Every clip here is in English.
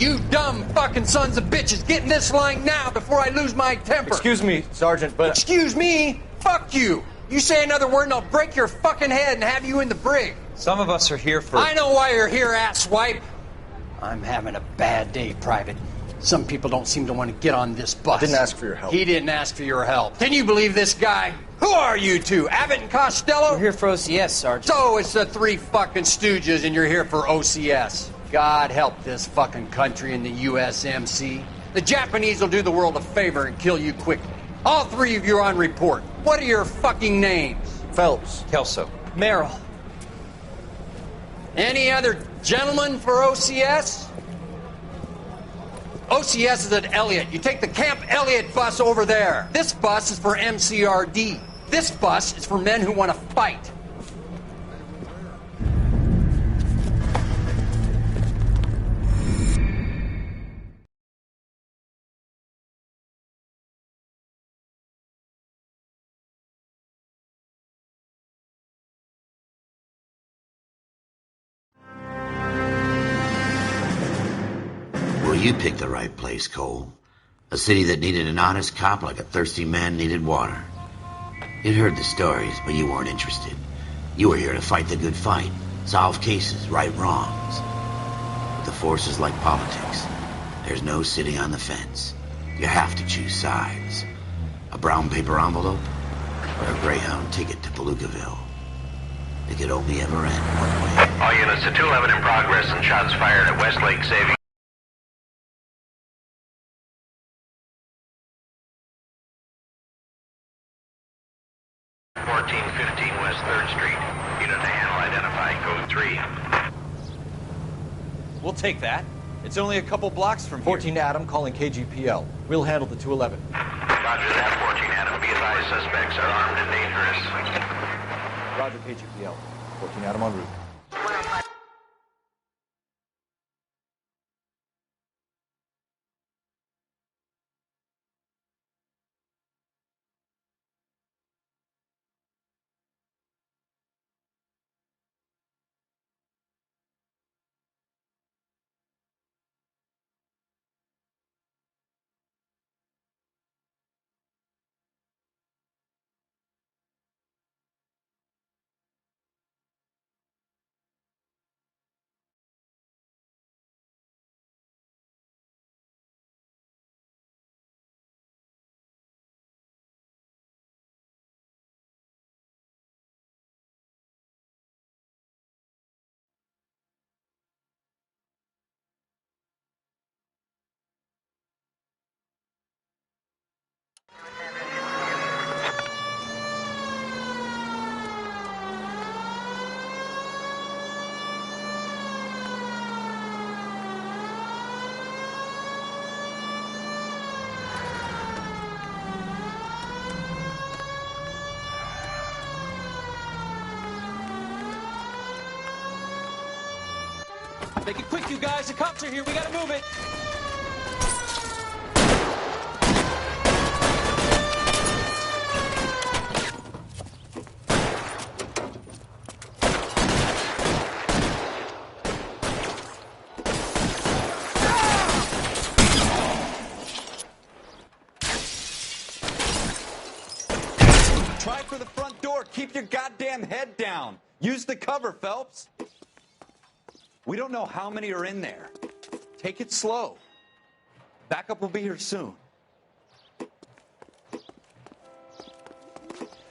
You dumb fucking sons of bitches, get in this line now before I lose my temper. Excuse me, Sergeant, but... Excuse me? Fuck you. You say another word and I'll break your fucking head and have you in the brig. Some of us are here for... I know why you're here, asswipe. I'm having a bad day, Private. Some people don't seem to want to get on this bus. I didn't ask for your help. He didn't ask for your help. Can you believe this guy? Who are you two? Abbott and Costello? We're here for OCS, Sergeant. So it's the three fucking stooges and you're here for OCS. God help this fucking country and the USMC. The Japanese will do the world a favor and kill you quickly. All three of you are on report. What are your fucking names? Phelps. Kelso. Merrill. Any other gentlemen for OCS? OCS is at Elliott. You take the Camp Elliott bus over there. This bus is for MCRD. This bus is for men who want to fight. Well, you picked the right place, Cole. A city that needed an honest cop like a thirsty man needed water. You'd heard the stories, but you weren't interested. You were here to fight the good fight, solve cases, right wrongs. But the force is like politics. There's no sitting on the fence. You have to choose sides. A brown paper envelope or a Greyhound ticket to Palookaville. It could only ever end one way. All units to 211 in progress and shots fired at Westlake Saving. 1415 West 3rd Street. Unit to handle identifying code 3. We'll take that. It's only a couple blocks from here. 14 Adam calling KGPL. We'll handle the 211. Roger that, 14 Adam. Be advised, suspects are armed and dangerous. Roger, KGPL. 14 Adam en route. Make it quick, you guys. The cops are here. We gotta move it. Try for the front door. Keep your goddamn head down. Use the cover, Phelps. We don't know how many are in there. Take it slow. Backup will be here soon.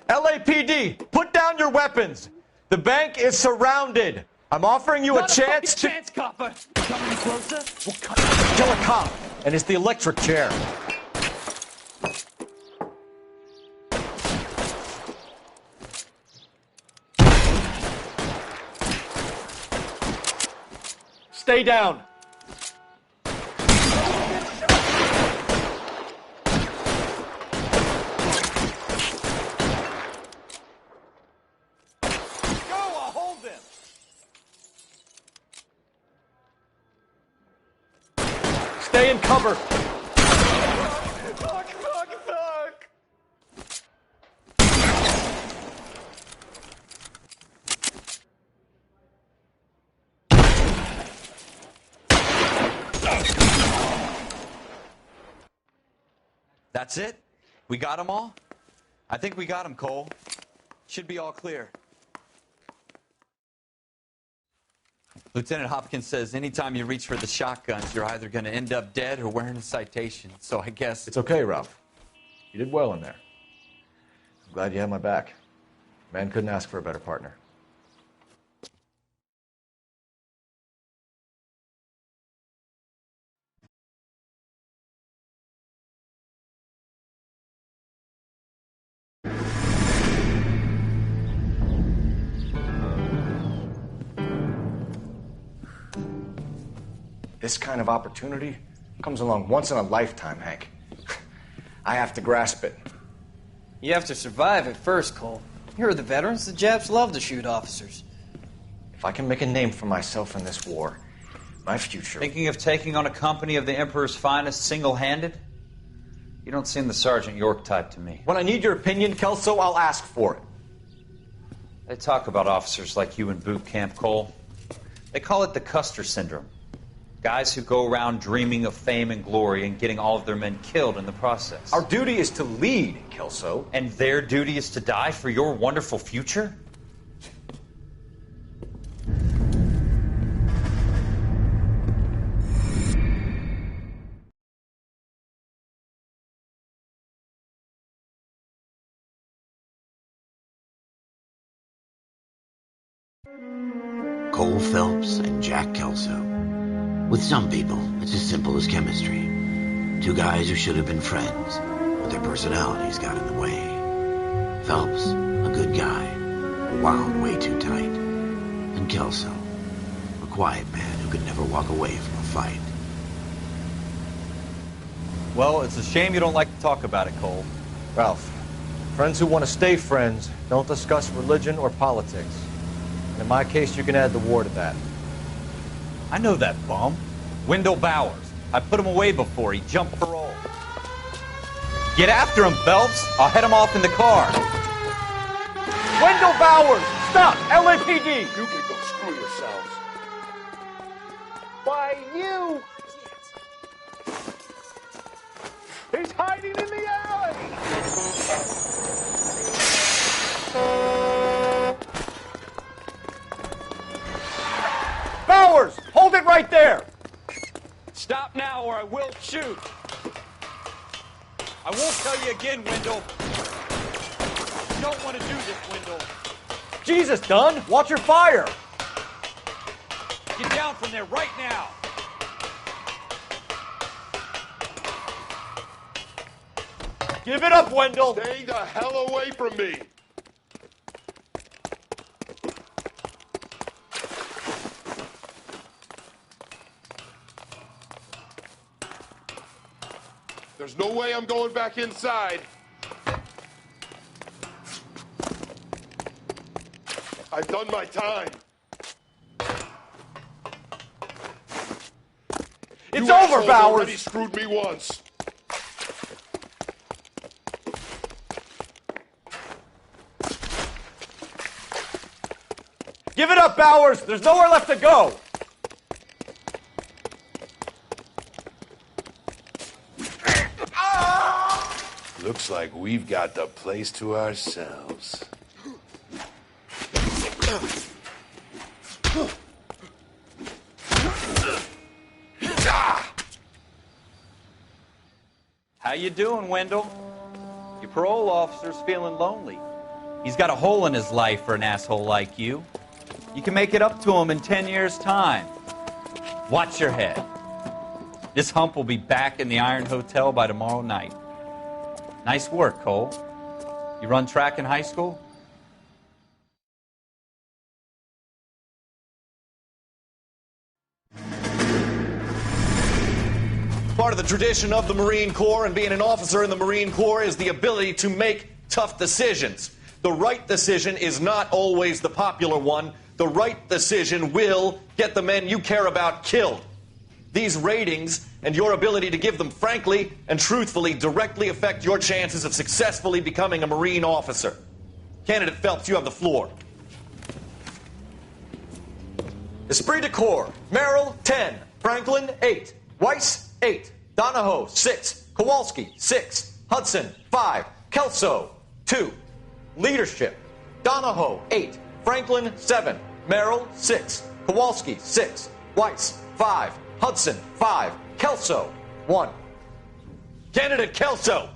LAPD, put down your weapons. The bank is surrounded. I'm offering you a chance to... chance, copper. Coming closer? We'll kill a cop, and it's the electric chair. Stay down. Stay in cover. Fuck. That's it? We got them all? I think we got them, Cole. Should be all clear. Lieutenant Hopkins says anytime you reach for the shotguns, you're either going to end up dead or wearing a citation. So I guess... It's okay, Ralph. You did well in there. I'm glad you had my back. Man couldn't ask for a better partner. This kind of opportunity comes along once in a lifetime, Hank. I have to grasp it. You have to survive it first, Cole. Here are the veterans. The Japs love to shoot officers. If I can make a name for myself in this war, my future... Thinking of taking on a company of the Emperor's finest single-handed? You don't seem the Sergeant York type to me. When I need your opinion, Kelso, I'll ask for it. They talk about officers like you in boot camp, Cole. They call it the Custer Syndrome. Guys who go around dreaming of fame and glory and getting all of their men killed in the process. Our duty is to lead, Kelso. And their duty is to die for your wonderful future? Cole Phelps and Jack Kelso. With some people, it's as simple as chemistry. Two guys who should have been friends, but their personalities got in the way. Phelps, a good guy, wound way too tight. And Kelso, a quiet man who could never walk away from a fight. Well, it's a shame you don't like to talk about it, Cole. Ralph, friends who want to stay friends don't discuss religion or politics. And in my case, you can add the war to that. I know that bum. Wendell Bowers. I put him away before. He jumped parole. Get after him, Phelps. I'll head him off in the car. Wendell Bowers! Stop! LAPD! You can go screw yourselves. Why, you! He's hiding in the alley! Bowers! Hold it right there! Stop now or I will shoot. I won't tell you again, Wendell. You don't want to do this, Wendell. Jesus, Dunn! Watch your fire! Get down from there right now. Give it up, Wendell! Stay the hell away from me! There's no way I'm going back inside. I've done my time. It's You over, assholes Bowers! already screwed me once. Give it up, Bowers! There's nowhere left to go! Looks like we've got the place to ourselves. How you doing, Wendell? Your parole officer's feeling lonely. He's got a hole in his life for an asshole like you. You can make it up to him in 10 years' time. Watch your head. This hump will be back in the Iron Hotel by tomorrow night. Nice work, Cole. You run track in high school? Part of the tradition of the Marine Corps and being an officer in the Marine Corps is the ability to make tough decisions. The right decision is not always the popular one. The right decision will get the men you care about killed. These ratings and your ability to give them frankly and truthfully directly affect your chances of successfully becoming a Marine officer. Candidate Phelps, you have the floor. Esprit de Corps, Merrill, 10. Franklin, 8. Weiss, 8. Donahoe, 6. Kowalski, 6. Hudson, 5. Kelso, 2. Leadership, Donahoe, 8. Franklin, 7. Merrill, 6. Kowalski, 6. Weiss, 5. Hudson, 5. Kelso, 1. Candidate Kelso!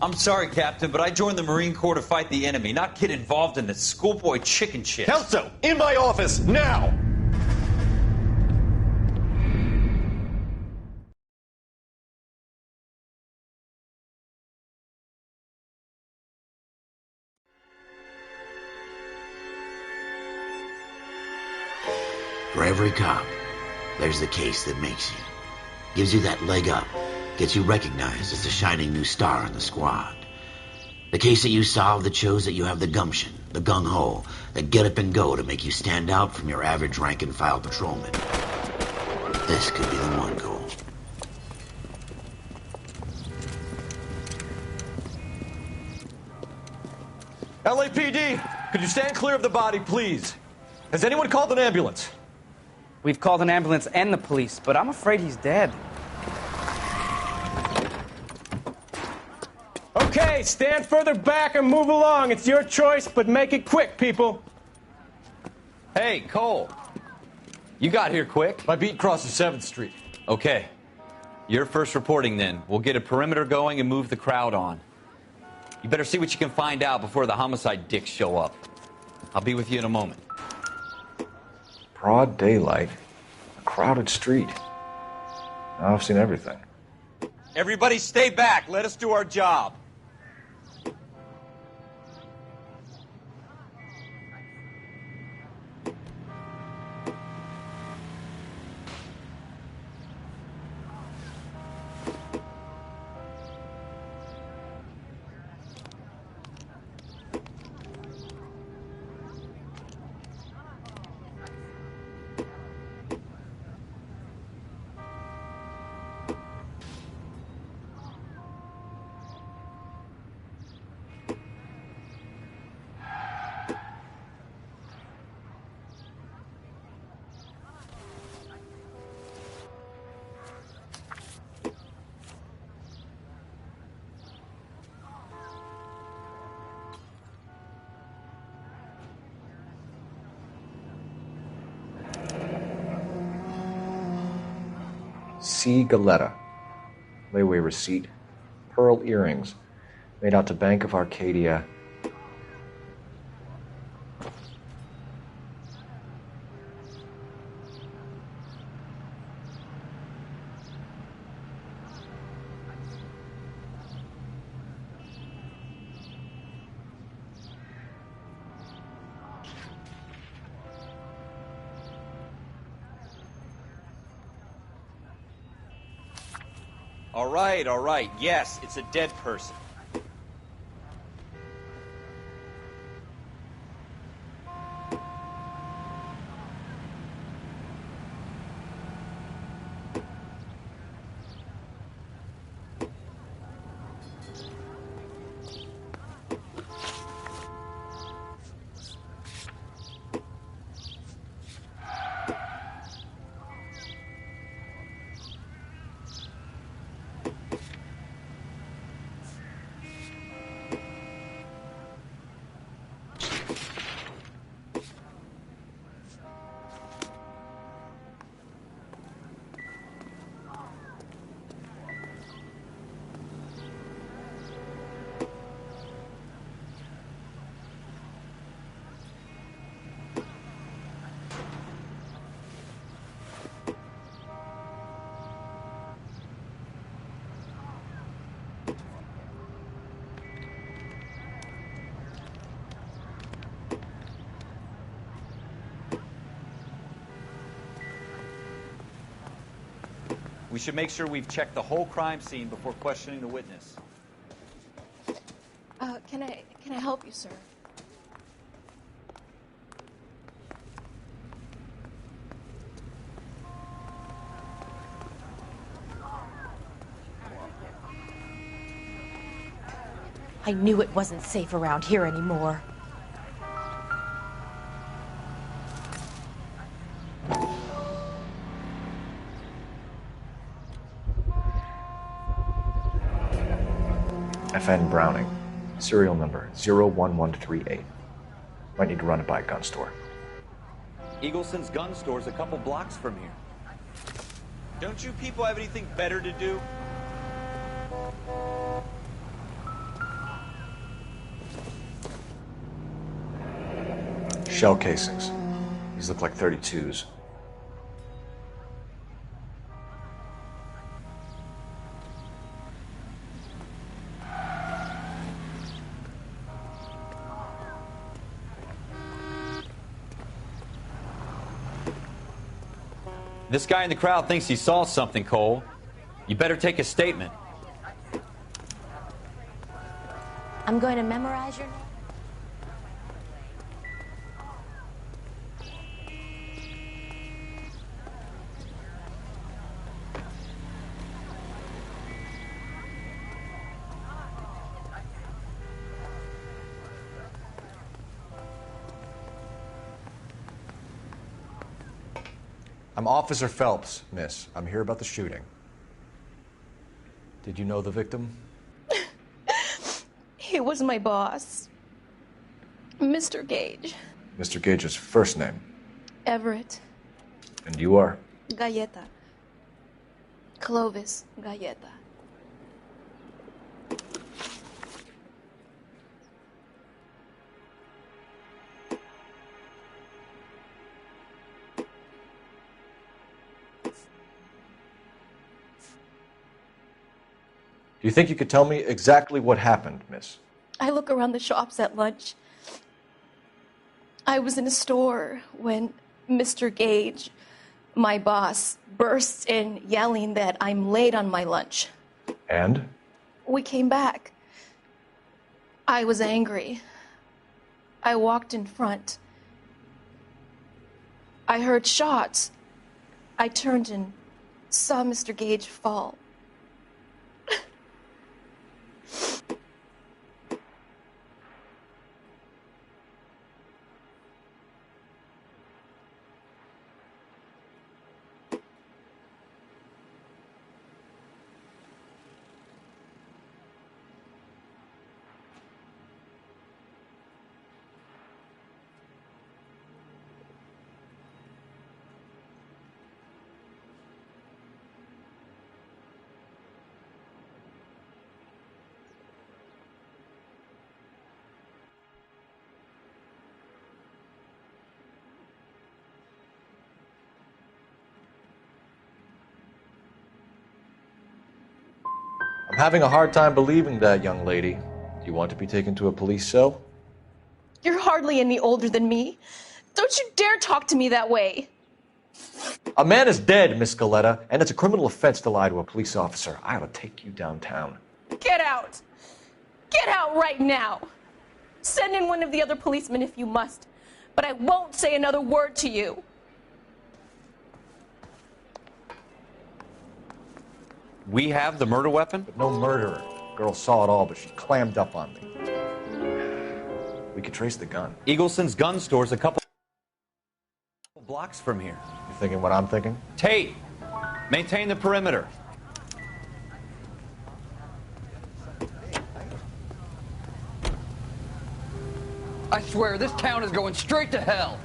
I'm sorry, Captain, but I joined the Marine Corps to fight the enemy, not get involved in this schoolboy chicken shit. Kelso, in my office, now! For every cop, there's the case that makes you. Gives you that leg up. Gets you recognized as the shining new star in the squad. The case that you solve that shows that you have the gumption, the gung-ho, that get up and go to make you stand out from your average rank-and-file patrolman. This could be the one, Cole. LAPD, could you stand clear of the body, please? Has anyone called an ambulance? We've called an ambulance and the police, but I'm afraid he's dead. Okay, stand further back and move along. It's your choice, but make it quick, people. Hey, Cole. You got here quick. My beat crosses 7th Street. Okay. You're first reporting then. We'll get a perimeter going and move the crowd on. You better see what you can find out before the homicide dicks show up. I'll be with you in a moment. Broad daylight, a crowded street. Now I've seen everything. Everybody stay back. Let us do our job. C. Galetta. Layaway receipt. Pearl earrings. Made out to Bank of Arcadia. All right. Yes, it's a dead person. We should make sure we've checked the whole crime scene before questioning the witness. Can I help you, sir? I knew it wasn't safe around here anymore. FN Browning. Serial number 01138. Might need to run it by a gun store. Eagleson's gun store's a couple blocks from here. Don't you people have anything better to do? Shell casings. These look like 32s. This guy in the crowd thinks he saw something, Cole. You better take a statement. I'm going to memorize your name. I'm Officer Phelps, miss. I'm here about the shooting. Did you know the victim? He was my boss. Mr. Gage. Mr. Gage's first name. Everett. And you are? Galleta. Clovis Galleta. Do you think you could tell me exactly what happened, miss? I look around the shops at lunch. I was in a store when Mr. Gage, my boss, bursts in yelling that I'm late on my lunch. And? We came back. I was angry. I walked in front. I heard shots. I turned and saw Mr. Gage fall. I'm having a hard time believing that, young lady. Do you want to be taken to a police cell? You're hardly any older than me. Don't you dare talk to me that way. A man is dead, Miss Galleta, and it's a criminal offense to lie to a police officer. I ought to take you downtown. Get out. Get out right now. Send in one of the other policemen if you must, but I won't say another word to you. We have the murder weapon? But no murderer. Girl saw it all, but she clammed up on me. We could trace the gun. Eagleson's gun store's a couple blocks from here. You thinking what I'm thinking? Tate, maintain the perimeter. I swear, this town is going straight to hell.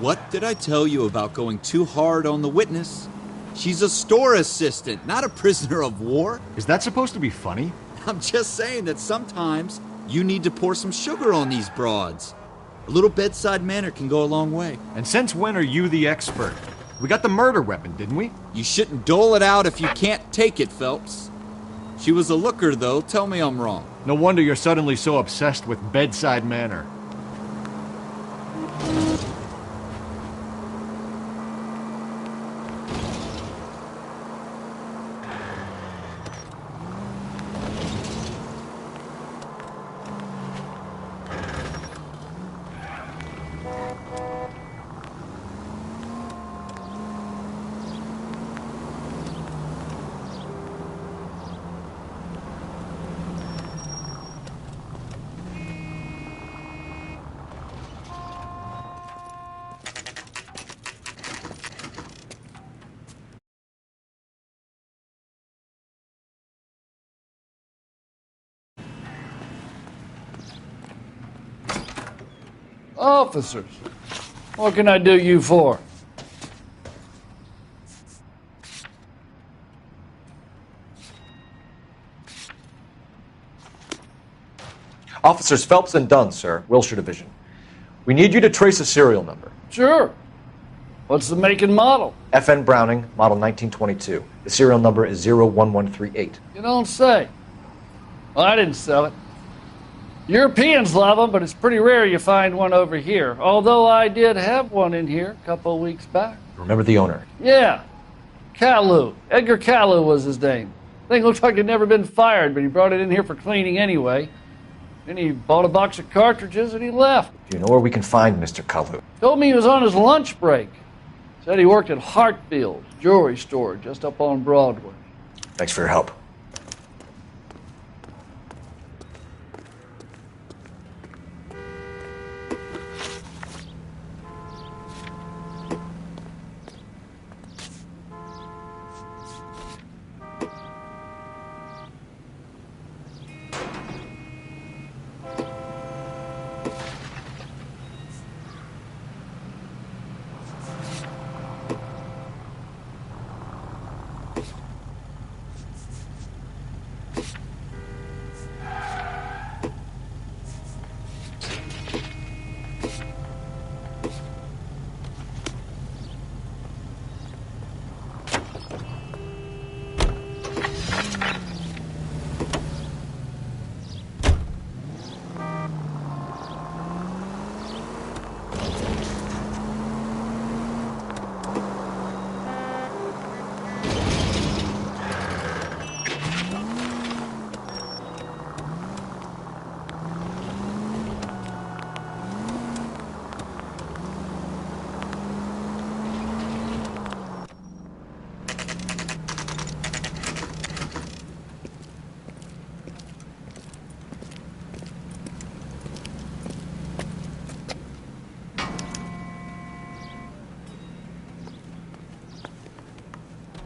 What did I tell you about going too hard on the witness? She's a store assistant, not a prisoner of war. Is that supposed to be funny? I'm just saying that sometimes you need to pour some sugar on these broads. A little bedside manner can go a long way. And since when are you the expert? We got the murder weapon, didn't we? You shouldn't dole it out if you can't take it, Phelps. She was a looker, though. Tell me I'm wrong. No wonder you're suddenly so obsessed with bedside manner. Officers, what can I do you for? Officers Phelps and Dunn, sir, Wilshire Division. We need you to trace a serial number. Sure. What's the make and model? FN Browning, model 1922. The serial number is 01138. You don't say. Well, I didn't sell it. Europeans love them, but it's pretty rare you find one over here. Although I did have one in here a couple of weeks back. Remember the owner? Yeah. Caillou. Edgar Caillou was his name. Thing looks like it'd never been fired, but he brought it in here for cleaning anyway. Then he bought a box of cartridges and he left. Do you know where we can find Mr. Caillou? Told me he was on his lunch break. Said he worked at Hartfield's jewelry store just up on Broadway. Thanks for your help.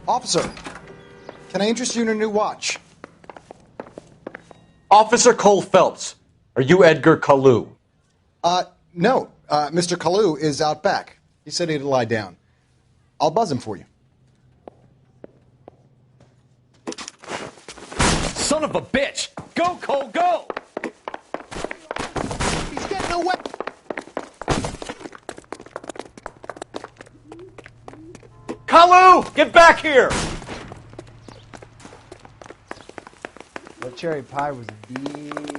Officer, can I interest you in a new watch? Officer Cole Phelps, are you Edgar Caillou? No. Mr. Caillou is out back. He said he'd lie down. I'll buzz him for you. Son of a bitch! Go, Cole, go! He's getting away! Caillou, get back here! That cherry pie was delicious.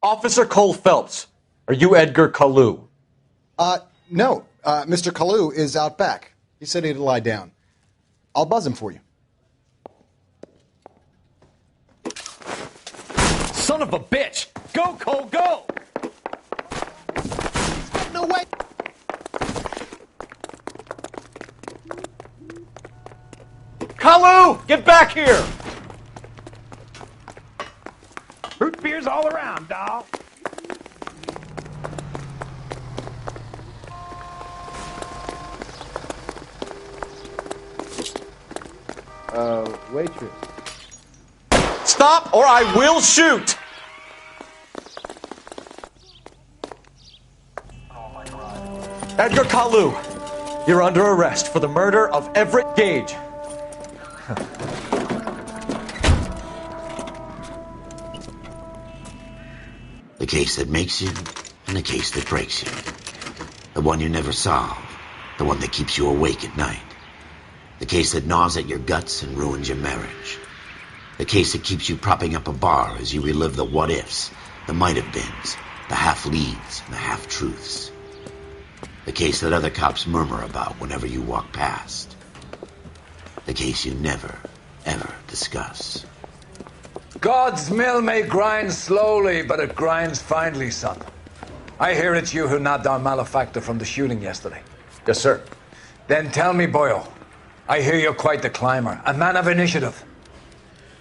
Officer Cole Phelps, are you Edgar Caillou? No. Mr. Caillou is out back. He said he'd lie down. I'll buzz him for you. Son of a bitch! Go, Cole, go! He's getting away! Caillou, get back here! Root beers all around, dawg. Waitress. Stop or I will shoot! Edgar Caillou, you're under arrest for the murder of Everett Gage. The case that makes you and the case that breaks you. The one you never solve. The one that keeps you awake at night. The case that gnaws at your guts and ruins your marriage. The case that keeps you propping up a bar as you relive the what-ifs, the might-have-beens, the half-leads, and the half-truths. The case that other cops murmur about whenever you walk past. The case you never, ever discuss. God's mill may grind slowly, but it grinds finely, son. I hear it's you who nabbed our malefactor from the shooting yesterday. Yes, sir. Then tell me, Boyle, I hear you're quite the climber, a man of initiative.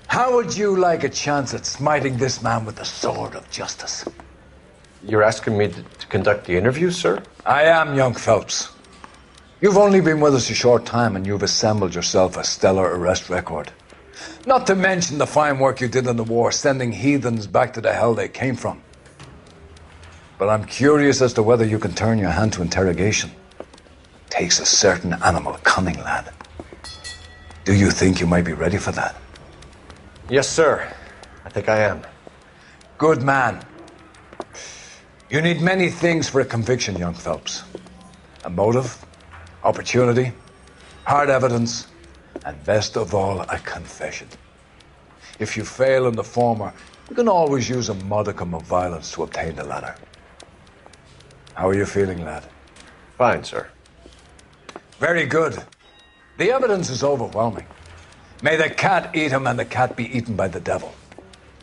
How would you like a chance at smiting this man with the sword of justice? You're asking me to conduct the interview, sir? I am, young Phelps. You've only been with us a short time and you've assembled yourself a stellar arrest record. Not to mention the fine work you did in the war, sending heathens back to the hell they came from. But I'm curious as to whether you can turn your hand to interrogation. Takes a certain animal cunning, lad. Do you think you might be ready for that? Yes, sir. I think I am. Good man. You need many things for a conviction, young Phelps. A motive, opportunity, hard evidence, and best of all, a confession. If you fail in the former, you can always use a modicum of violence to obtain the latter. How are you feeling, lad? Fine, sir. Very good. The evidence is overwhelming. May the cat eat him and the cat be eaten by the devil.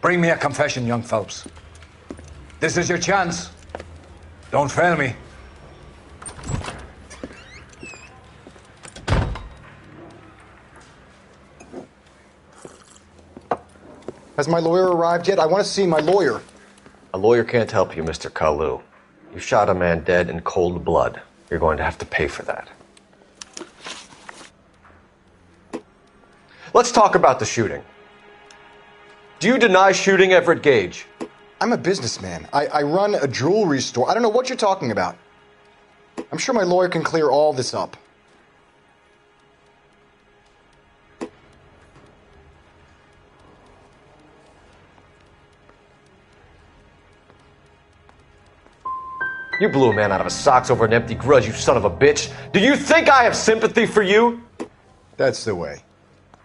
Bring me a confession, young Phelps. This is your chance. Don't fail me. Has my lawyer arrived yet? I want to see my lawyer. A lawyer can't help you, Mr. Kalu. You shot a man dead in cold blood. You're going to have to pay for that. Let's talk about the shooting. Do you deny shooting Everett Gage? I'm a businessman. I run a jewelry store. I don't know what you're talking about. I'm sure my lawyer can clear all this up. You blew a man out of his socks over an empty grudge, you son of a bitch. Do you think I have sympathy for you? That's the way.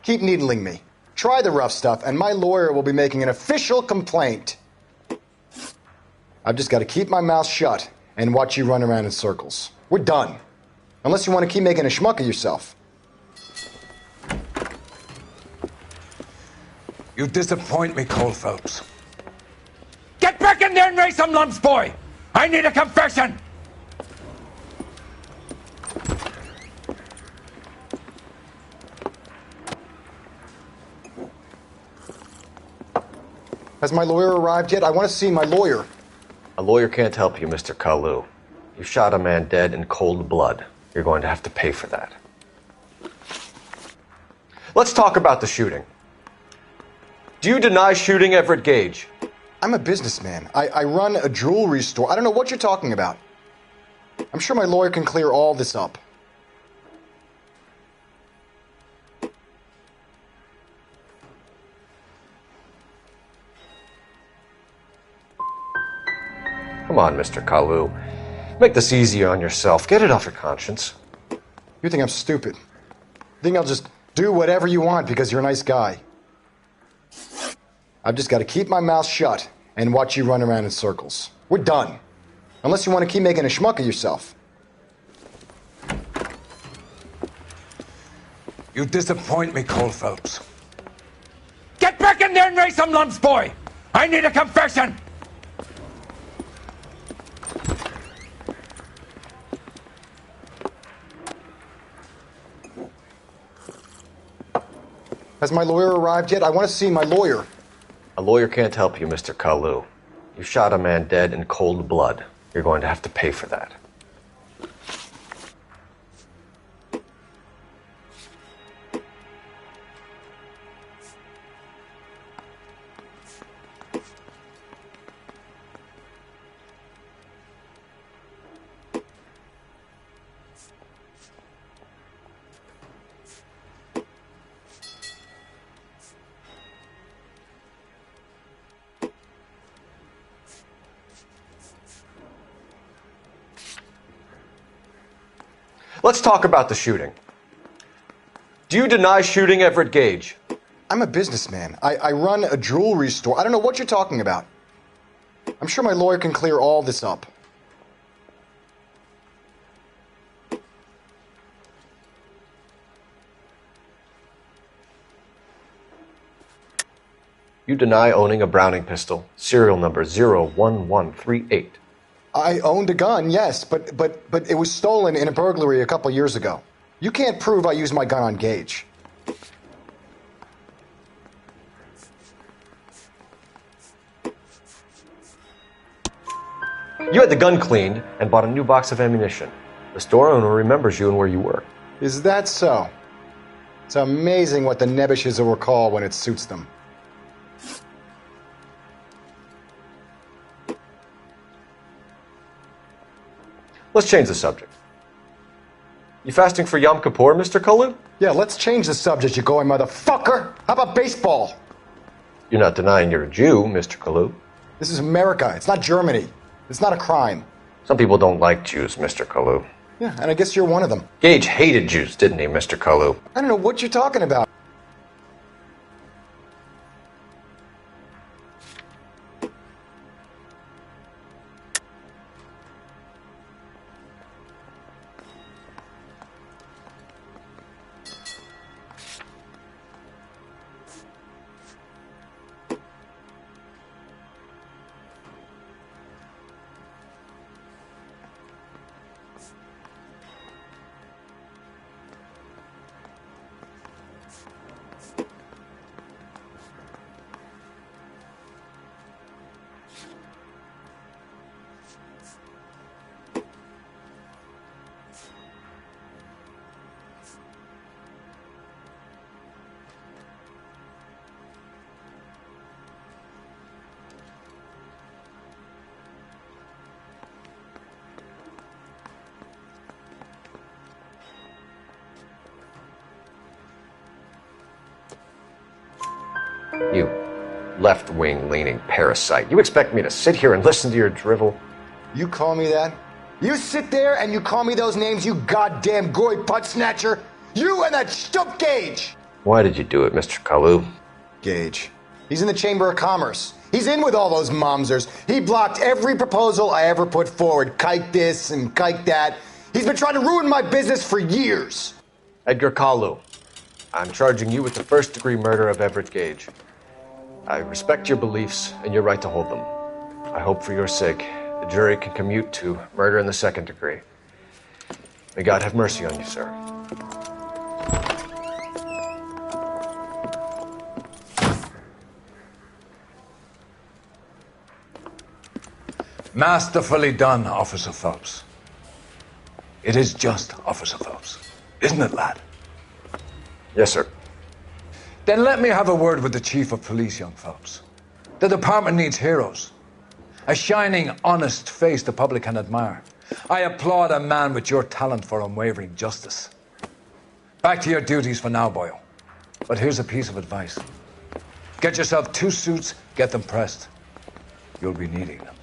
Keep needling me. Try the rough stuff, and my lawyer will be making an official complaint. I've just got to keep my mouth shut and watch you run around in circles. We're done. Unless you want to keep making a schmuck of yourself. You disappoint me, Cole Phelps. Get back in there and raise some lumps, boy! I need a confession! Has my lawyer arrived yet? I want to see my lawyer. A lawyer can't help you, Mr. Kalu. You shot a man dead in cold blood. You're going to have to pay for that. Let's talk about the shooting. Do you deny shooting Everett Gage? I'm a businessman. I run a jewelry store. I don't know what you're talking about. I'm sure my lawyer can clear all this up. Come on, Mr. Kalu. Make this easier on yourself. Get it off your conscience. You think I'm stupid? Think I'll just do whatever you want because you're a nice guy? I've just got to keep my mouth shut and watch you run around in circles. We're done. Unless you want to keep making a schmuck of yourself. You disappoint me, Cole Phelps. Get back in there and raise some lumps, boy! I need a confession! Has my lawyer arrived yet? I want to see my lawyer. A lawyer can't help you, Mr. Kalu. You shot a man dead in cold blood. You're going to have to pay for that. Let's talk about the shooting. Do you deny shooting Everett Gage? I'm a businessman. I run a jewelry store. I don't know what you're talking about. I'm sure my lawyer can clear all this up. You deny owning a Browning pistol, serial number 01138. I owned a gun, yes, but it was stolen in a burglary a couple years ago. You can't prove I used my gun on Gage. You had the gun cleaned and bought a new box of ammunition. The store owner remembers you and where you were. Is that so? It's amazing what the nebbishes will recall when it suits them. Let's change the subject. You fasting for Yom Kippur, Mr. Kalu? Yeah, let's change the subject, you going motherfucker. How about baseball? You're not denying you're a Jew, Mr. Kalu. This is America. It's not Germany. It's not a crime. Some people don't like Jews, Mr. Kalu. Yeah, and I guess you're one of them. Gage hated Jews, didn't he, Mr. Kalu? I don't know what you're talking about. You left-wing leaning parasite. You expect me to sit here and listen to your drivel? You call me that? You sit there and you call me those names, you goddamn goy putt snatcher? You and that stup Gage! Why did you do it, Mr. Kalu? Gage. He's in the Chamber of Commerce. He's in with all those momsers. He blocked every proposal I ever put forward. Kike this and kike that. He's been trying to ruin my business for years. Edgar Kalu, I'm charging you with the first-degree murder of Everett Gage. I respect your beliefs and your right to hold them. I hope for your sake the jury can commute to murder in the second degree. May God have mercy on you, sir. Masterfully done, Officer Phelps. It is just Officer Phelps, isn't it, lad? Yes, sir. Then let me have a word with the Chief of Police, young Phelps. The department needs heroes. A shining, honest face the public can admire. I applaud a man with your talent for unwavering justice. Back to your duties for now, boyo. But here's a piece of advice. Get yourself 2 suits, get them pressed. You'll be needing them.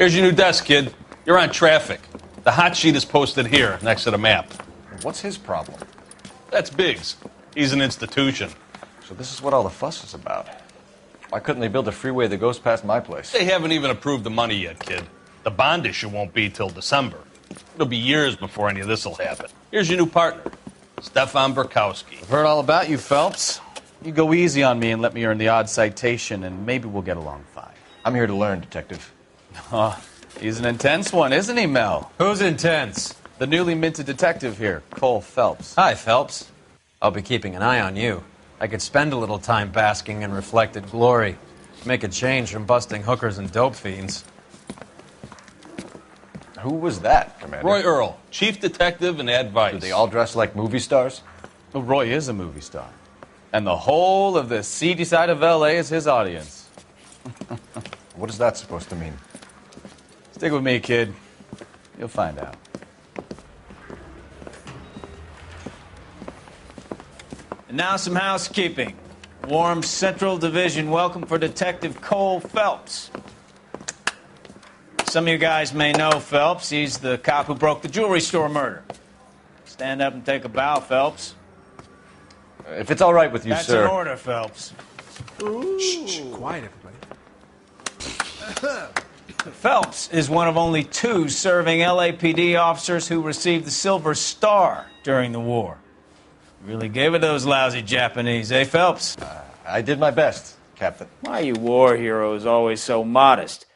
Here's your new desk, kid. You're on traffic. The hot sheet is posted here, next to the map. What's his problem? That's Biggs. He's an institution. So this is what all the fuss is about. Why couldn't they build a freeway that goes past my place? They haven't even approved the money yet, kid. The bond issue won't be till December. It'll be years before any of this will happen. Here's your new partner, Stefan Burkowski. I've heard all about you, Phelps. You go easy on me and let me earn the odd citation, and maybe we'll get along fine. I'm here to learn, Detective. Oh, he's an intense one, isn't he, Mel? Who's intense? The newly minted detective here, Cole Phelps. Hi, Phelps. I'll be keeping an eye on you. I could spend a little time basking in reflected glory. Make a change from busting hookers and dope fiends. Who was that, Commander? Roy Earl, chief detective and advice. Do they all dress like movie stars? Well, Roy is a movie star. And the whole of the seedy side of L.A. is his audience. What is that supposed to mean? Stick with me, kid. You'll find out. And now some housekeeping. Warm Central Division welcome for Detective Cole Phelps. Some of you guys may know Phelps. He's the cop who broke the jewelry store murder. Stand up and take a bow, Phelps. If it's all right with you, That's sir. That's an order, Phelps. Shh, quiet, everybody. Phelps is one of only 2 serving LAPD officers who received the Silver Star during the war. Really gave it those lousy Japanese, eh, Phelps? I did my best, Captain. Why are you war heroes always so modest?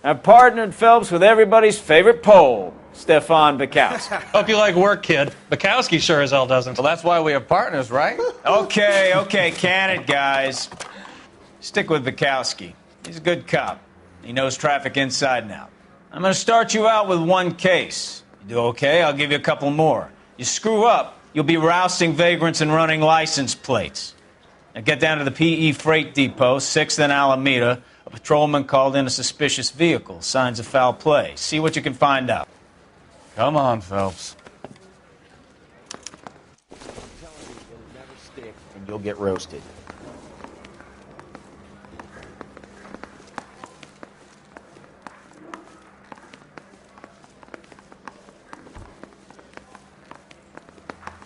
I've partnered Phelps with everybody's favorite Pole, Stefan Bukowski. Hope you like work, kid. Bukowski sure as hell doesn't. Well, that's why we have partners, right? Okay, can it, guys. Stick with Bukowski. He's a good cop. He knows traffic inside and out. I'm going to start you out with 1 case. You do okay, I'll give you a couple more. You screw up, you'll be rousting vagrants and running license plates. Now get down to the PE Freight Depot, 6th and Alameda. A patrolman called in a suspicious vehicle. Signs of foul play. See what you can find out. Come on, Phelps. It'll never stick, and you'll get roasted.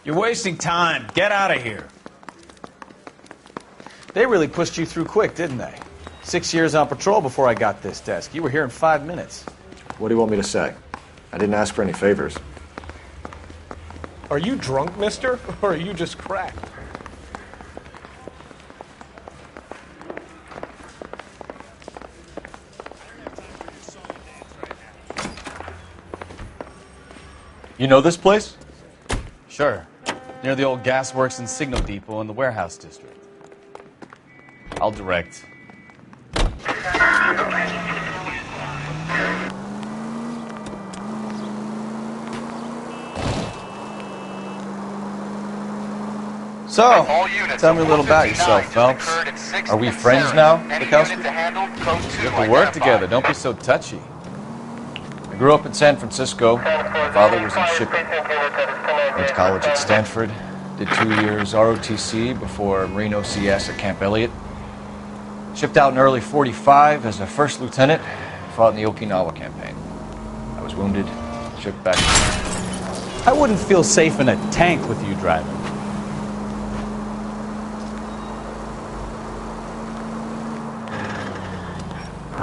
You're wasting time. Get out of here. They really pushed you through quick, didn't they? 6 years on patrol before I got this desk. You were here in 5 minutes. What do you want me to say? I didn't ask for any favors. Are you drunk, mister? Or are you just cracked? You know this place? Sure. Near the old gasworks and signal depot in the warehouse district. I'll direct. So, tell me a little about yourself, Phelps. Are we friends now, Bukowski? We have to work together. Don't be so touchy. I grew up in San Francisco. My father was in shipping. Went to college at Stanford. Did 2 years ROTC before Marine OCS at Camp Elliott. Shipped out in early '45 as a first lieutenant. Fought in the Okinawa campaign. I was wounded. Shipped back. I wouldn't feel safe in a tank with you driving.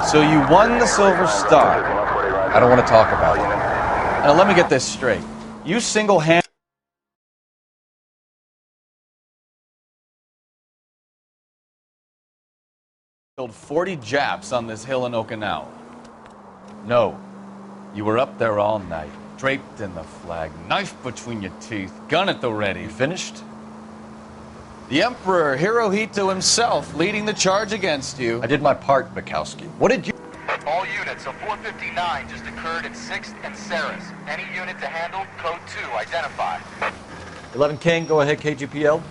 So you won the Silver Star. I don't want to talk about it. Now let me get this straight. You single-handedly killed 40 Japs on this hill in Okinawa. No. You were up there all night, draped in the flag, knife between your teeth, gun at the ready. You finished? The Emperor Hirohito himself leading the charge against you. I did my part, Bukowski. What did you... All units, a 459 just occurred at 6th and Saris. Any unit to handle, code 2, identify. 11 King, go ahead, KGPL.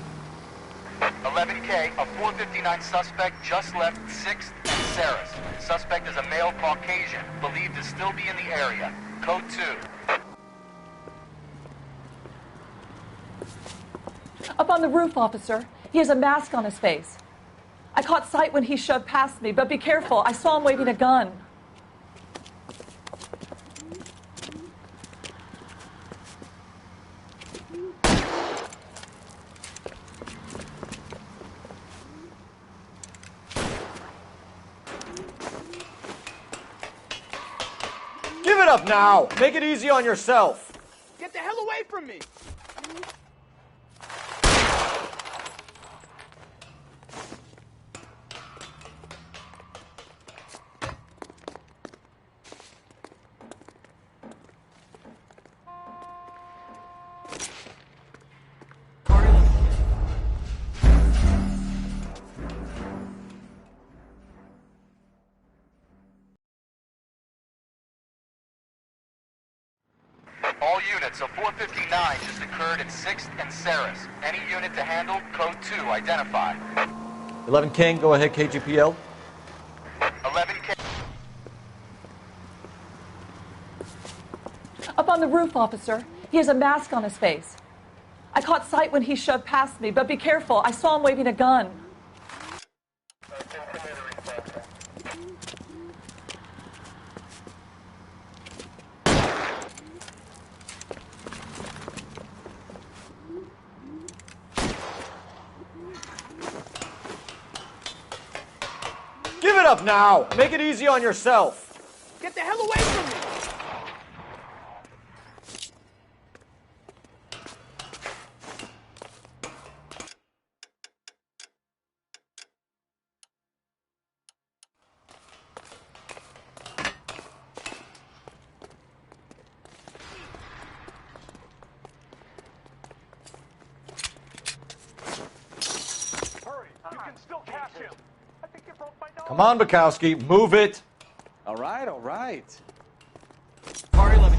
11K, a 459 suspect just left 6th and Saris. Suspect is a male Caucasian, believed to still be in the area. Code 2. Up on the roof, officer. He has a mask on his face. I caught sight when he shoved past me, but be careful. I saw him waving a gun. up now. Make it easy on yourself. Get the hell away from me! All units, a 459 just occurred in 6th and Saris. Any unit to handle, code 2, identify. 11 King, go ahead, KGPL. 11K. Up on the roof, officer. He has a mask on his face. I caught sight when he shoved past me, but be careful. I saw him waving a gun. Give it up now. Make it easy on yourself. Get the hell away from me! Hurry, you can still catch him. I think you broke my nose. Come on, Bukowski, move it. All right, all right. Party 11K.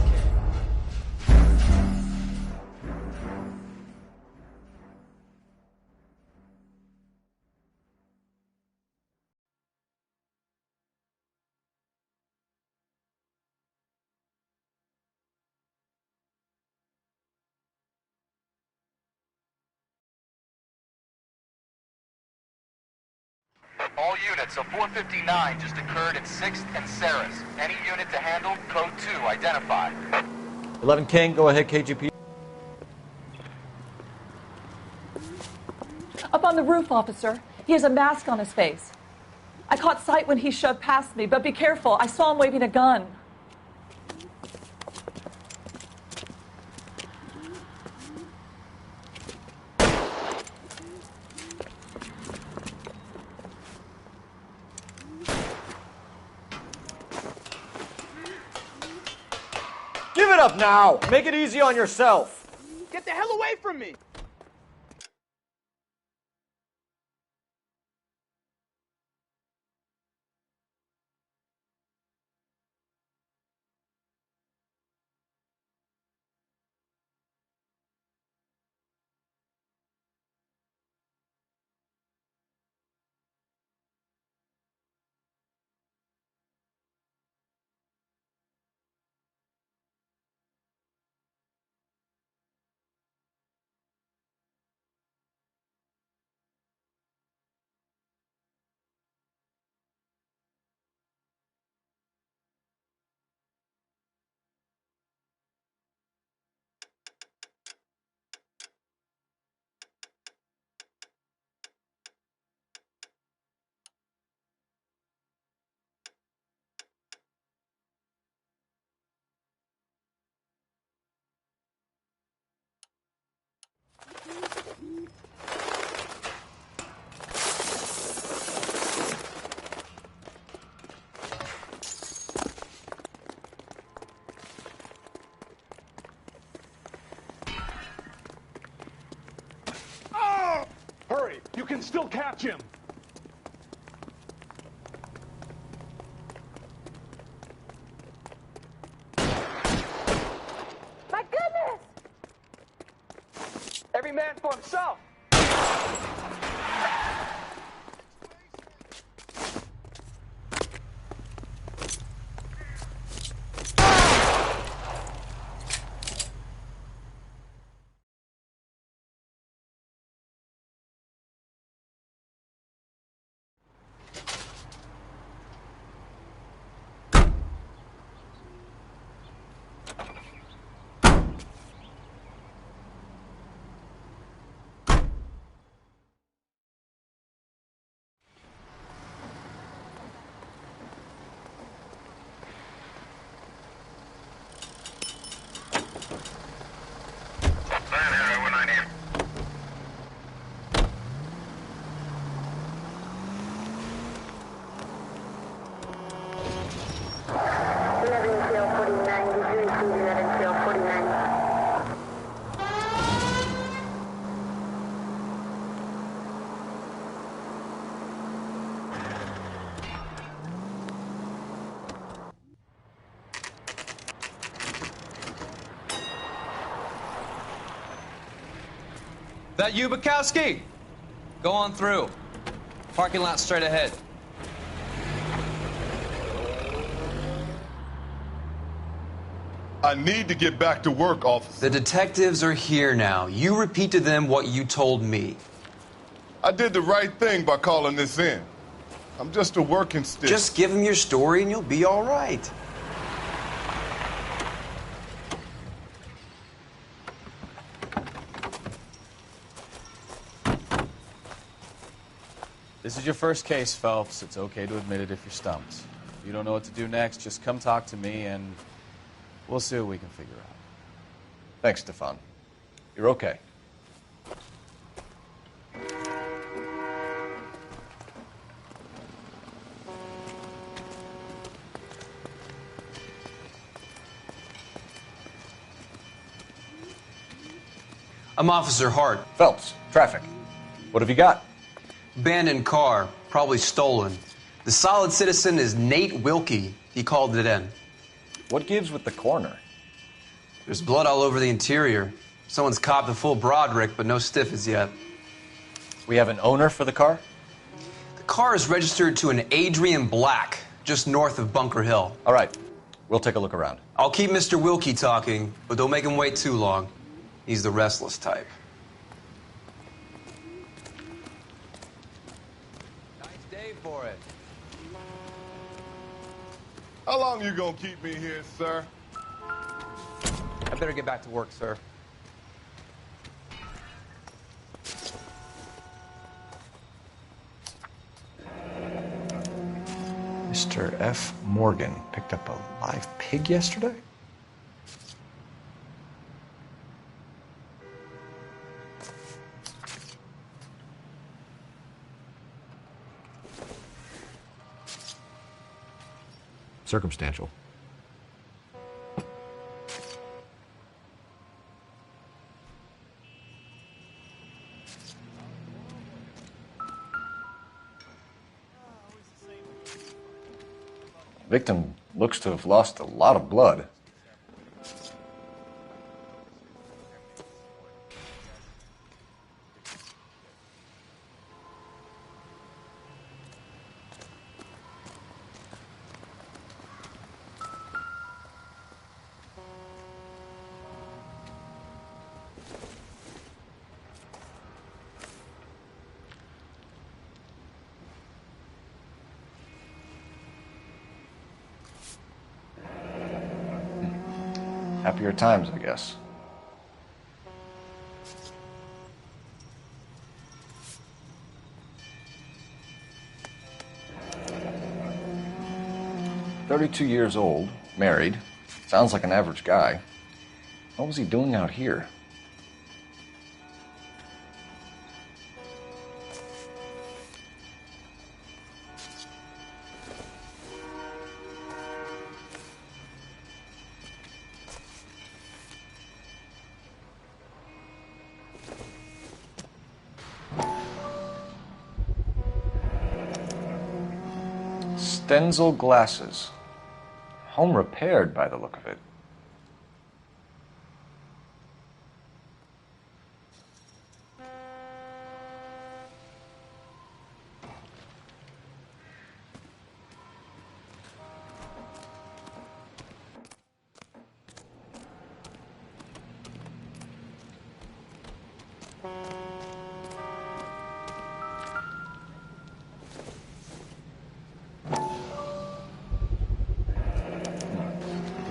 All units, a 459 just occurred in 6th and Saris. Any unit to handle, code 2, identify. 11 King, go ahead, KGP. Up on the roof, officer. He has a mask on his face. I caught sight when he shoved past me, but be careful. I saw him waving a gun. Give it up now. Make it easy on yourself. Get the hell away from me! Hurry, you can still catch him. My goodness! Every man for himself. That you, Bukowski? Go on through. Parking lot straight ahead. I need to get back to work, officer. The detectives are here now. You repeat to them what you told me. I did the right thing by calling this in. I'm just a working stick. Just give them your story and you'll be all right. This is your first case, Phelps. It's okay to admit it if you're stumped. If you don't know what to do next, just come talk to me and we'll see what we can figure out. Thanks, Stefan. You're okay. I'm Officer Hart. Phelps, traffic. What have you got? Abandoned car, probably stolen. The solid citizen is Nate Wilkie. He called it in. What gives with the coroner? There's blood all over the interior. Someone's copped a full Broderick, but no stiff as yet. We have an owner for the car? The car is registered to an Adrian Black, just north of Bunker Hill. All right. We'll take a look around. I'll keep Mr. Wilkie talking, but don't make him wait too long. He's the restless type. Nice day for it. How long you gonna keep me here, sir? I better get back to work, sir. Mr. F. Morgan picked up a live pig yesterday? Circumstantial. Victim looks to have lost a lot of blood. Happier times, I guess. "32 years old, married. Sounds like an average guy. What was he doing out here?" Stenzel glasses. Home repaired by the look of it.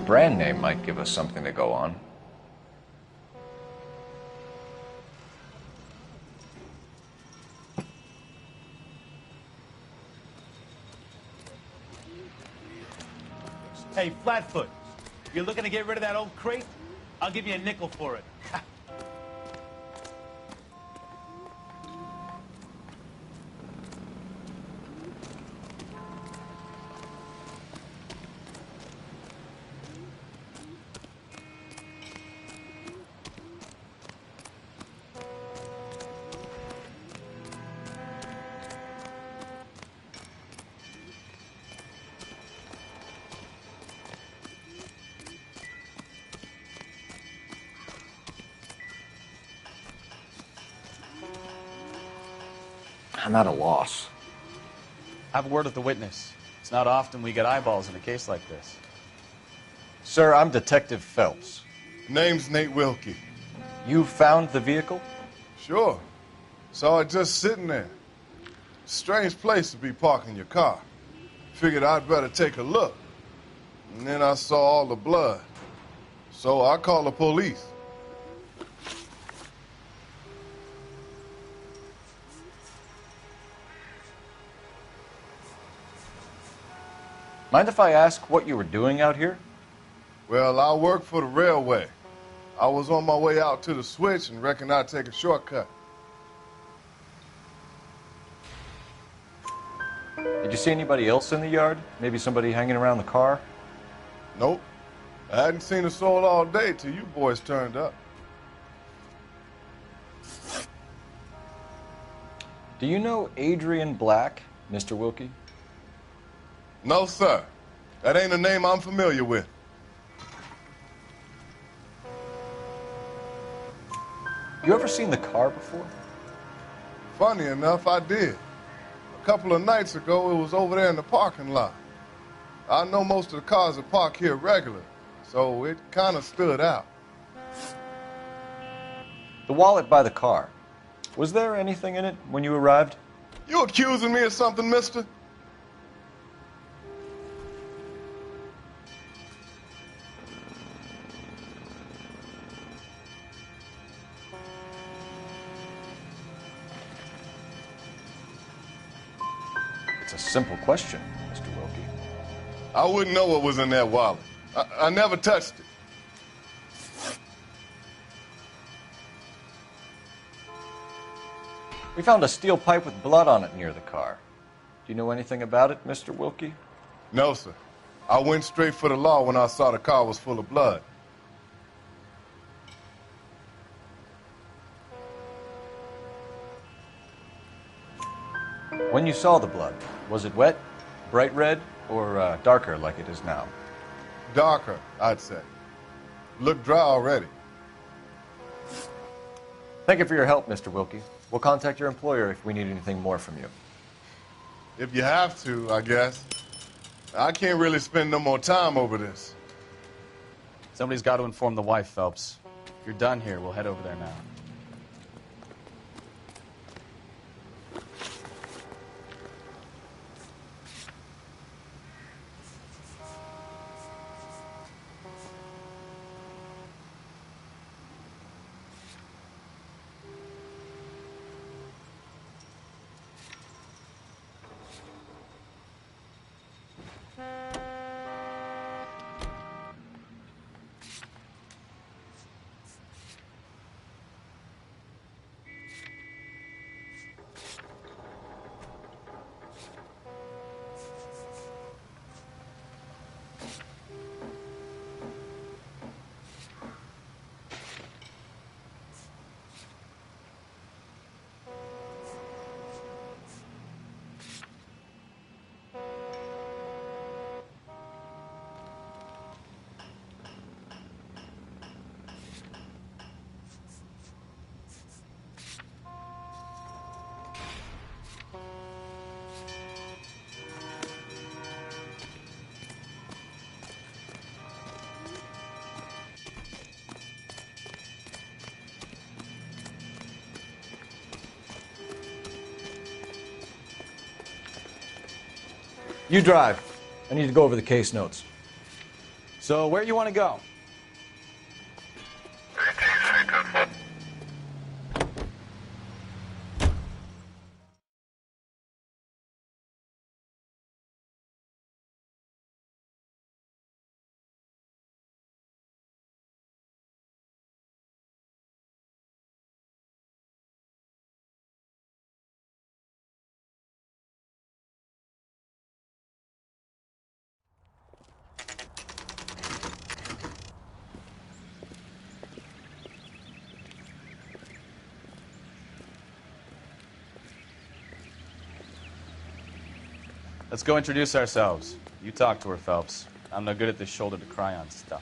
Brand name might give us something to go on. Hey, Flatfoot, you're looking to get rid of that old crate? I'll give you a nickel for it. I'm at a loss. Have a word with the witness. It's not often we get eyeballs in a case like this. Sir, I'm Detective Phelps. Name's Nate Wilkie. You found the vehicle? Sure. Saw it just sitting there. Strange place to be parking your car. Figured I'd better take a look. And then I saw all the blood. So I called the police. Mind if I ask what you were doing out here? Well, I work for the railway. I was on my way out to the switch and reckoned I'd take a shortcut. Did you see anybody else in the yard? Maybe somebody hanging around the car? Nope. I hadn't seen a soul all day till you boys turned up. Do you know Adrian Black, Mr. Wilkie? No, sir. That ain't a name I'm familiar with. You ever seen the car before? Funny enough, I did. A couple of nights ago, it was over there in the parking lot. I know most of the cars are parked here regular, so it kind of stood out. The wallet by the car. Was there anything in it when you arrived? You accusing me of something, mister? It's a simple question, Mr. Wilkie. I wouldn't know what was in that wallet. I never touched it. We found a steel pipe with blood on it near the car. Do you know anything about it, Mr. Wilkie? No, sir. I went straight for the law when I saw the car was full of blood. When you saw the blood, was it wet, bright red, or darker like it is now? Darker, I'd say. Looked dry already. Thank you for your help, Mr. Wilkie. We'll contact your employer if we need anything more from you. If you have to, I guess. I can't really spend no more time over this. Somebody's got to inform the wife, Phelps. If you're done here, we'll head over there now. You drive. I need to go over the case notes. So, where you want to go? Let's go introduce ourselves. You talk to her, Phelps. I'm no good at this shoulder to cry on stuff.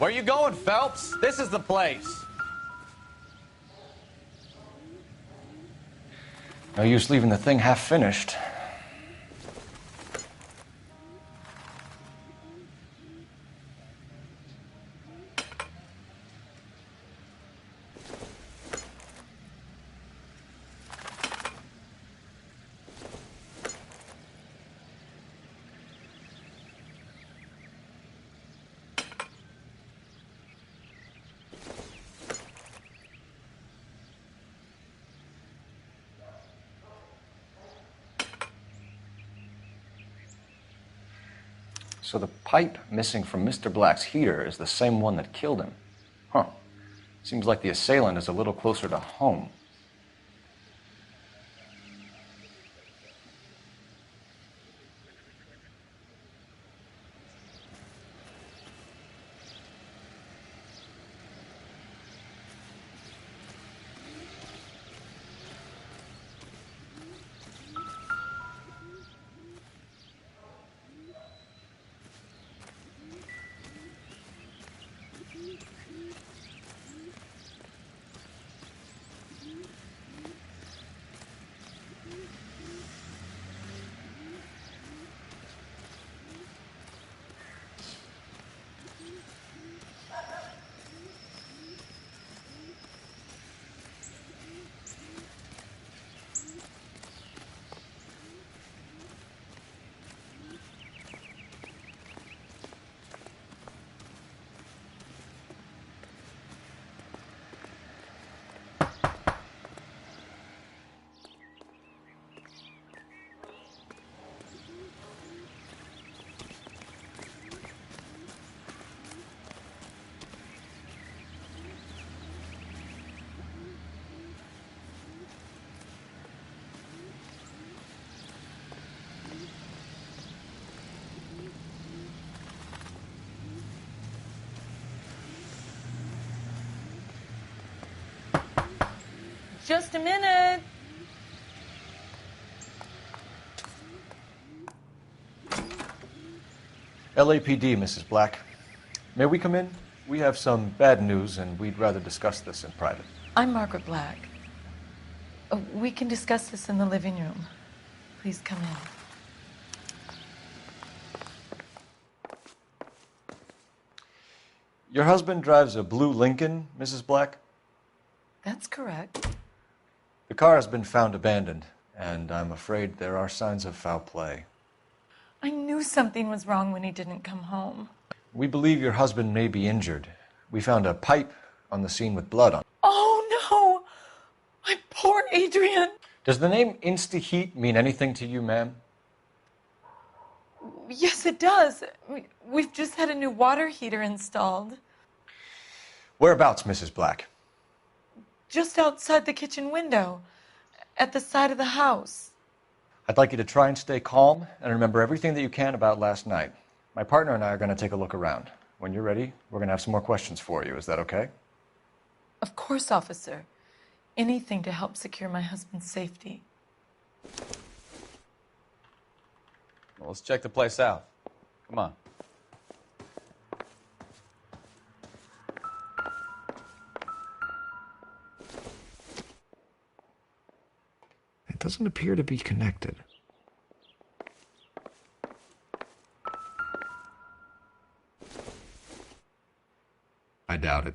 Where you going, Phelps? This is the place. No use leaving the thing half finished. So the pipe missing from Mr. Black's heater is the same one that killed him. Huh. Seems like the assailant is a little closer to home. Just a minute. LAPD, Mrs. Black. May we come in? We have some bad news, and we'd rather discuss this in private. I'm Margaret Black. We can discuss this in the living room. Please come in. Your husband drives a blue Lincoln, Mrs. Black? That's correct. The car has been found abandoned, and I'm afraid there are signs of foul play. I knew something was wrong when he didn't come home. We believe your husband may be injured. We found a pipe on the scene with blood on it. Oh, no! My poor Adrian! Does the name Insta-Heat mean anything to you, ma'am? Yes, it does. We've just had a new water heater installed. Whereabouts, Mrs. Black? Just outside the kitchen window, at the side of the house. I'd like you to try and stay calm and remember everything that you can about last night. My partner and I are going to take a look around. When you're ready, we're going to have some more questions for you. Is that okay? Of course, officer. Anything to help secure my husband's safety. Well, let's check the place out. Come on. It doesn't appear to be connected. I doubt it.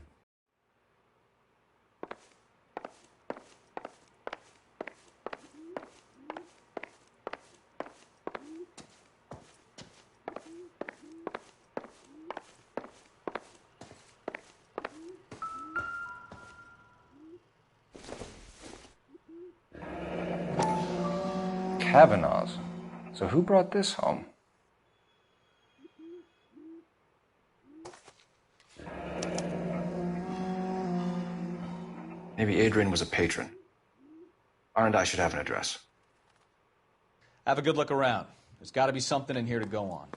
Kavanaugh's. So who brought this home? Maybe Adrian was a patron. R&I should have an address. Have a good look around. There's got to be something in here to go on.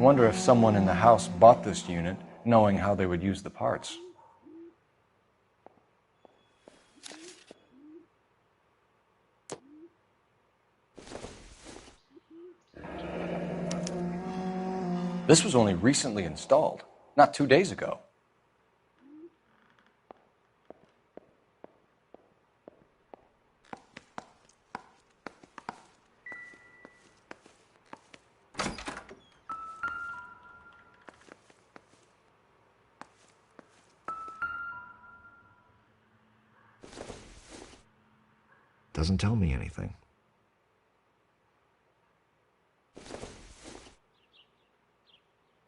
wonder if someone in the house bought this unit knowing how they would use the parts. This was only recently installed, not 2 days ago. Doesn't tell me anything.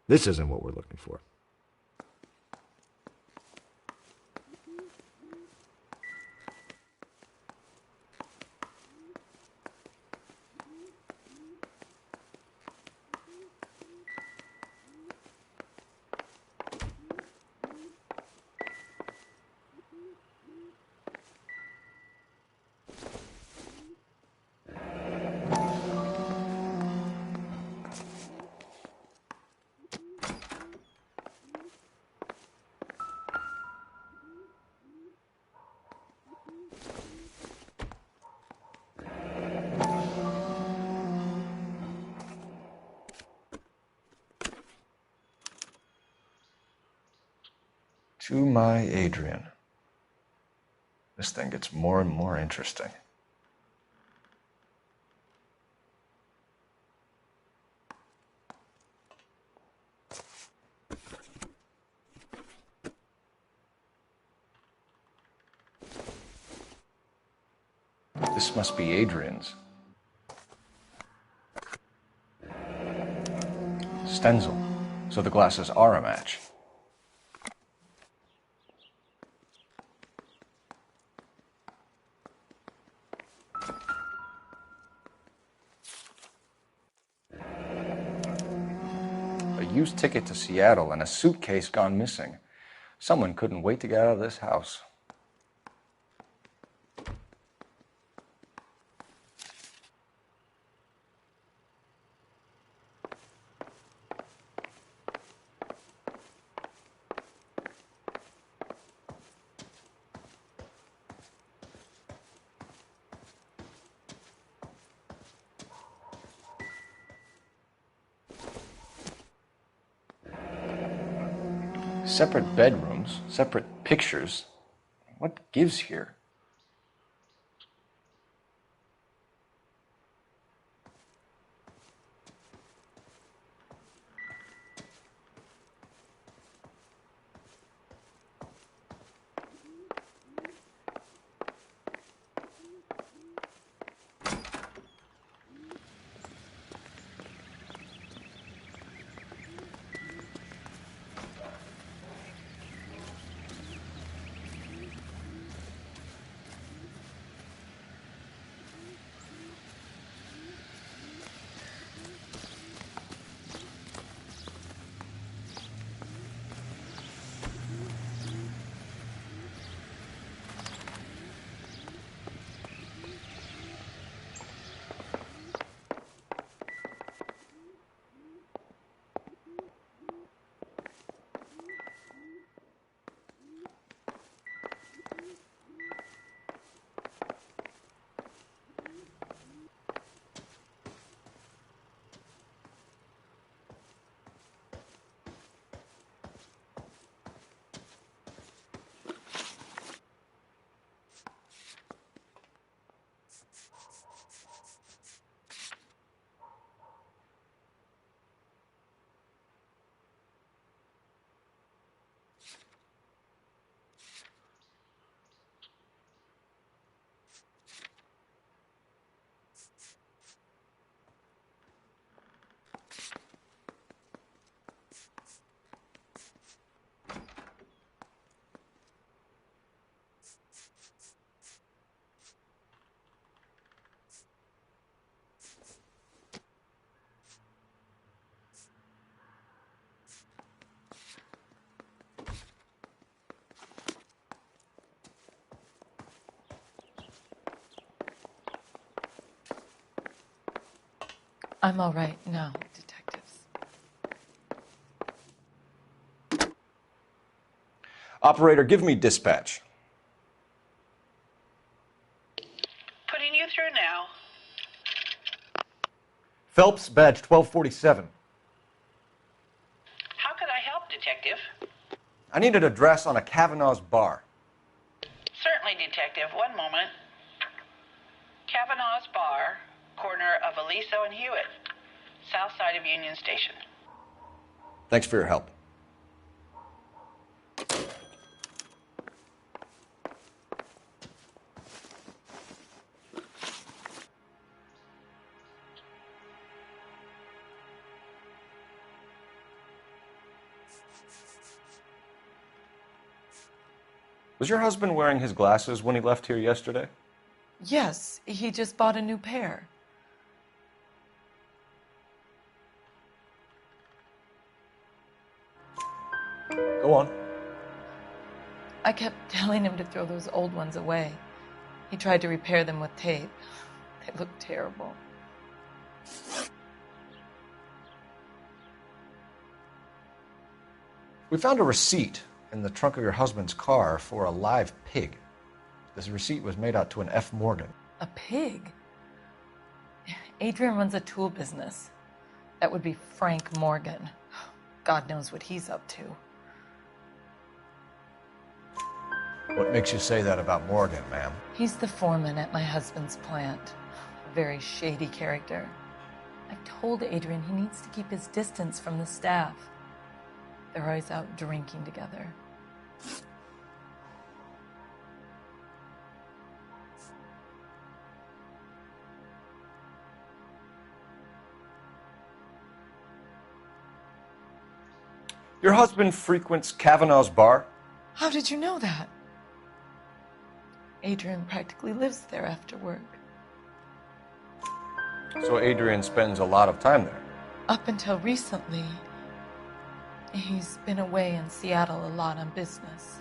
This isn't what we're looking for. To my Adrian. This thing gets more and more interesting. This must be Adrian's. Stencil, so the glasses are a match. Used ticket to Seattle and a suitcase gone missing. Someone couldn't wait to get out of this house. Separate bedrooms, separate pictures. What gives here? I'm all right now, detectives. Operator, give me dispatch. Putting you through now. Phelps, badge 1247. How could I help, Detective? I need an address on a Kavanaugh's bar. Certainly, Detective. One moment. Kavanaugh's Bar, corner of Aliso and Hewitt, south side of Union Station. Thanks for your help. Was your husband wearing his glasses when he left here yesterday? Yes, he just bought a new pair. Go on. I kept telling him to throw those old ones away. He tried to repair them with tape. They looked terrible. We found a receipt in the trunk of your husband's car for a live pig. This receipt was made out to an F. Morgan. A pig? Adrian runs a tool business. That would be Frank Morgan. God knows what he's up to. What makes you say that about Morgan, ma'am? He's the foreman at my husband's plant. A very shady character. I've told Adrian he needs to keep his distance from the staff. They're always out drinking together. Your husband frequents Kavanaugh's bar? How did you know that? Adrian practically lives there after work. So Adrian spends a lot of time there? Up until recently, he's been away in Seattle a lot on business.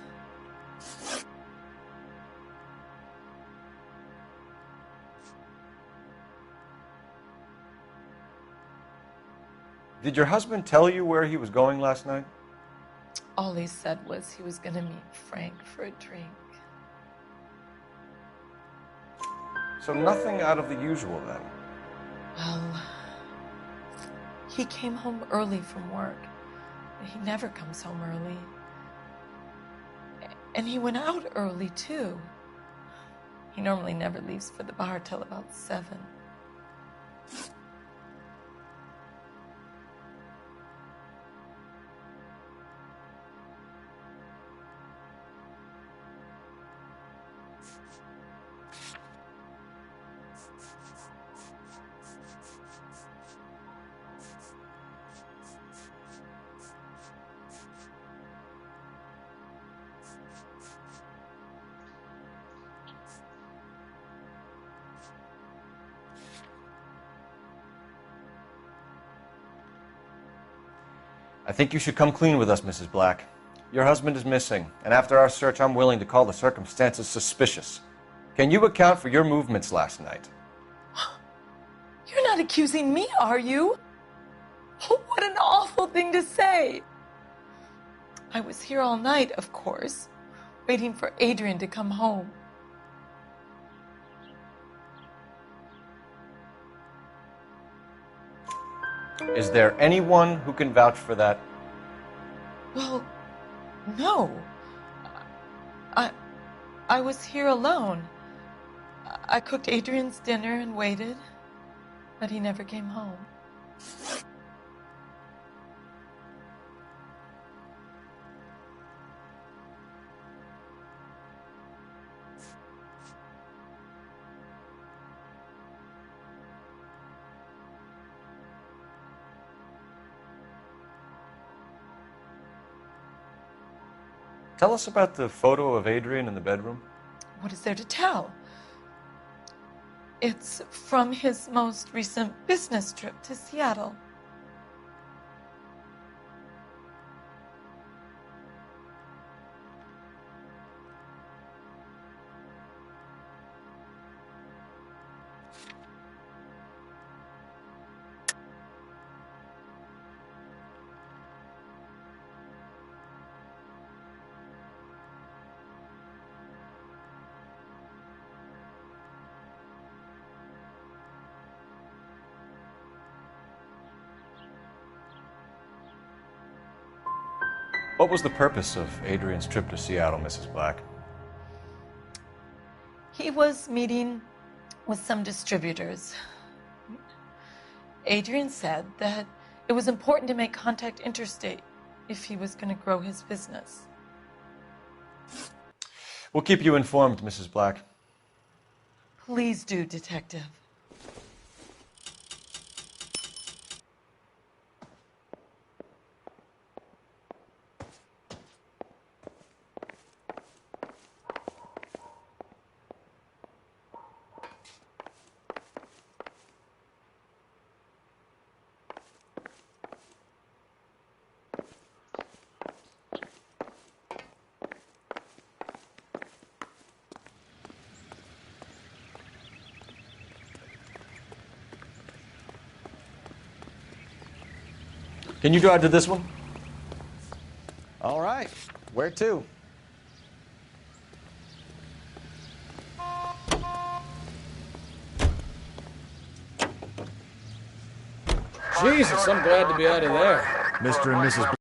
Did your husband tell you where he was going last night? All he said was he was going to meet Frank for a drink. So nothing out of the usual then? Well, he came home early from work. He never comes home early. And he went out early, too. He normally never leaves for the bar till about 7. I think you should come clean with us, Mrs. Black. Your husband is missing, and after our search, I'm willing to call the circumstances suspicious. Can you account for your movements last night? You're not accusing me, are you? What an awful thing to say. I was here all night, of course, waiting for Adrian to come home. Is there anyone who can vouch for that? Well, no. I was here alone. I cooked Adrian's dinner and waited, but he never came home. Tell us about the photo of Adrian in the bedroom. What is there to tell? It's from his most recent business trip to Seattle. What was the purpose of Adrian's trip to Seattle, Mrs. Black? He was meeting with some distributors. Adrian said that it was important to make contact interstate if he was going to grow his business. We'll keep you informed, Mrs. Black. Please do, Detective. Can you drive to this one? All right. Where to? Jesus, I'm glad to be out of there. Mr. and Mrs. Black.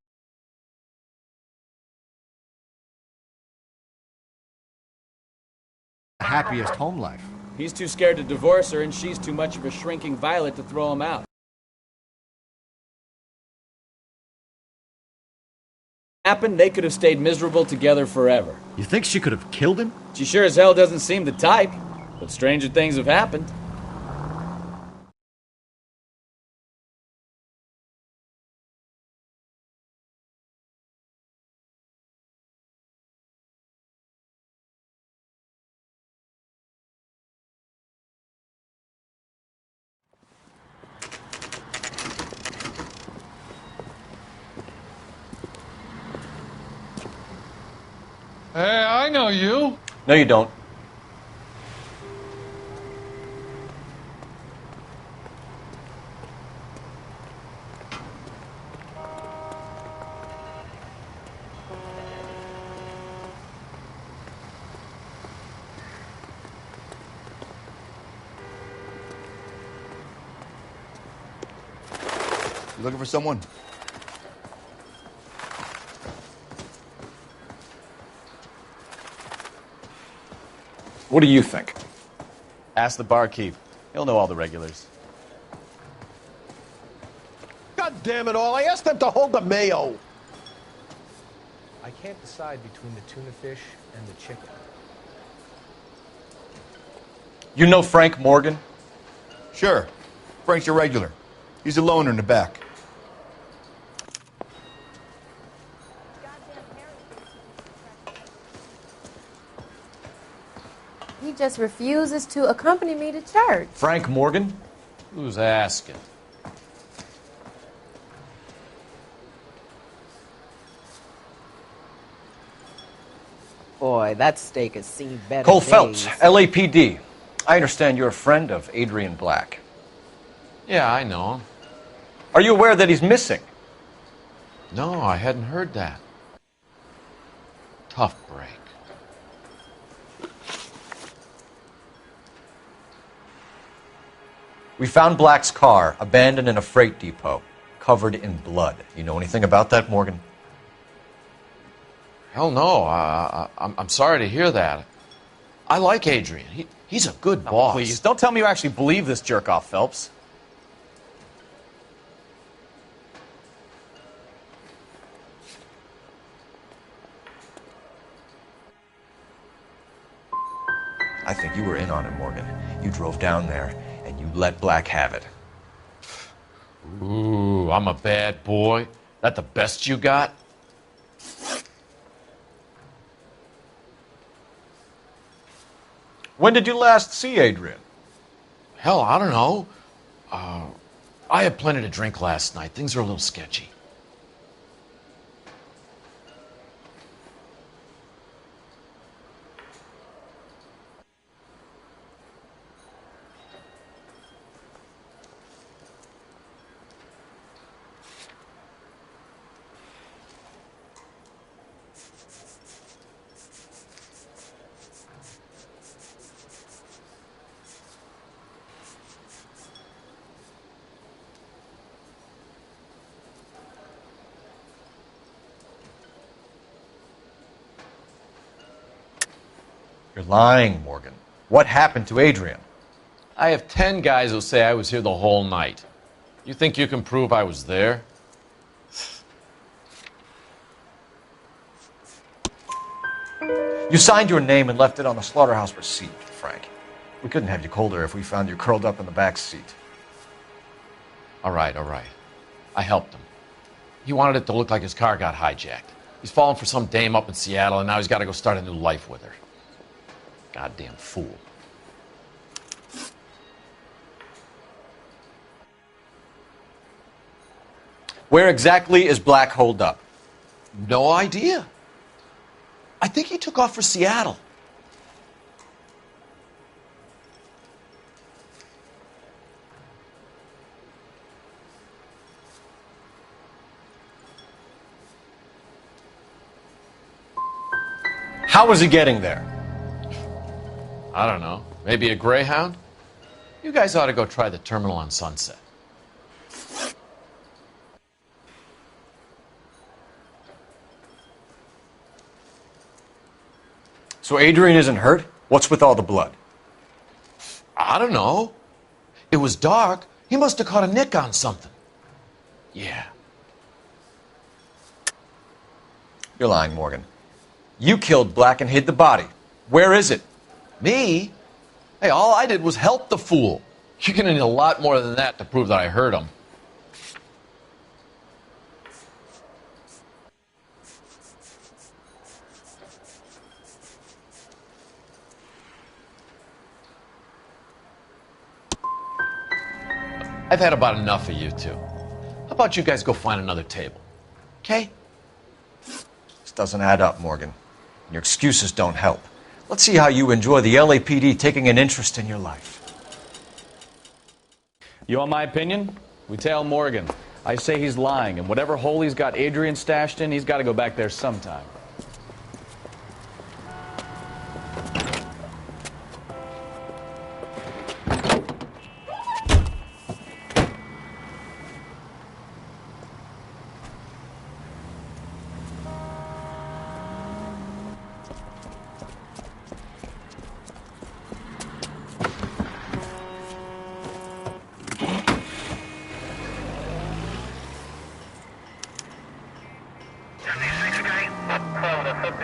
Happiest home life. He's too scared to divorce her, and she's too much of a shrinking violet to throw him out. Happened, they could have stayed miserable together forever. You think she could have killed him? She sure as hell doesn't seem the type, but stranger things have happened. Hey, I know you. No, you don't. You looking for someone? What do you think? Ask the barkeep. He'll know all the regulars. God damn it all. I asked them to hold the mayo. I can't decide between the tuna fish and the chicken. You know Frank Morgan? Sure. Frank's your regular. He's a loner in the back. He just refuses to accompany me to church. Frank Morgan? Who's asking? Boy, that steak has seen better Cole days. Phelps, LAPD. I understand you're a friend of Adrian Black. Yeah, I know him. Are you aware that he's missing? No, I hadn't heard that. Tough break. We found Black's car abandoned in a freight depot, covered in blood. You know anything about that, Morgan? Hell no. I'm sorry to hear that. I like Adrian. He's a good boss. Please, don't tell me you actually believe this jerk-off, Phelps. I think you were in on it, Morgan. You drove down there, and you let Black have it. Ooh, I'm a bad boy. That the best you got? When did you last see Adrian? Hell, I don't know. I had plenty to drink last night. Things are a little sketchy. You're lying, Morgan. What happened to Adrian? I have 10 guys who say I was here the whole night. You think you can prove I was there? You signed your name and left it on the slaughterhouse receipt, Frank. We couldn't have you colder if we found you curled up in the back seat. All right. I helped him. He wanted it to look like his car got hijacked. He's fallen for some dame up in Seattle, and now he's got to go start a new life with her. Goddamn fool. Where exactly is Black holed up? No idea. I think he took off for Seattle. How was he getting there? I don't know. Maybe a Greyhound? You guys ought to go try the terminal on Sunset. So Adrian isn't hurt? What's with all the blood? I don't know. It was dark. He must have caught a nick on something. Yeah. You're lying, Morgan. You killed Black and hid the body. Where is it? Me? Hey, all I did was help the fool. You're going to need a lot more than that to prove that I hurt him. I've had about enough of you two. How about you guys go find another table? Okay? This doesn't add up, Morgan. Your excuses don't help. Let's see how you enjoy the LAPD taking an interest in your life. You want my opinion? We tail Morgan. I say he's lying, and whatever hole he's got Adrian stashed in, he's got to go back there sometime.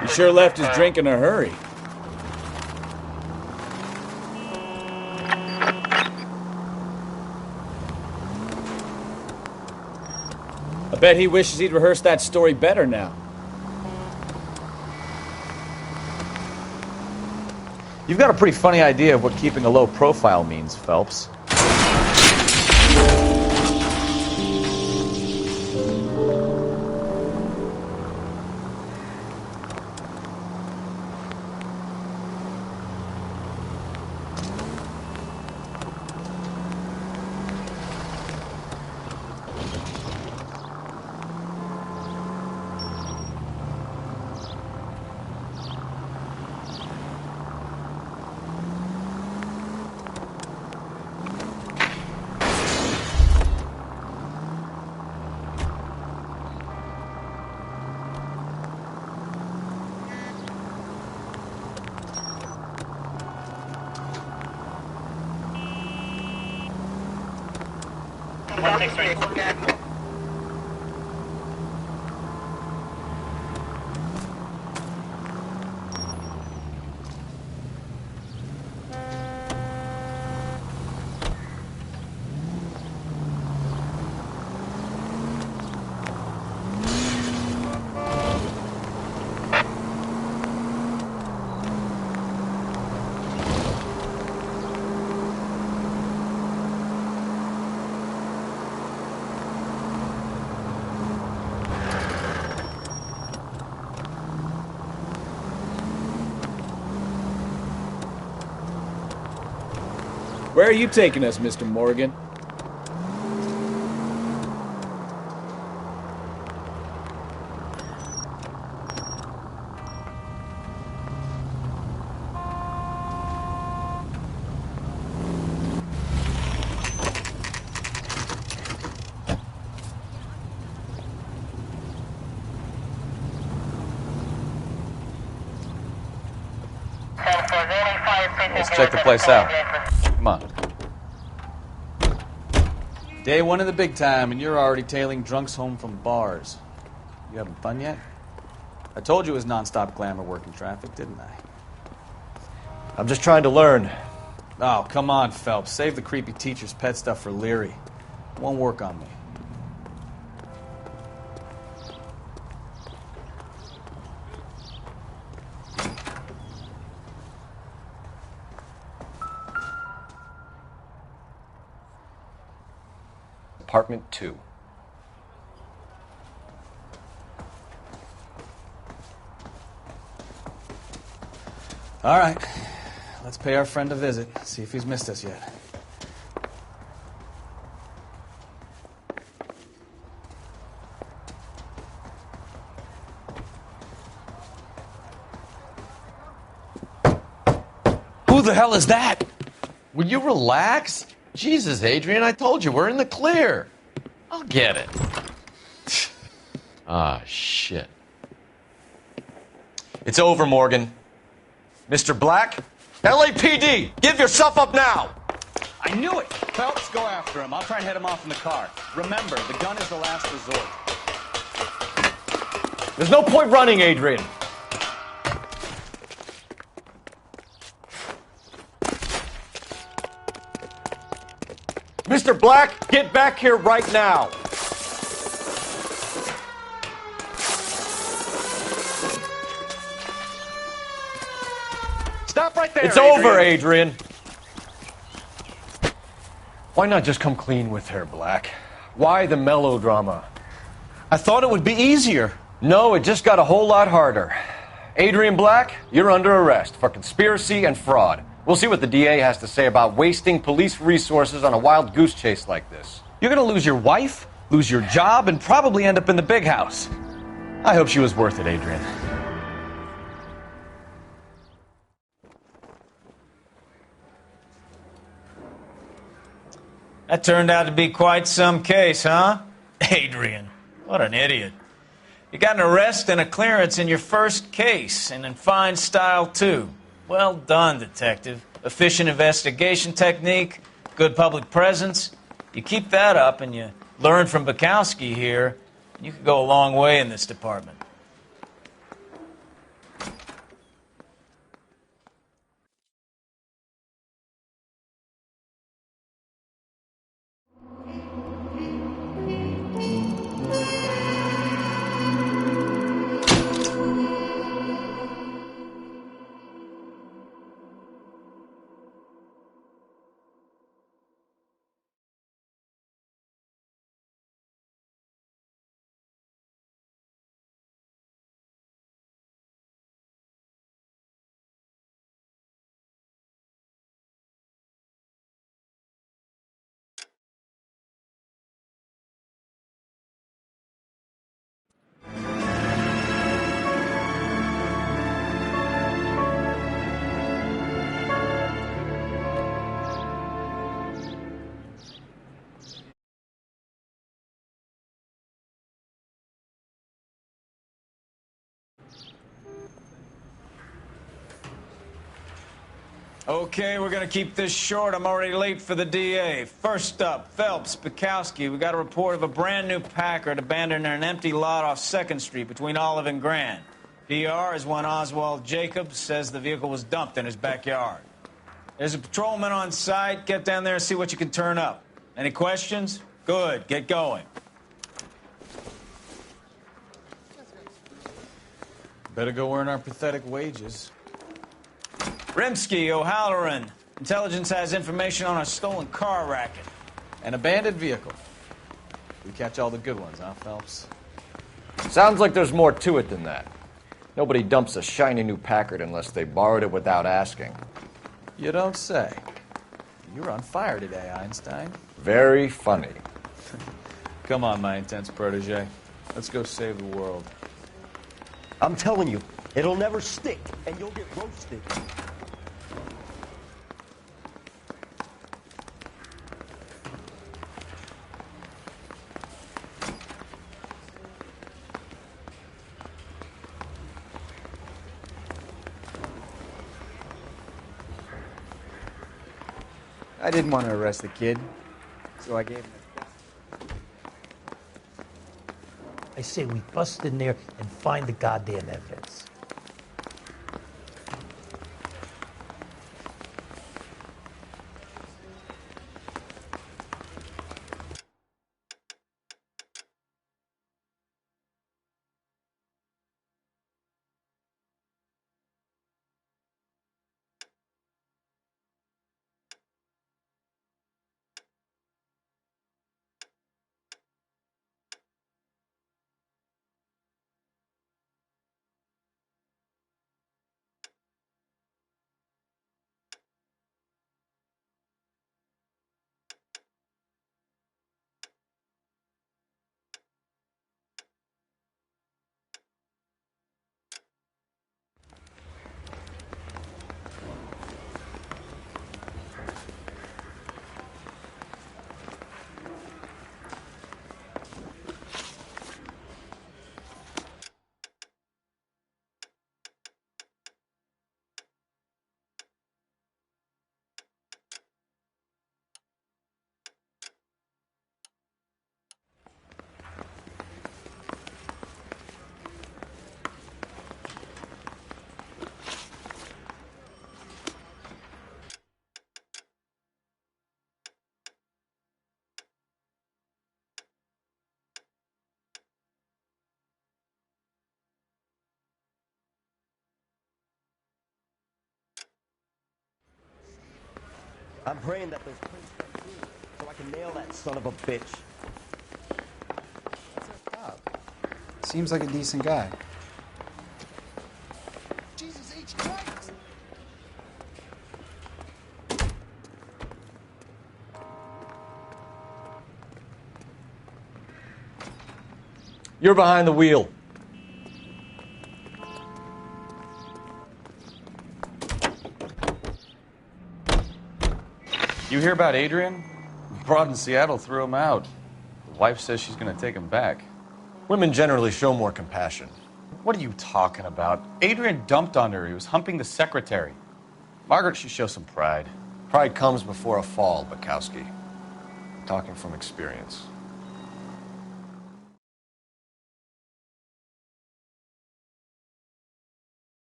He sure left his drink in a hurry. I bet he wishes he'd rehearsed that story better now. You've got a pretty funny idea of what keeping a low profile means, Phelps. Where are you taking us, Mr. Morgan? Let's check the place out. Come on. Day one in the big time, and you're already tailing drunks home from bars. You having fun yet? I told you it was nonstop glamour working traffic, didn't I? I'm just trying to learn. Oh, come on, Phelps. Save the creepy teacher's pet stuff for Leary. Won't work on me. Apartment 2. All right. Let's pay our friend a visit, see if he's missed us yet. Who the hell is that? Will you relax? Jesus, Adrian, I told you, we're in the clear. I'll get it. Ah, shit. It's over, Morgan. Mr. Black, LAPD, give yourself up now! I knew it! Phelps, go after him. I'll try and head him off in the car. Remember, the gun is the last resort. There's no point running, Adrian. Mr. Black, get back here right now! Stop right there, It's over, Adrian. Why not just come clean with her, Black? Why the melodrama? I thought it would be easier. No, it just got a whole lot harder. Adrian Black, you're under arrest for conspiracy and fraud. We'll see what the DA has to say about wasting police resources on a wild goose chase like this. You're gonna lose your wife, lose your job, and probably end up in the big house. I hope she was worth it, Adrian. That turned out to be quite some case, huh? Adrian, what an idiot. You got an arrest and a clearance in your first case, and in fine style, too. Well done, detective. Efficient investigation technique, good public presence. You keep that up and you learn from Bukowski here, you could go a long way in this department. Okay, we're going to keep this short. I'm already late for the DA. First up, Phelps, Bukowski. We got a report of a brand new Packard abandoned in an empty lot off 2nd Street between Olive and Grand. PR is one Oswald Jacobs says the vehicle was dumped in his backyard. There's a patrolman on site. Get down there and see what you can turn up. Any questions? Good. Get going. Better go earn our pathetic wages. Rimsky, O'Halloran. Intelligence has information on a stolen car racket. An abandoned vehicle. We catch all the good ones, huh, Phelps? Sounds like there's more to it than that. Nobody dumps a shiny new Packard unless they borrowed it without asking. You don't say. You're on fire today, Einstein. Very funny. Come on, my intense protege. Let's go save the world. I'm telling you, it'll never stick, and you'll get roasted. I didn't want to arrest the kid, so I gave him I say we bust in there and find the goddamn evidence. I'm praying that those prints come through so I can nail that son of a bitch. Seems like a decent guy. Jesus H. Christ! You're behind the wheel. You hear about Adrian? Broad in Seattle threw him out. The wife says she's going to take him back. Women generally show more compassion. What are you talking about? Adrian dumped on her. He was humping the secretary. Margaret should show some pride. Pride comes before a fall, Bukowski. I'm talking from experience.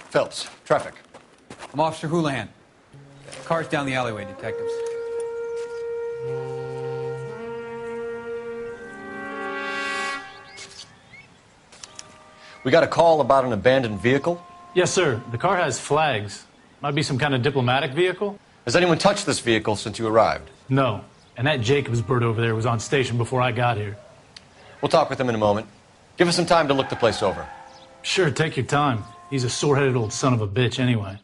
Phelps, traffic. I'm Officer Houlihan. Car's down the alleyway, detectives. We got a call about an abandoned vehicle. Yes, sir. The car has flags. Might be some kind of diplomatic vehicle. Has anyone touched this vehicle since you arrived? No. And that Jacobs bird over there was on station before I got here. We'll talk with him in a moment. Give us some time to look the place over. Sure, take your time. He's a sore-headed old son of a bitch anyway.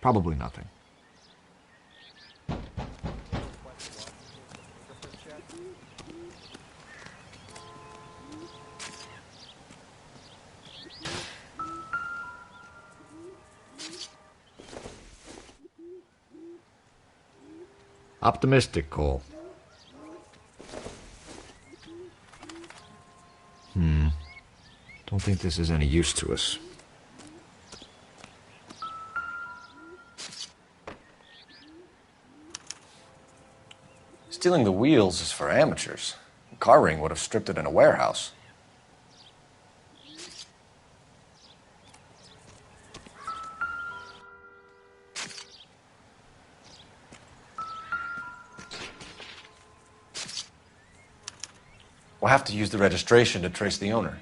Probably nothing. Optimistic, Cole. Don't think this is any use to us. Stealing the wheels is for amateurs. A car ring would have stripped it in a warehouse. We'll have to use the registration to trace the owner.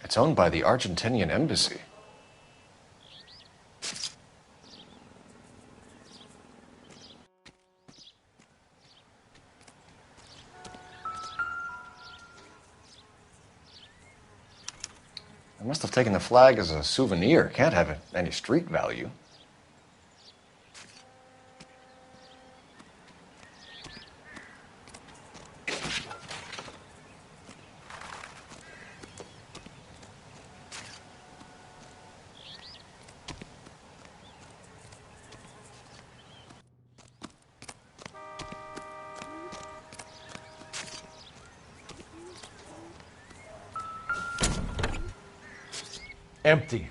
It's owned by the Argentinian embassy. I must have taken the flag as a souvenir. Can't have any street value. Empty.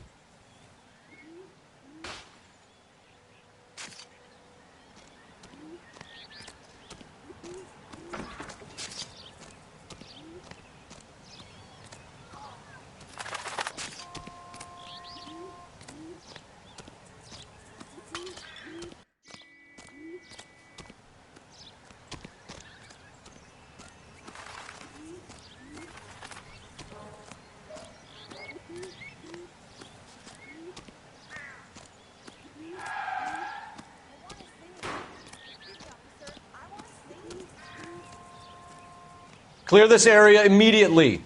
Clear this area immediately.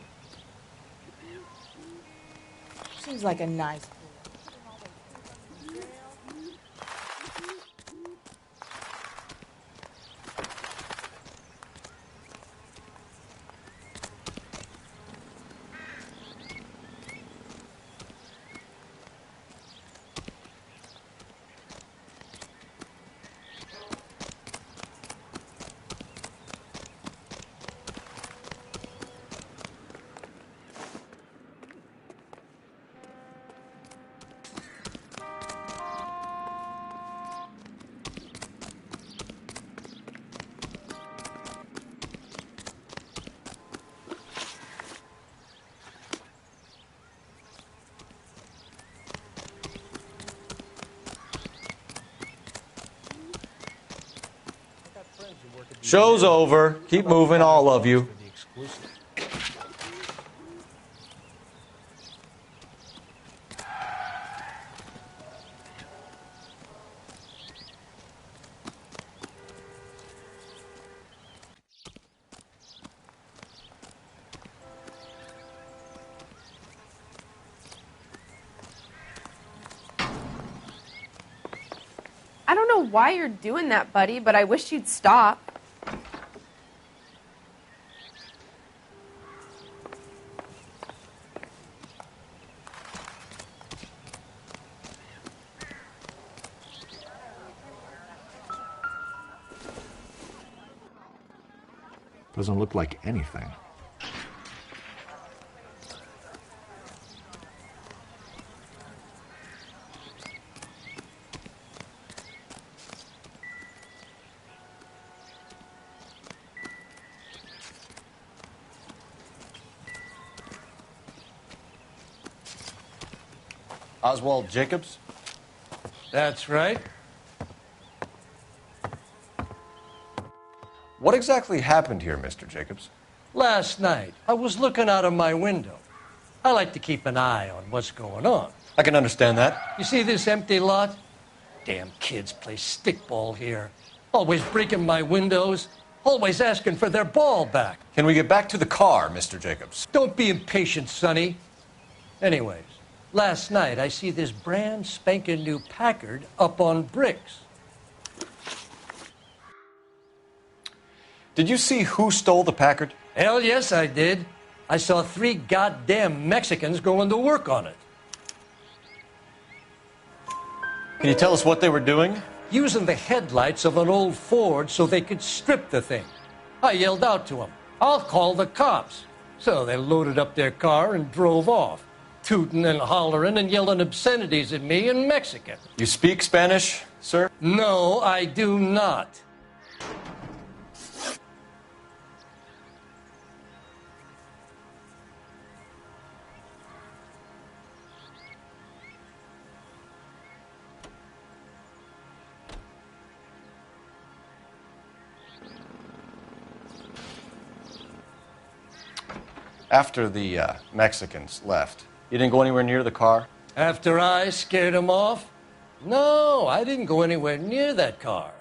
Seems like a nice Show's over. Keep moving, all of you. I don't know why you're doing that, buddy, but I wish you'd stop. Doesn't look like anything. Oswald Jacobs? That's right. What exactly happened here, Mr. Jacobs? Last night, I was looking out of my window. I like to keep an eye on what's going on. I can understand that. You see this empty lot? Damn kids play stickball here. Always breaking my windows. Always asking for their ball back. Can we get back to the car, Mr. Jacobs? Don't be impatient, Sonny. Anyways, last night I see this brand spanking new Packard up on bricks. Did you see who stole the Packard? Hell yes, I did. I saw 3 goddamn Mexicans going to work on it. Can you tell us what they were doing? Using the headlights of an old Ford so they could strip the thing. I yelled out to them, "I'll call the cops." So they loaded up their car and drove off, tooting and hollering and yelling obscenities at me in Mexican. You speak Spanish, sir? No, I do not. After the Mexicans left, you didn't go anywhere near the car? After I scared him off? No, I didn't go anywhere near that car.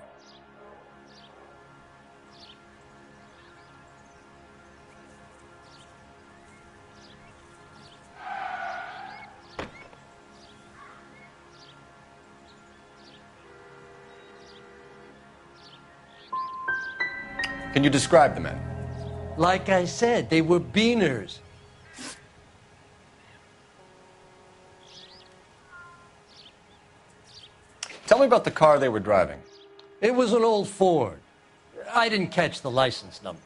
Can you describe the men? Like I said, they were beaners. Tell me about the car they were driving. It was an old Ford. I didn't catch the license number.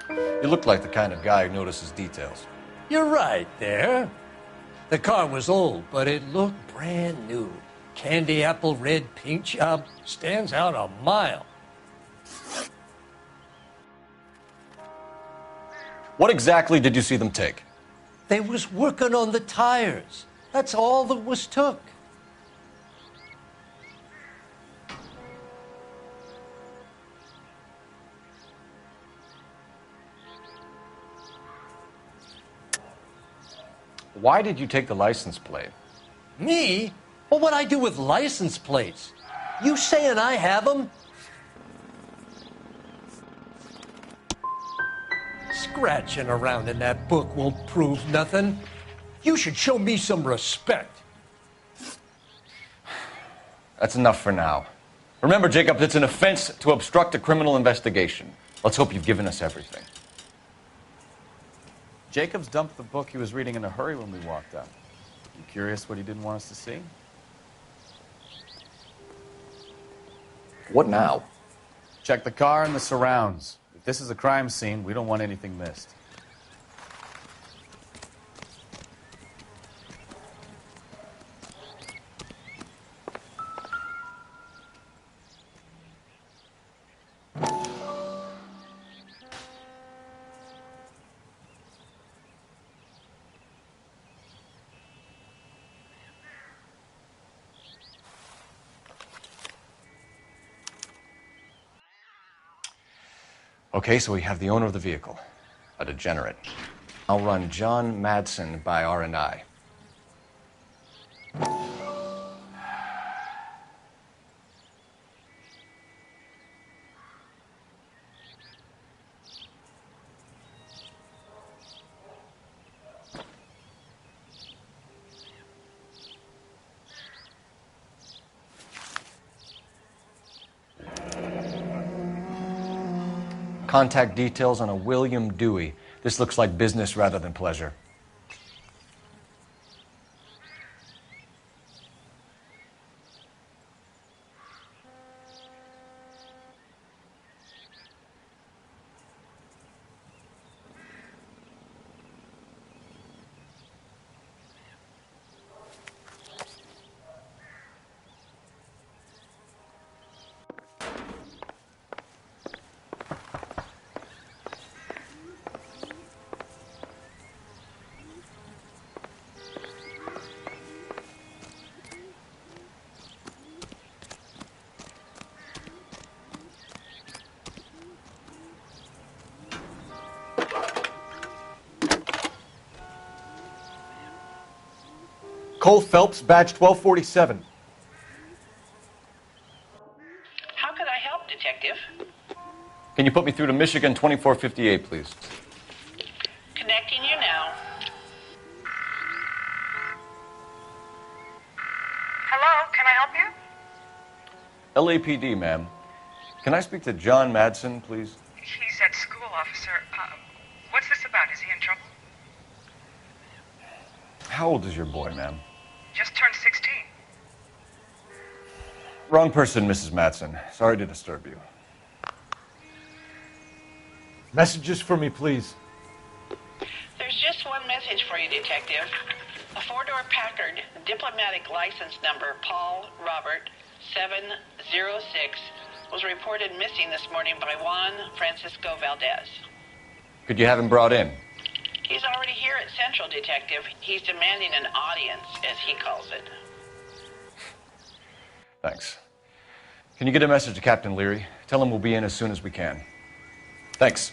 You look like the kind of guy who notices details. You're right there. The car was old, but it looked brand new. Candy apple red paint job stands out a mile. What exactly did you see them take? They was working on the tires. That's all that was took. Why did you take the license plate? Me? Well, what'd I do with license plates? You saying I have them? Scratching around in that book won't prove nothing. You should show me some respect. That's enough for now. Remember, Jacob, it's an offense to obstruct a criminal investigation. Let's hope you've given us everything. Jacobs dumped the book he was reading in a hurry when we walked up. You curious what he didn't want us to see? What now? Check the car and the surrounds. If this is a crime scene, we don't want anything missed. Okay, so we have the owner of the vehicle, a degenerate. I'll run John Madsen by R&I. Contact details on a William Dewey. This looks like business rather than pleasure. Cole Phelps, badge 1247. How could I help, Detective? Can you put me through to Michigan 2458, please? Connecting you now. Hello, can I help you? LAPD, ma'am. Can I speak to John Madsen, please? He's at school, officer. What's this about? Is he in trouble? How old is your boy, ma'am? Just turned 16. Wrong person, Mrs. Madsen. Sorry to disturb you. Messages for me, please. There's just one message for you, Detective. A four-door Packard, diplomatic license number Paul Robert 706, was reported missing this morning by Juan Francisco Valdez. Could you have him brought in? He's already here at Central, Detective. He's demanding an audience, as he calls it. Thanks. Can you get a message to Captain Leary? Tell him we'll be in as soon as we can. Thanks.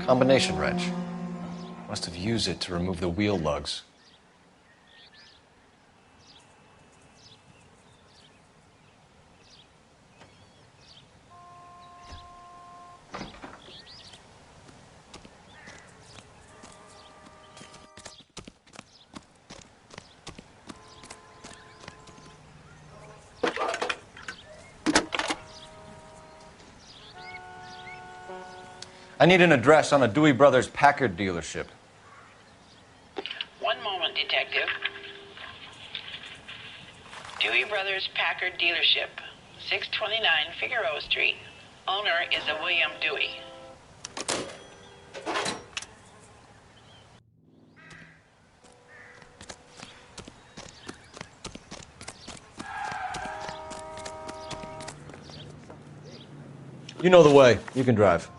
Combination wrench. Must have used it to remove the wheel lugs. I need an address on a Dewey Brothers Packard dealership. One moment, Detective. Dewey Brothers Packard dealership, 629 Figueroa Street. Owner is a William Dewey. You know the way. You can drive.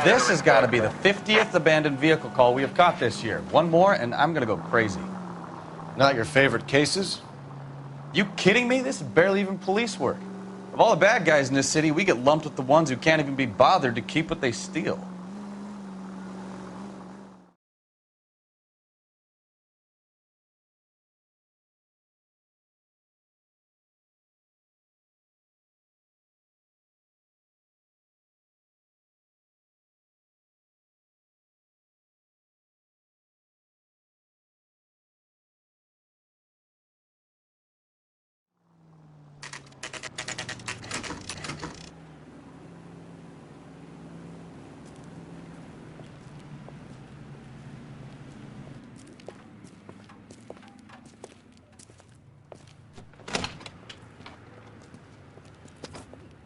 This has got to be the 50th abandoned vehicle call we have caught this year. One more, and I'm going to go crazy. Not your favorite cases? You kidding me? This is barely even police work. Of all the bad guys in this city, we get lumped with the ones who can't even be bothered to keep what they steal.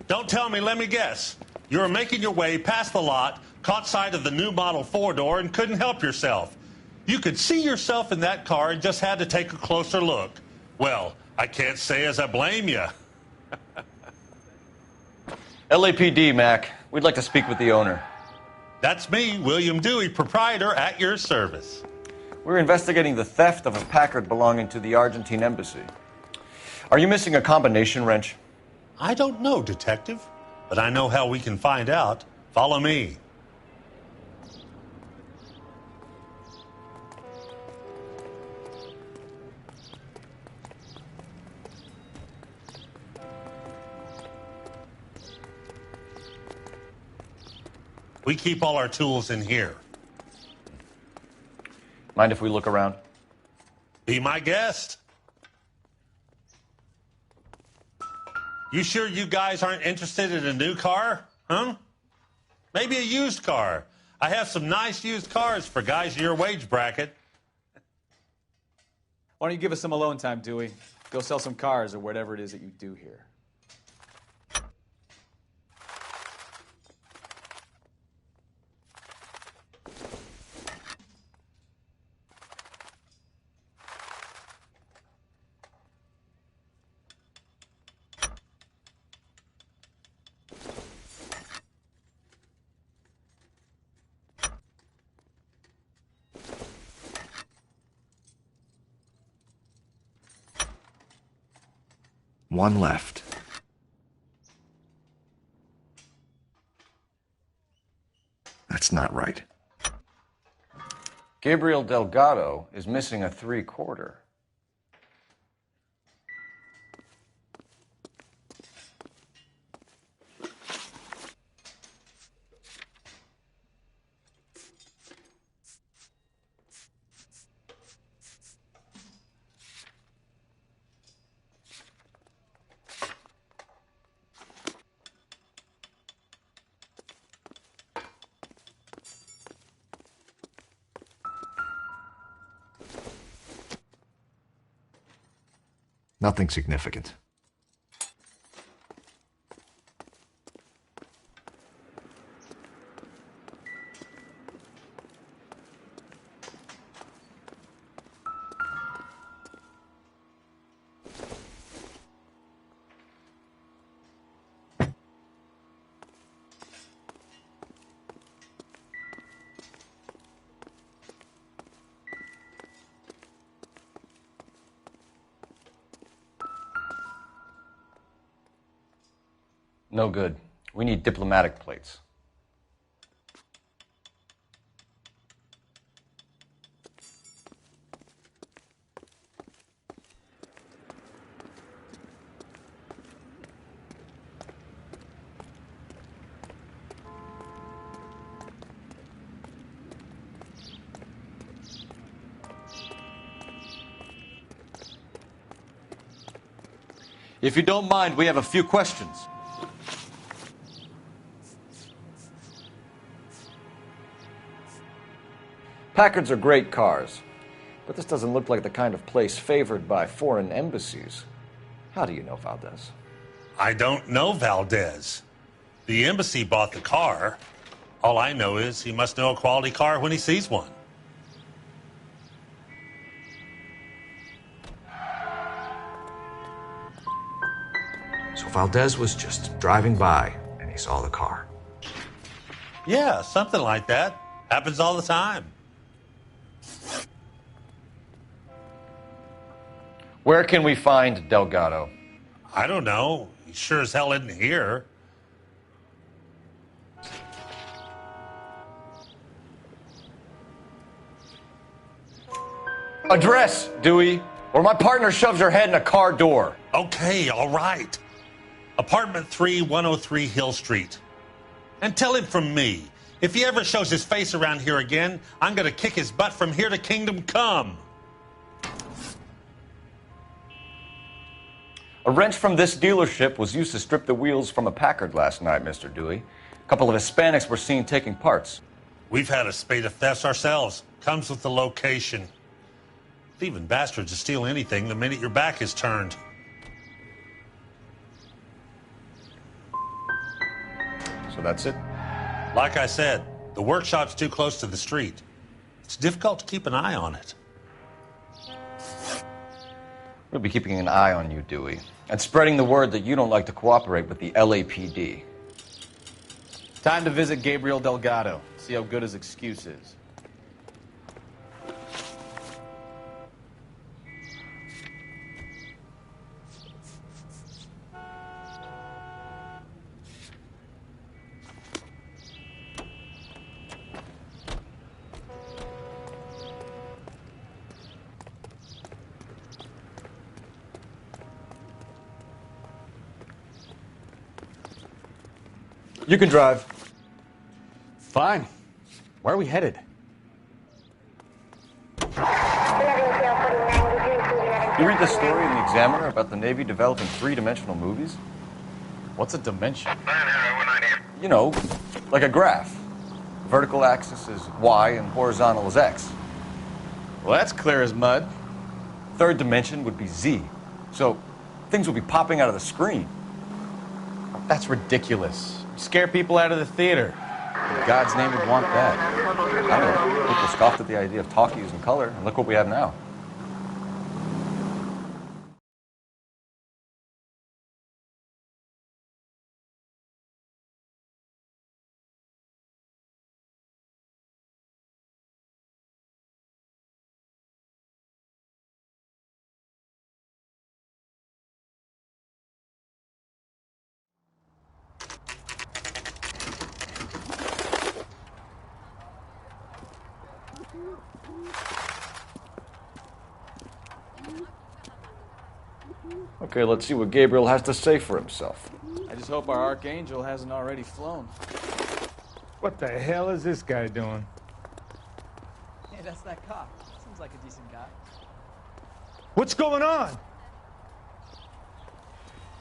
Don't tell me, let me guess. You were making your way past the lot, caught sight of the new model four-door, and couldn't help yourself. You could see yourself in that car and just had to take a closer look. Well, I can't say as I blame you. LAPD, Mac. We'd like to speak with the owner. That's me, William Dewey, proprietor, at your service. We're investigating the theft of a Packard belonging to the Argentine embassy. Are you missing a combination wrench? I don't know, Detective, but I know how we can find out. Follow me. We keep all our tools in here. Mind if we look around? Be my guest. You sure you guys aren't interested in a new car? Huh? Maybe a used car. I have some nice used cars for guys in your wage bracket. Why don't you give us some alone time, Dewey? Go sell some cars or whatever it is that you do here. One left. That's not right. Gabriel Delgado is missing a 3/4. Nothing significant. No good. We need diplomatic plates. If you don't mind, we have a few questions. Packards are great cars, but this doesn't look like the kind of place favored by foreign embassies. How do you know Valdez? I don't know Valdez. The embassy bought the car. All I know is he must know a quality car when he sees one. So Valdez was just driving by and he saw the car. Yeah, something like that. Happens all the time. Where can we find Delgado? I don't know. He sure as hell isn't here. Address, Dewey, or my partner shoves her head in a car door. Okay, all right. Apartment 3, 103 Hill Street. And tell him from me, if he ever shows his face around here again, I'm going to kick his butt from here to Kingdom Come. A wrench from this dealership was used to strip the wheels from a Packard last night, Mr. Dewey. A couple of Hispanics were seen taking parts. We've had a spate of thefts ourselves. Comes with the location. Thieving bastards to steal anything the minute your back is turned. So that's it? Like I said, the workshop's too close to the street. It's difficult to keep an eye on it. We'll be keeping an eye on you, Dewey, and spreading the word that you don't like to cooperate with the LAPD. Time to visit Gabriel Delgado, see how good his excuse is. You can drive. Fine. Where are we headed? You read the story in the Examiner about the Navy developing three-dimensional movies? What's a dimension? You know, like a graph. Vertical axis is Y and horizontal is X. Well, that's clear as mud. Third dimension would be Z. So things will be popping out of the screen. That's ridiculous. Scare people out of the theater. In God's name would want that. I don't know. People scoffed at the idea of talkies in color, and look what we have now. Okay, let's see what Gabriel has to say for himself. I just hope our archangel hasn't already flown. What the hell is this guy doing? Hey, that's that cop. Seems like a decent guy. What's going on?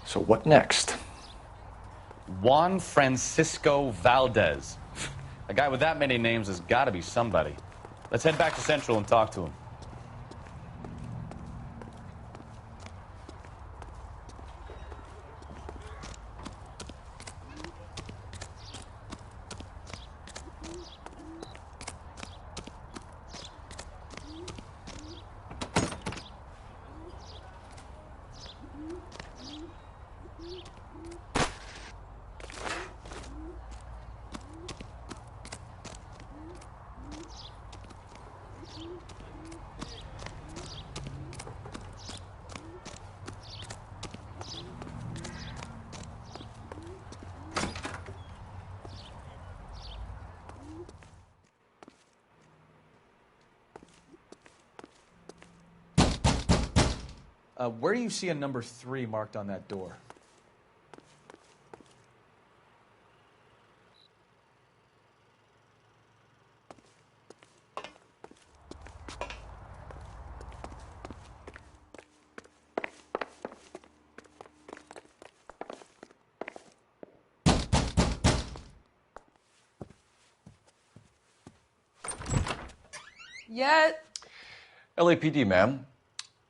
So what next? Juan Francisco Valdez. A guy with that many names has got to be somebody. Let's head back to Central and talk to him. Where do you see a number 3 marked on that door? Yeah. LAPD, ma'am.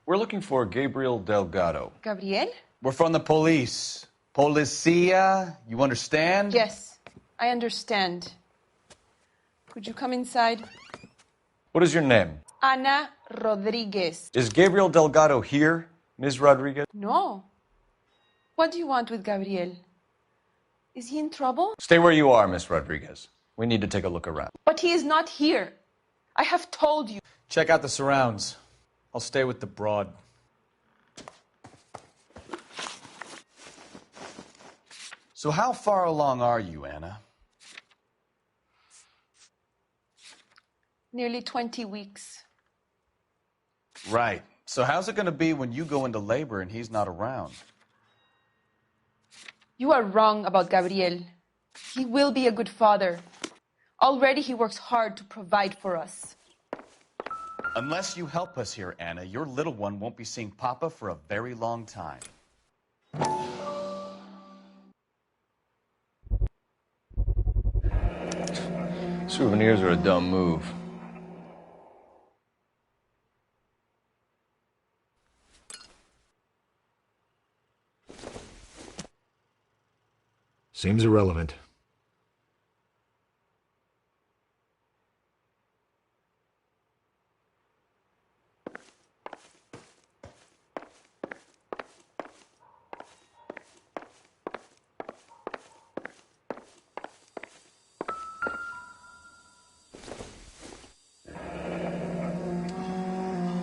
We're looking for Gabriel Delgado. Gabriel? We're from the police. Policia, you understand? Yes, I understand. Could you come inside? What is your name? Ana Rodriguez. Is Gabriel Delgado here, Ms. Rodriguez? No. What do you want with Gabriel? Is he in trouble? Stay where you are, Miss Rodriguez. We need to take a look around. But he is not here. I have told you. Check out the surrounds. I'll stay with the broad. So how far along are you, Anna? Nearly 20 weeks. Right. So how's it going to be when you go into labor and he's not around? You are wrong about Gabriel. He will be a good father. Already he works hard to provide for us. Unless you help us here, Anna, your little one won't be seeing Papa for a very long time. Souvenirs are a dumb move. Seems irrelevant.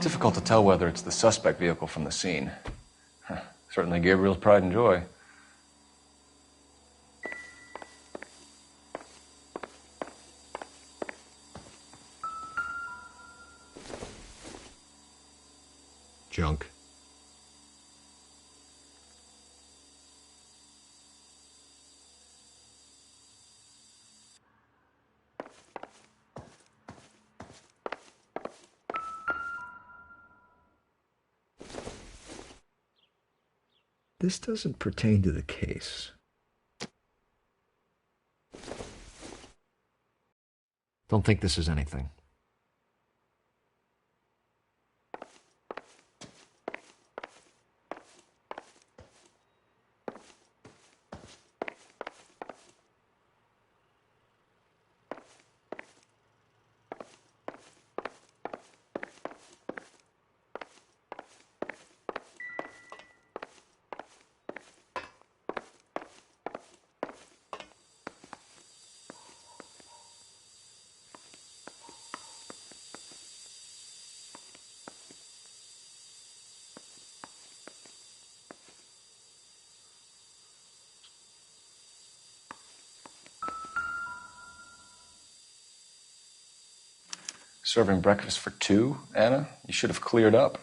Difficult to tell whether it's the suspect vehicle from the scene. Certainly Gabriel's pride and joy. Junk. This doesn't pertain to the case. Don't think this is anything. Serving breakfast for two, Anna? You should have cleared up.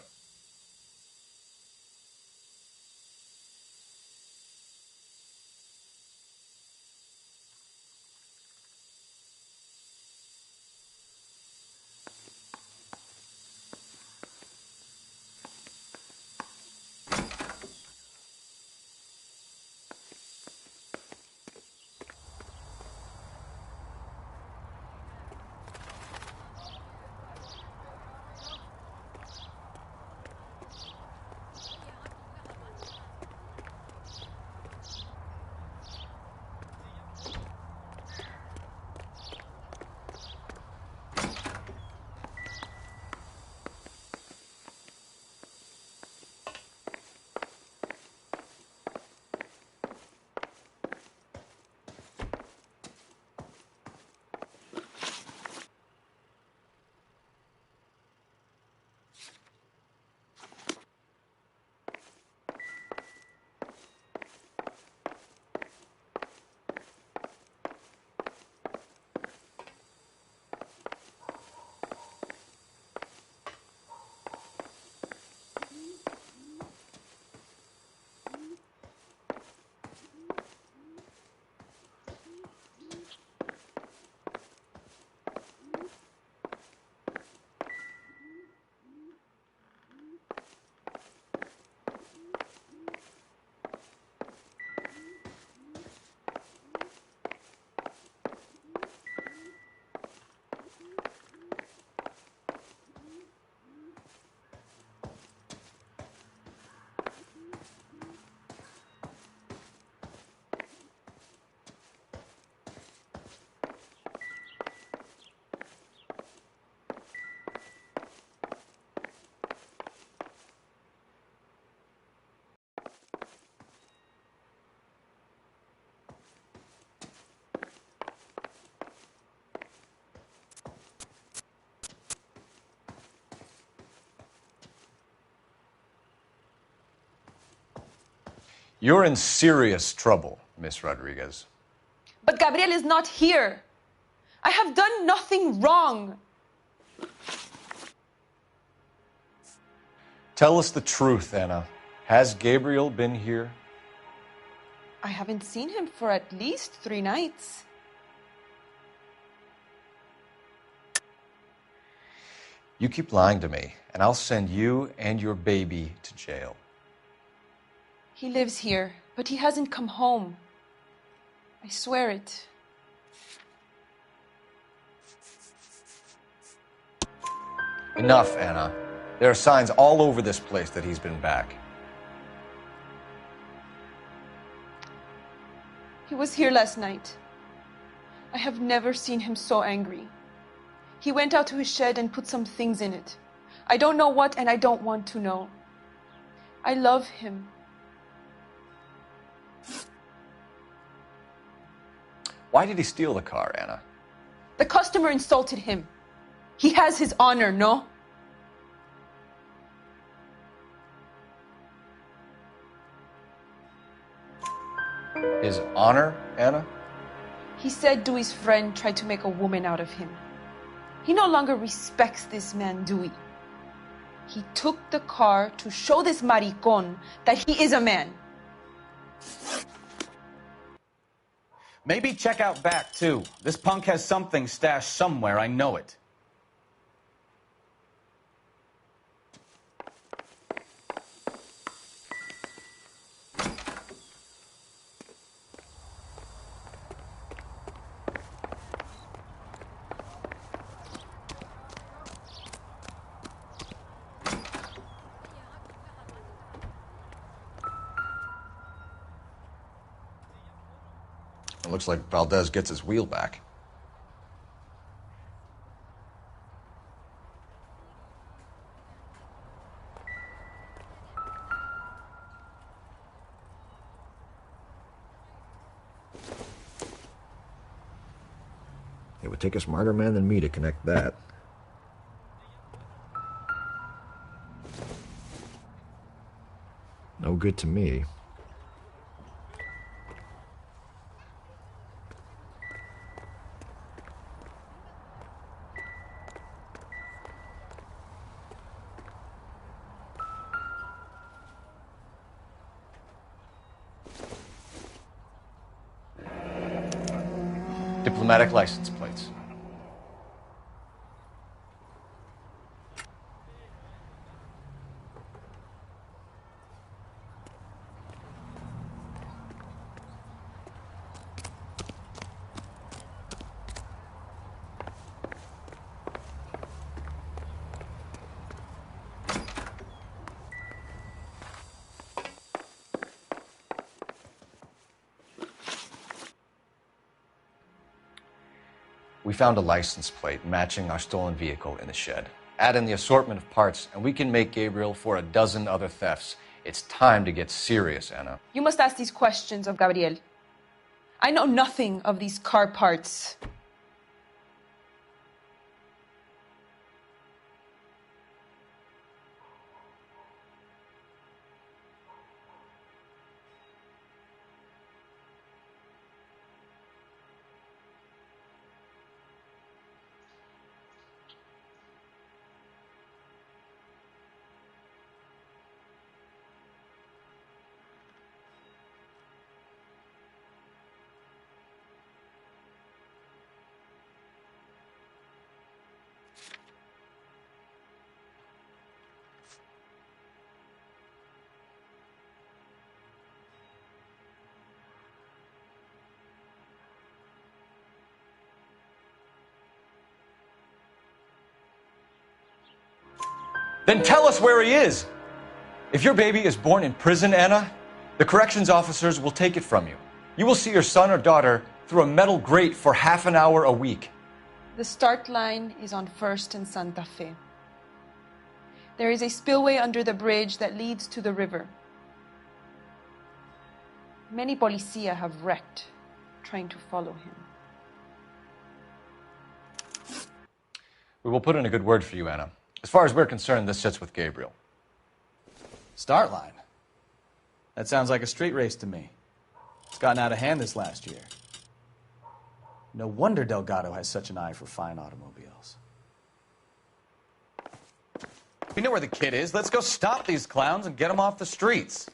You're in serious trouble, Miss Rodriguez. But Gabriel is not here. I have done nothing wrong. Tell us the truth, Anna. Has Gabriel been here? I haven't seen him for at least 3 nights. You keep lying to me, and I'll send you and your baby to jail. He lives here, but he hasn't come home. I swear it. Enough, Anna. There are signs all over this place that he's been back. He was here last night. I have never seen him so angry. He went out to his shed and put some things in it. I don't know what, and I don't want to know. I love him. Why did he steal the car, Anna? The customer insulted him. He has his honor, no? His honor, Anna? He said Dewey's friend tried to make a woman out of him. He no longer respects this man, Dewey. He took the car to show this maricón that he is a man. Maybe check out back, too. This punk has something stashed somewhere, I know it. It looks like Valdez gets his wheel back. It would take a smarter man than me to connect that. No good to me. Diplomatic license plates. We found a license plate matching our stolen vehicle in the shed. Add in the assortment of parts, and we can make Gabriel for a dozen other thefts. It's time to get serious, Anna. You must ask these questions of Gabriel. I know nothing of these car parts. Then tell us where he is. If your baby is born in prison, Anna, the corrections officers will take it from you. You will see your son or daughter through a metal grate for half an hour a week. The start line is on 1st and Santa Fe. There is a spillway under the bridge that leads to the river. Many policia have wrecked trying to follow him. We will put in a good word for you, Anna. As far as we're concerned, this sits with Gabriel. Start line? That sounds like a street race to me. It's gotten out of hand this last year. No wonder Delgado has such an eye for fine automobiles. We know where the kid is. Let's go stop these clowns and get them off the streets.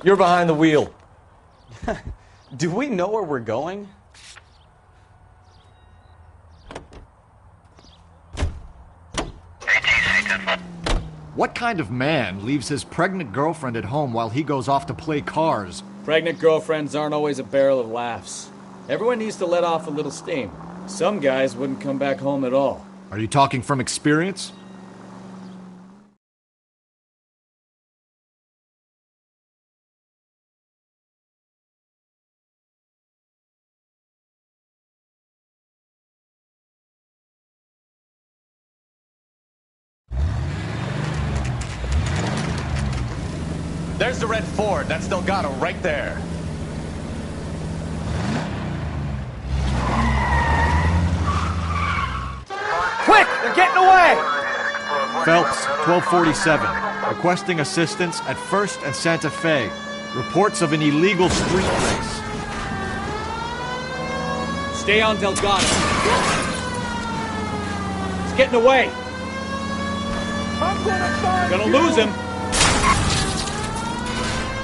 You're behind the wheel. Do we know where we're going? What kind of man leaves his pregnant girlfriend at home while he goes off to play cars? Pregnant girlfriends aren't always a barrel of laughs. Everyone needs to let off a little steam. Some guys wouldn't come back home at all. Are you talking from experience? There's the red Ford. That's Delgado right there. Quick! They're getting away! Phelps, 1247. Requesting assistance at 1st and Santa Fe. Reports of an illegal street race. Stay on Delgado. He's getting away. I'm Gonna lose him.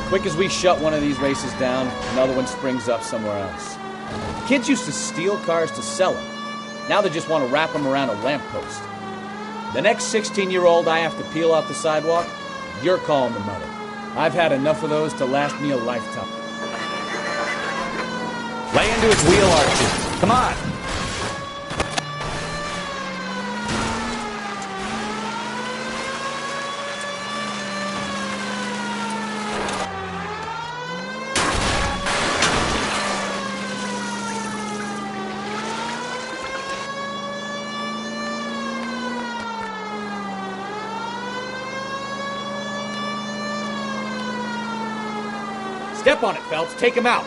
Quick as we shut one of these races down, another one springs up somewhere else. Kids used to steal cars to sell them. Now they just want to wrap them around a lamppost. The next 16-year-old I have to peel off the sidewalk, you're calling the mother. I've had enough of those to last me a lifetime. Lay into his wheel arches. Come on. Step on it, Phelps. Take him out.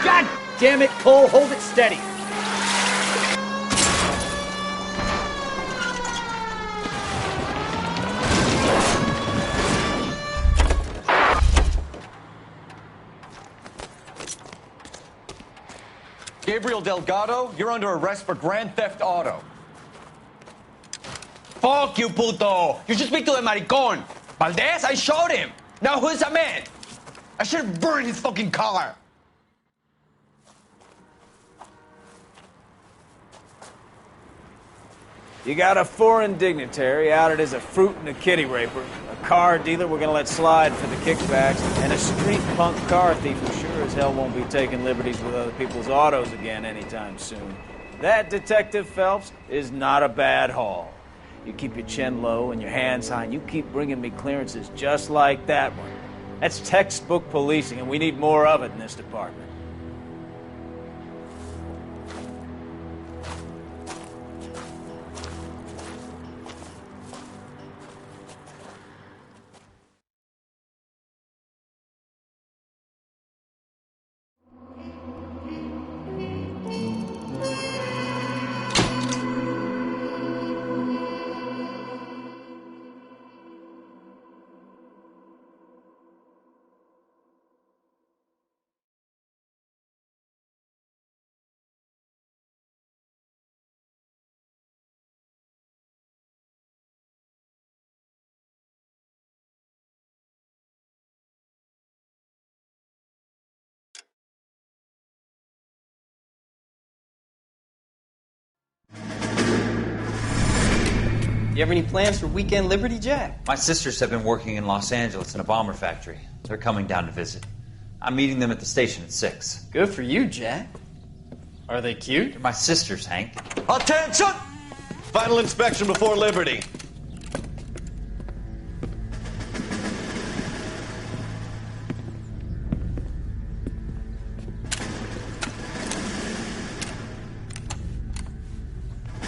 God damn it, Cole. Hold it steady. Gabriel Delgado, you're under arrest for grand theft auto. Fuck you, puto! You should speak to the maricón. Valdez, I showed him. Now who's the man? I should have burned his fucking car. You got a foreign dignitary outed as a fruit and a kitty raper, a car dealer we're gonna let slide for the kickbacks, and a street punk car thief who sure as hell won't be taking liberties with other people's autos again anytime soon. That, Detective Phelps, is not a bad haul. You keep your chin low and your hands high, and you keep bringing me clearances just like that one. That's textbook policing, and we need more of it in this department. You have any plans for weekend Liberty, Jack? My sisters have been working in Los Angeles in a bomber factory. They're coming down to visit. I'm meeting them at the station at 6. Good for you, Jack. Are they cute? They're my sisters, Hank. Attention! Final inspection before Liberty.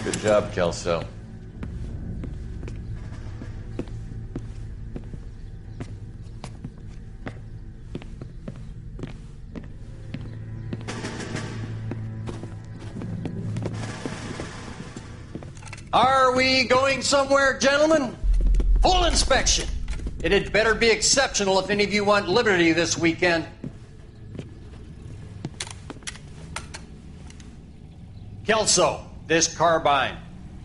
Good job, Kelso. Are we going somewhere, gentlemen? Full inspection. It had better be exceptional if any of you want liberty this weekend. Kelso, this carbine.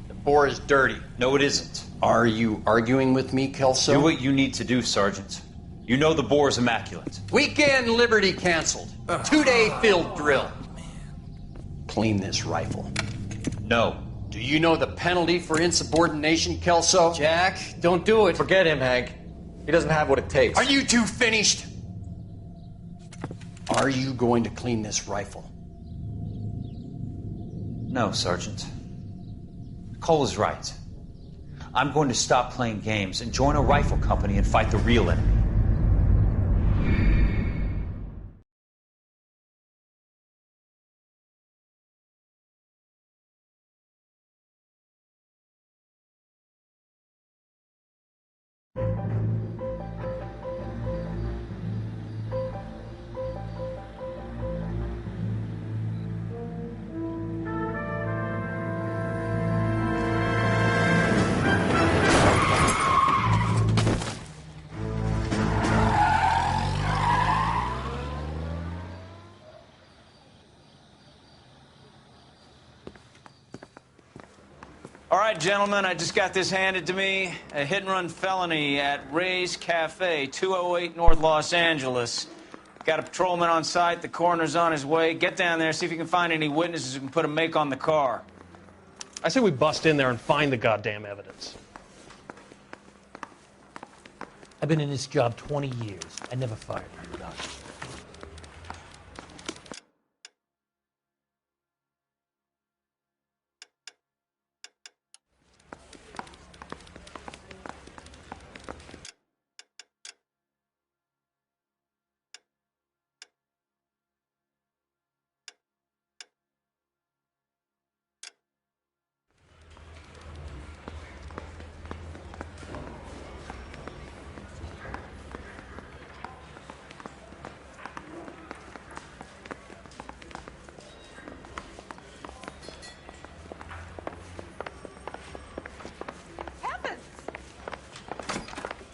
The bore is dirty. No, it isn't. Are you arguing with me, Kelso? Do what you need to do, Sergeant. You know the bore is immaculate. Weekend liberty canceled. 2-day field drill. Clean this rifle. No. Do you know the penalty for insubordination, Kelso? Jack, don't do it. Forget him, Hank. He doesn't have what it takes. Are you two finished? Are you going to clean this rifle? No, Sergeant. Cole is right. I'm going to stop playing games and join a rifle company and fight the real enemy. All right, gentlemen, I just got this handed to me. A hit-and-run felony at Ray's Cafe, 208 North Los Angeles. Got a patrolman on site. The coroner's on his way. Get down there, see if you can find any witnesses who can put a make on the car. I say we bust in there and find the goddamn evidence. I've been in this job 20 years. I never fired a gun.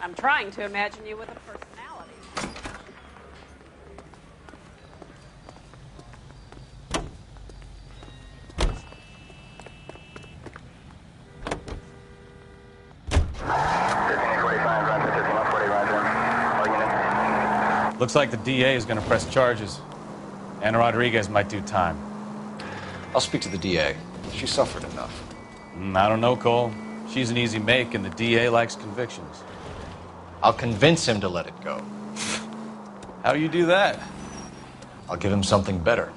I'm trying to imagine you with a personality. Looks like the DA is going to press charges. Anna Rodriguez might do time. I'll speak to the DA. She suffered enough. I don't know, Cole. She's an easy make, and the DA likes convictions. I'll convince him to let it go. How you do that? I'll give him something better.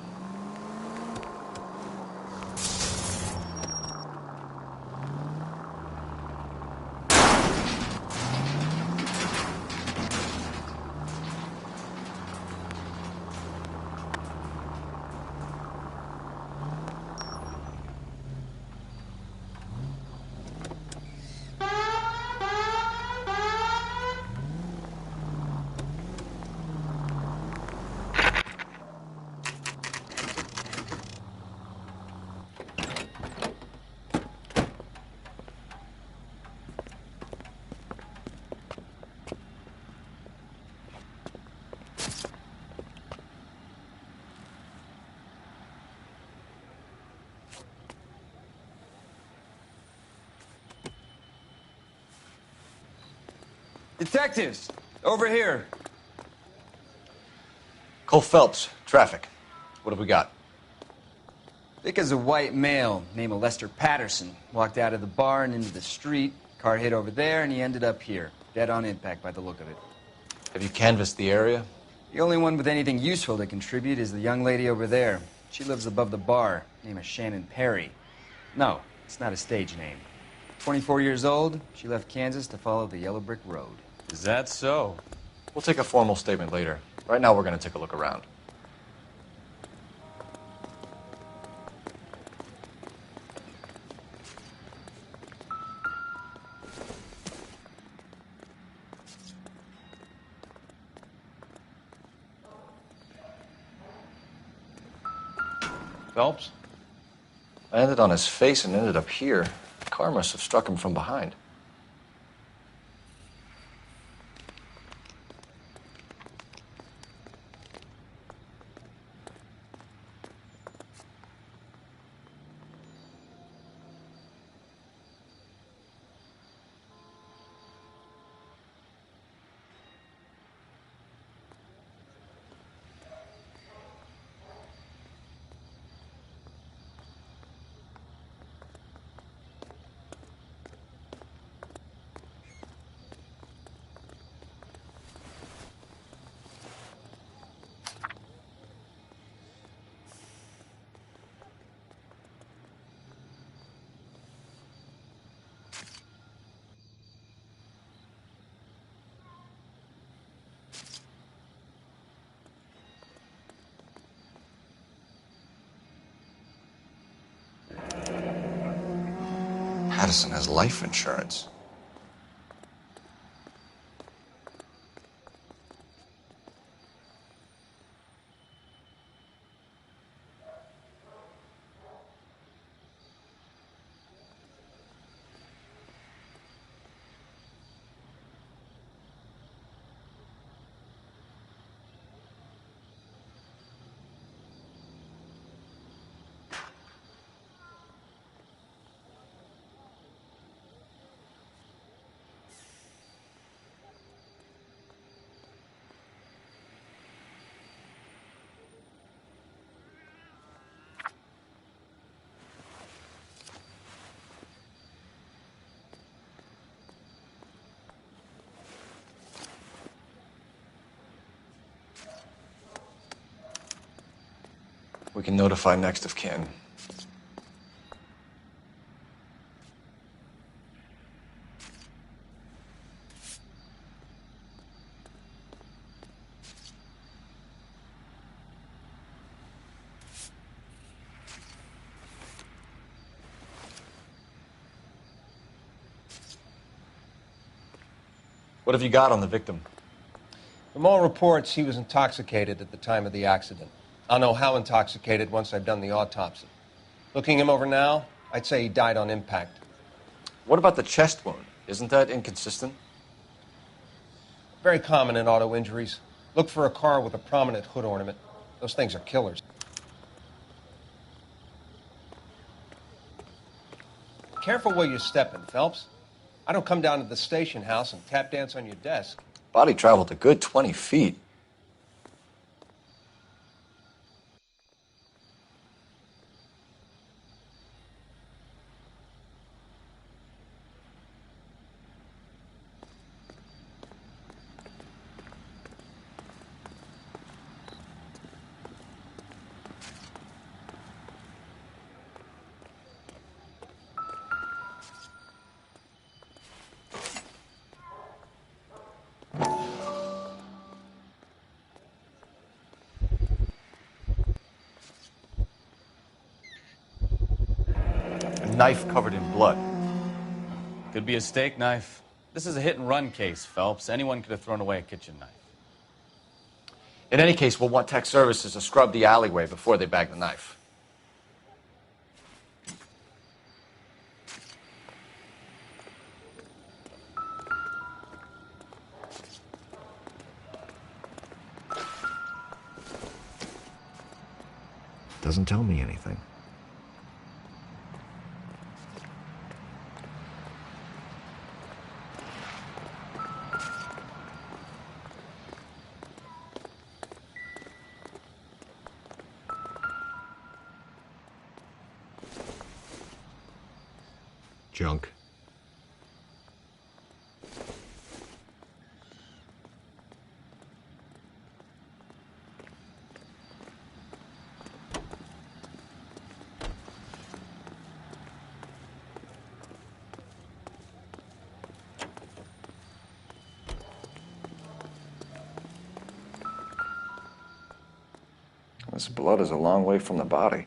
Detectives, over here. Cole Phelps, traffic. What have we got? Vic is a white male named Lester Patterson. Walked out of the bar and into the street. Car hit over there, and he ended up here. Dead on impact by the look of it. Have you canvassed the area? The only one with anything useful to contribute is the young lady over there. She lives above the bar. Name is Shannon Perry. No, it's not a stage name. 24 years old, she left Kansas to follow the Yellow Brick Road. Is that so? We'll take a formal statement later. Right now, we're going to take a look around. Phelps? I landed on his face and ended up here. The car must have struck him from behind. Patterson has life insurance. We can notify next of kin. What have you got on the victim? From all reports, he was intoxicated at the time of the accident. I'll know how intoxicated once I've done the autopsy. Looking him over now, I'd say he died on impact. What about the chest wound? Isn't that inconsistent? Very common in auto injuries. Look for a car with a prominent hood ornament. Those things are killers. Careful where you're stepping, Phelps. I don't come down to the station house and tap dance on your desk. Body traveled a good 20 feet. Knife covered in blood. Could be a steak knife. This is a hit-and-run case, Phelps. Anyone could have thrown away a kitchen knife. In any case, we'll want tech services to scrub the alleyway before they bag the knife. Doesn't tell me anything. Junk. This blood is a long way from the body.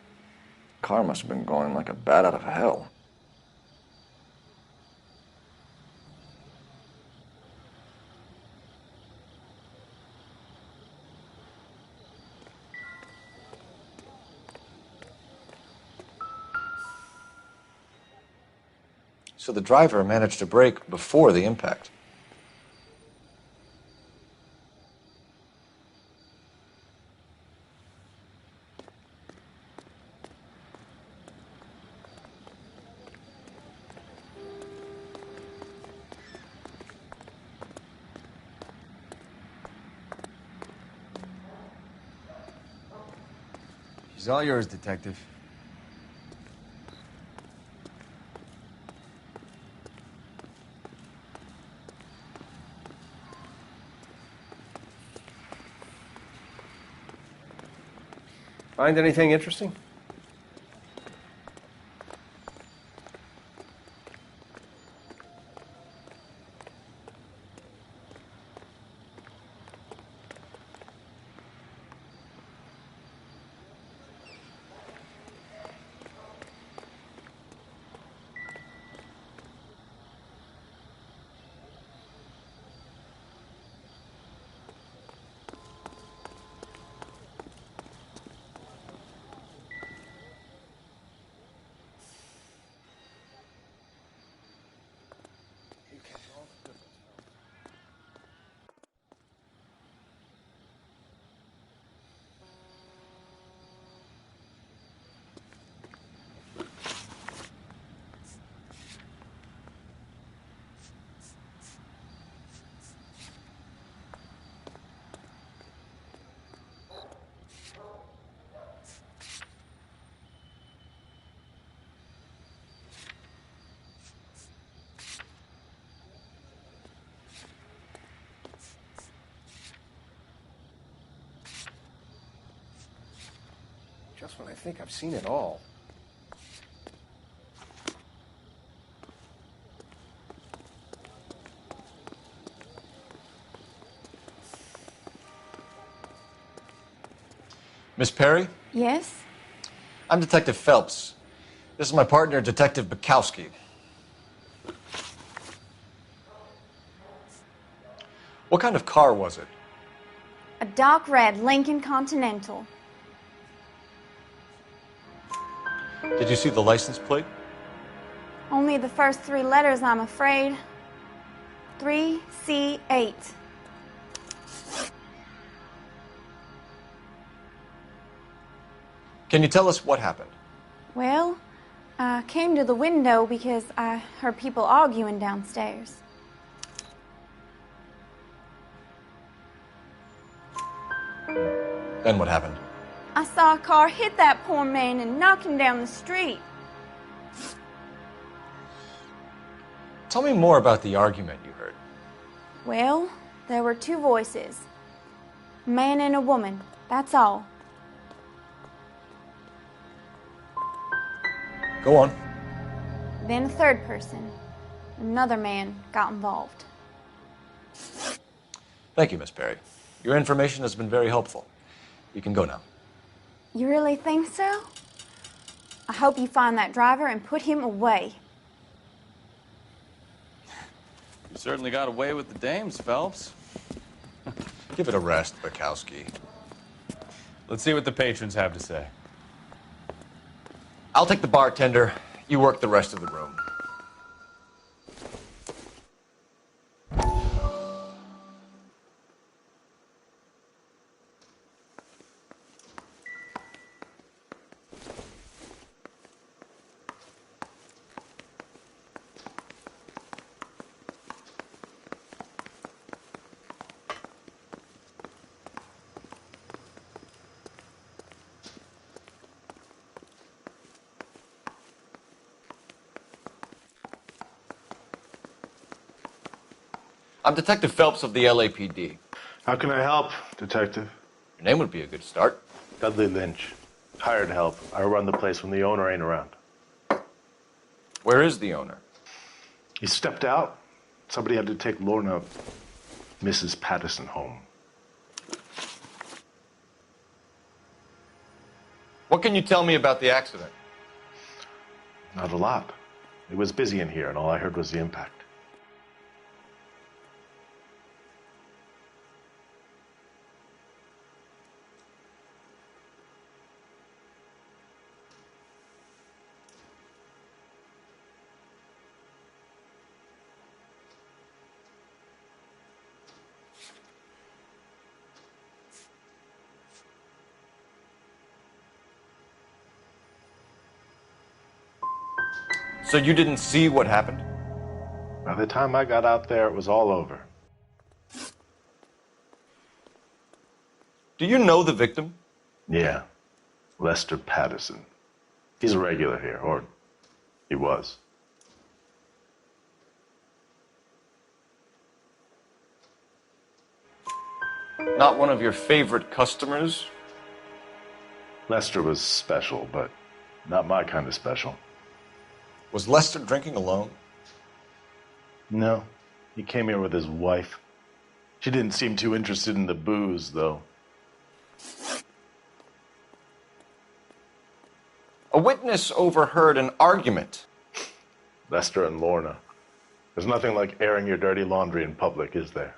Car must have been going like a bat out of hell. So the driver managed to brake before the impact. She's all yours, Detective. Find anything interesting? Just when I think I've seen it all. Miss Perry? Yes? I'm Detective Phelps. This is my partner, Detective Bukowski. What kind of car was it? A dark red Lincoln Continental. Did you see the license plate? Only the first 3 letters, I'm afraid. 3C8. Can you tell us what happened? Well, I came to the window because I heard people arguing downstairs. Then what happened? I saw a car hit that poor man and knock him down the street. Tell me more about the argument you heard. Well, there were 2 voices. A man and a woman, that's all. Go on. Then a 3rd person, another man, got involved. Thank you, Miss Perry. Your information has been very helpful. You can go now. You really think so? I hope you find that driver and put him away. You certainly got away with the dames, Phelps. Give it a rest, Bukowski. Let's see what the patrons have to say. I'll take the bartender. You work the rest of the room. I'm Detective Phelps of the LAPD. How can I help, Detective? Your name would be a good start. Dudley Lynch. Hired help. I run the place when the owner ain't around. Where is the owner? He stepped out. Somebody had to take Lorna, Mrs. Patterson, home. What can you tell me about the accident? Not a lot. It was busy in here, and all I heard was the impact. So you didn't see what happened? By the time I got out there, it was all over. Do you know the victim? Yeah. Lester Patterson. He's a regular here, or he was. Not one of your favorite customers? Lester was special, but not my kind of special. Was Lester drinking alone? No. He came here with his wife. She didn't seem too interested in the booze, though. A witness overheard an argument. Lester and Lorna. There's nothing like airing your dirty laundry in public, is there?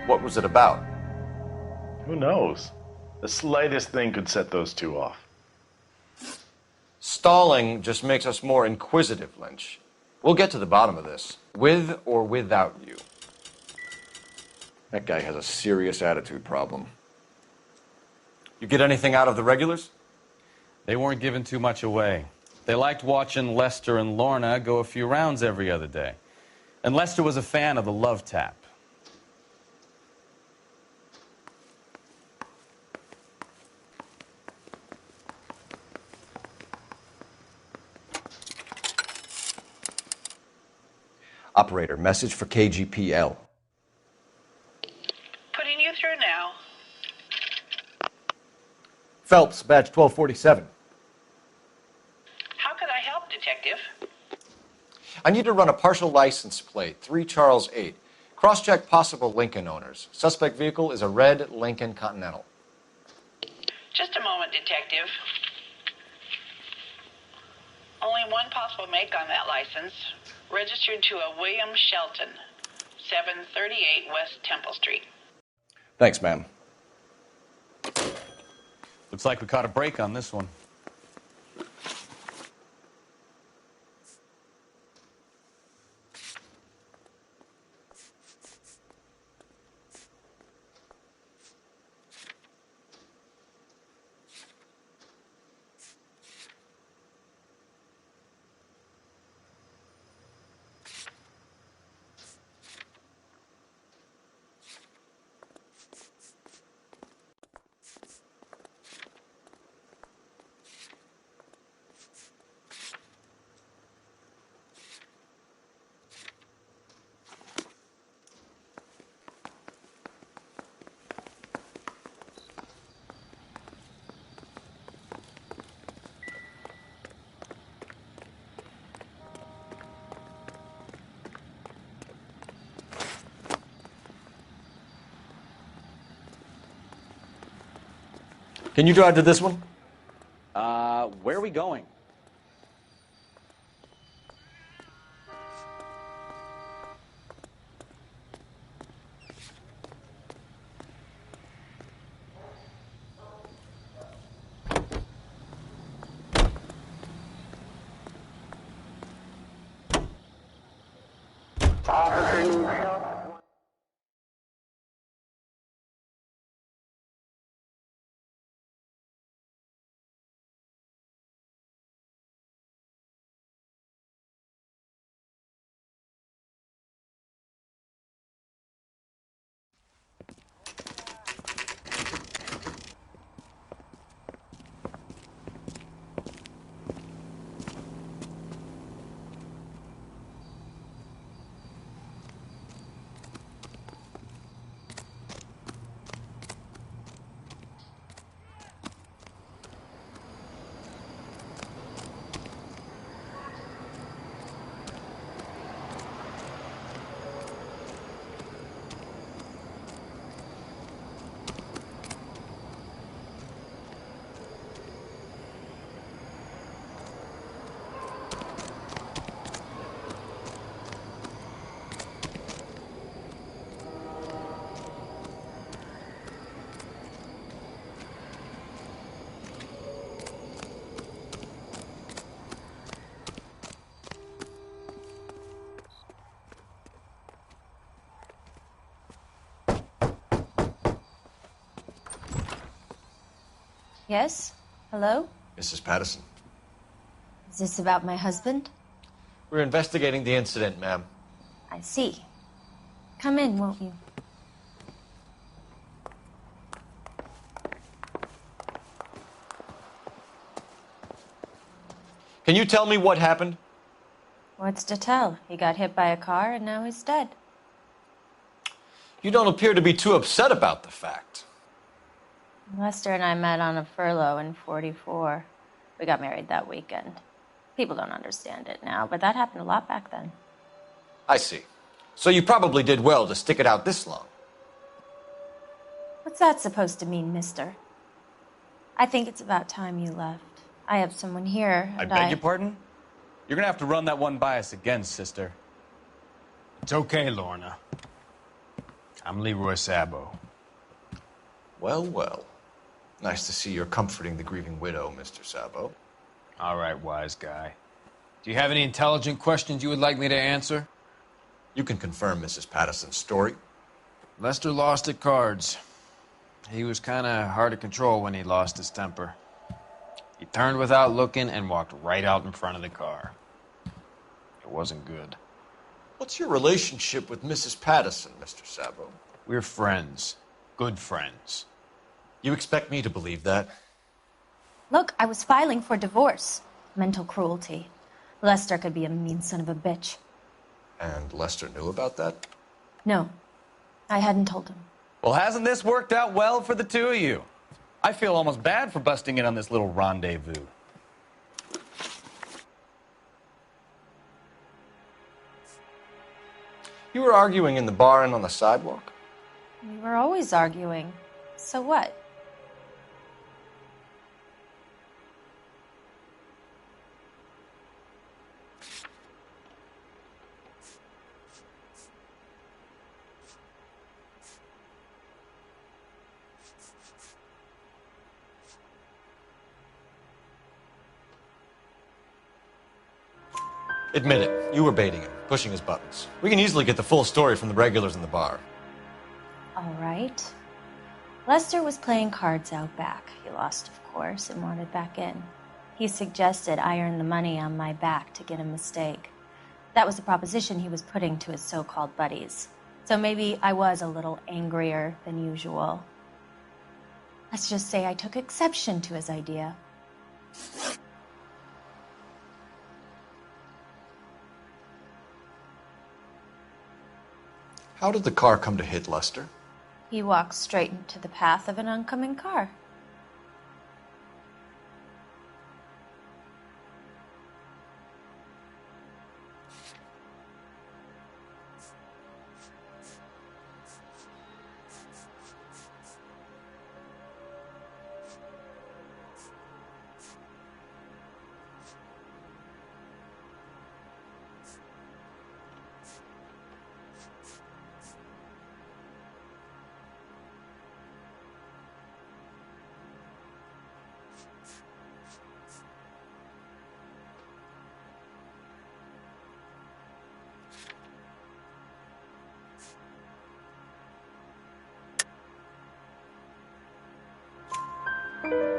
What was it about? Who knows? The slightest thing could set those 2 off. Stalling just makes us more inquisitive, Lynch. We'll get to the bottom of this, with or without you. That guy has a serious attitude problem. You get anything out of the regulars? They weren't giving too much away. They liked watching Lester and Lorna go a few rounds every other day. And Lester was a fan of the love tap. Operator, message for KGPL. Phelps, badge 1247. How could I help, Detective? I need to run a partial license plate, 3 Charles 8. Cross-check possible Lincoln owners. Suspect vehicle is a red Lincoln Continental. Just a moment, Detective. Only one possible make on that license. Registered to a William Shelton, 738 West Temple Street. Thanks, ma'am. Looks like we caught a break on this one. Can you drive to this one? Where are we going? Yes? Hello? Mrs. Patterson. Is this about my husband? We're investigating the incident, ma'am. I see. Come in, won't you? Can you tell me what happened? What's to tell? He got hit by a car and now he's dead. You don't appear to be too upset about the fact. Lester and I met on a furlough in '44. We got married that weekend. People don't understand it now, but that happened a lot back then. I see. So you probably did well to stick it out this long. What's that supposed to mean, mister? I think it's about time you left. I have someone here, I and beg your pardon? You're gonna have to run that one by us again, sister. It's okay, Lorna. I'm Leroy Sabo. Well, well. Nice to see you're comforting the grieving widow, Mr. Sabo. All right, wise guy. Do you have any intelligent questions you would like me to answer? You can confirm Mrs. Patterson's story. Lester lost at cards. He was kind of hard to control when he lost his temper. He turned without looking and walked right out in front of the car. It wasn't good. What's your relationship with Mrs. Patterson, Mr. Sabo? We're friends. Good friends. You expect me to believe that? Look, I was filing for divorce. Mental cruelty. Lester could be a mean son of a bitch. And Lester knew about that? No, I hadn't told him. Well, hasn't this worked out well for the two of you? I feel almost bad for busting in on this little rendezvous. You were arguing in the bar and on the sidewalk? We were always arguing. So what? Admit it, you were baiting him, pushing his buttons. We can easily get the full story from the regulars in the bar. All right. Lester was playing cards out back. He lost, of course, and wanted back in. He suggested I earn the money on my back to get a mistake. That was the proposition he was putting to his so-called buddies. So maybe I was a little angrier than usual. Let's just say I took exception to his idea. How did the car come to hit Lester? He walked straight into the path of an oncoming car.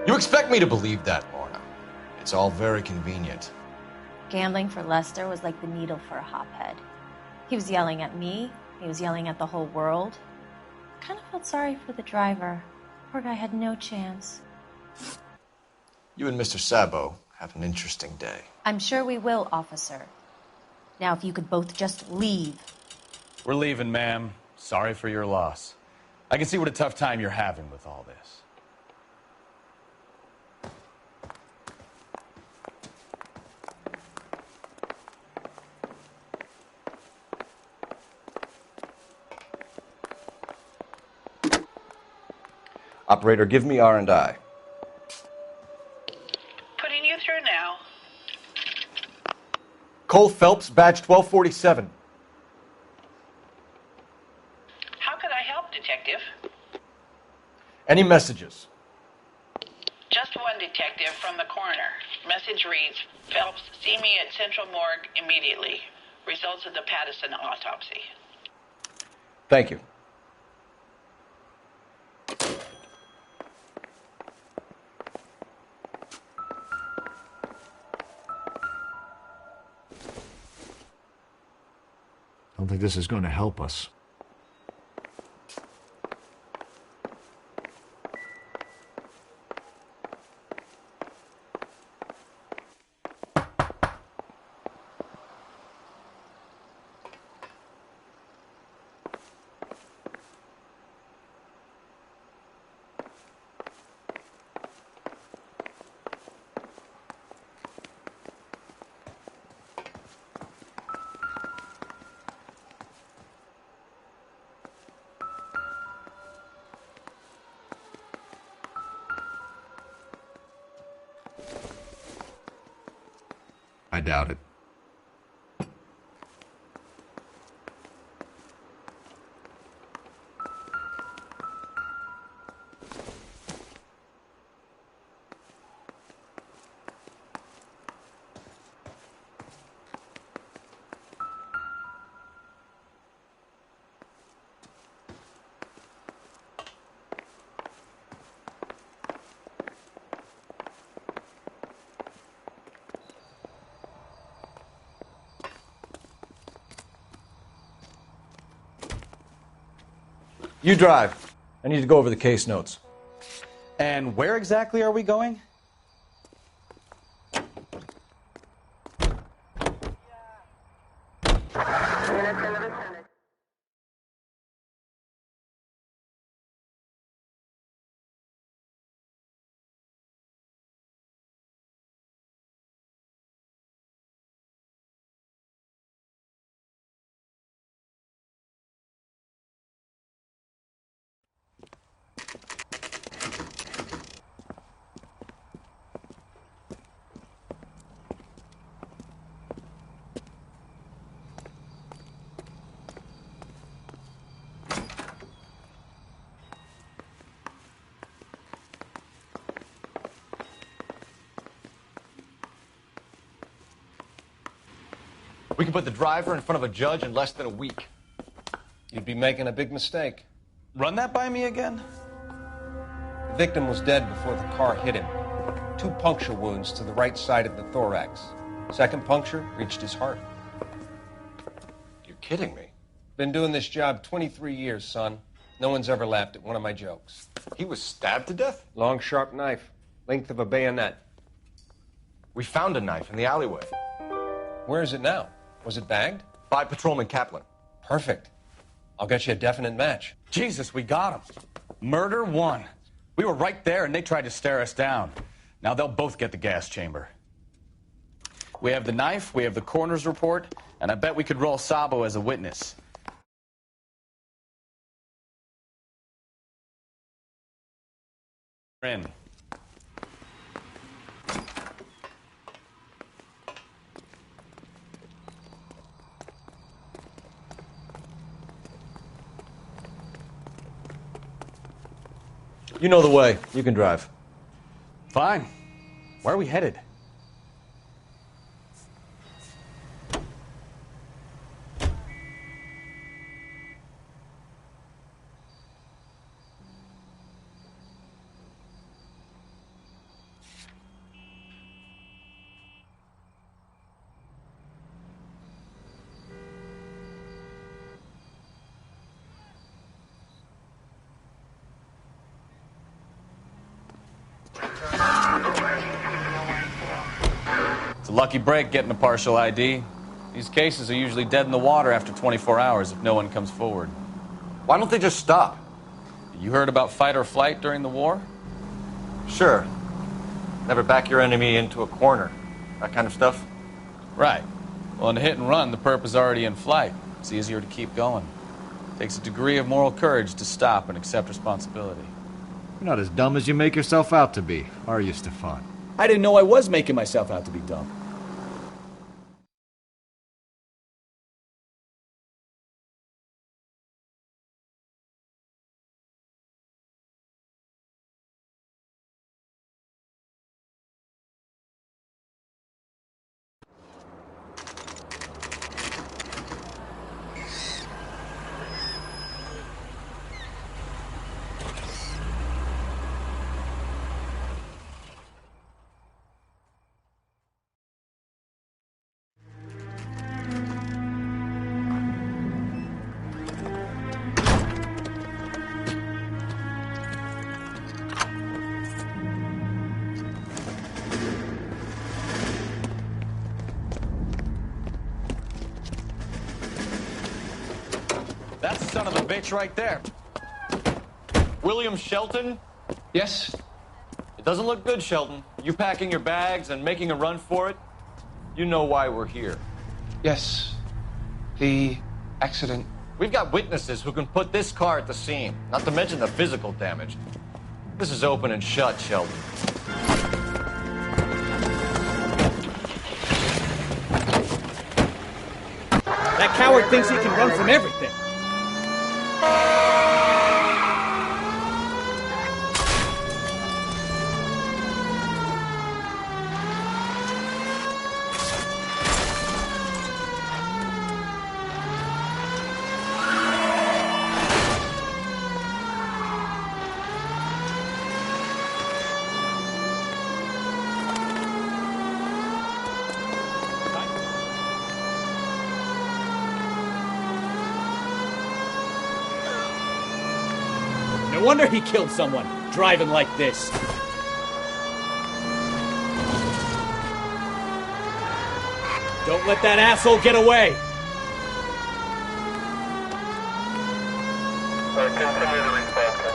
You expect me to believe that, Lorna? It's all very convenient. Gambling for Lester was like the needle for a hophead. He was yelling at me. He was yelling at the whole world. I kind of felt sorry for the driver. Poor guy had no chance. You and Mr. Sabo have an interesting day. I'm sure we will, officer. Now, if you could both just leave. We're leaving, ma'am. Sorry for your loss. I can see what a tough time you're having with all this. Operator, give me R&I. Putting you through now. Cole Phelps, badge 1247. How could I help, Detective? Any messages? Just one, Detective, from the coroner. Message reads, Phelps, see me at Central Morgue immediately. Results of the Pattison autopsy. Thank you. I don't think this is going to help us. I doubt it. You drive. I need to go over the case notes. And where exactly are we going? We can put the driver in front of a judge in less than a week. You'd be making a big mistake. Run that by me again? The victim was dead before the car hit him. 2 puncture wounds to the right side of the thorax. Second puncture reached his heart. You're kidding me. Been doing this job 23 years, son. No one's ever laughed at one of my jokes. He was stabbed to death? Long, sharp knife. Length of a bayonet. We found a knife in the alleyway. Where is it now? Was it bagged? By Patrolman Kaplan. Perfect. I'll get you a definite match. Jesus, we got him. Murder 1. We were right there and they tried to stare us down. Now they'll both get the gas chamber. We have the knife, we have the coroner's report, and I bet we could roll Sabo as a witness. In. You know the way. You can drive. Fine. Where are we headed? It's a lucky break getting a partial ID. These cases are usually dead in the water after 24 hours if no one comes forward. Why don't they just stop? You heard about fight or flight during the war? Sure. Never back your enemy into a corner. That kind of stuff? Right. Well, in a hit and run, the perp is already in flight. It's easier to keep going. Takes a degree of moral courage to stop and accept responsibility. You're not as dumb as you make yourself out to be, are you, Stefan? I didn't know I was making myself out to be dumb. That's the son of a bitch right there. William Shelton? Yes? It doesn't look good, Shelton. You packing your bags and making a run for it? You know why we're here. Yes. The accident. We've got witnesses who can put this car at the scene, not to mention the physical damage. This is open and shut, Shelton. That coward thinks he can run from everything. No wonder he killed someone, driving like this. Don't let that asshole get away! Continue the response.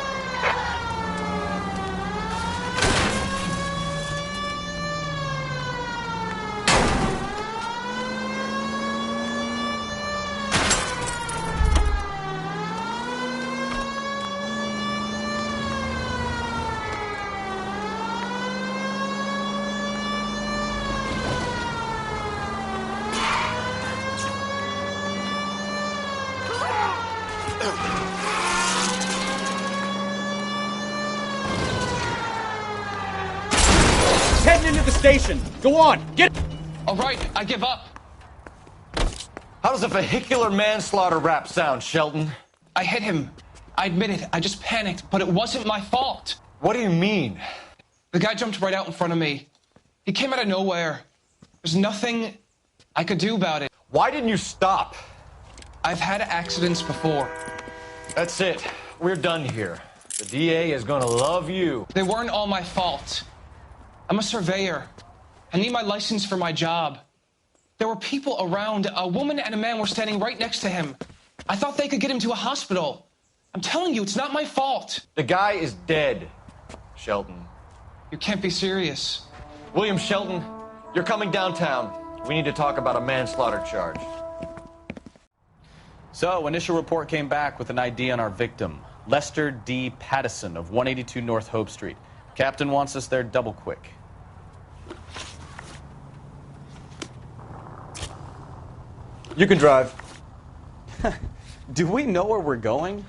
Heading into the station! Go on, get... All right, I give up. How does a vehicular manslaughter rap sound, Shelton? I hit him. I admit it. I just panicked, but it wasn't my fault. What do you mean? The guy jumped right out in front of me. He came out of nowhere. There's nothing I could do about it. Why didn't you stop? I've had accidents before. That's it. We're done here. The DA is gonna love you. They weren't all my fault. I'm a surveyor. I need my license for my job. There were people around. A woman and a man were standing right next to him. I thought they could get him to a hospital. I'm telling you, it's not my fault. The guy is dead, Shelton. You can't be serious. William Shelton, you're coming downtown. We need to talk about a manslaughter charge. So, initial report came back with an ID on our victim, Lester D. Pattison of 182 North Hope Street. Captain wants us there double quick. You can drive. Do we know where we're going?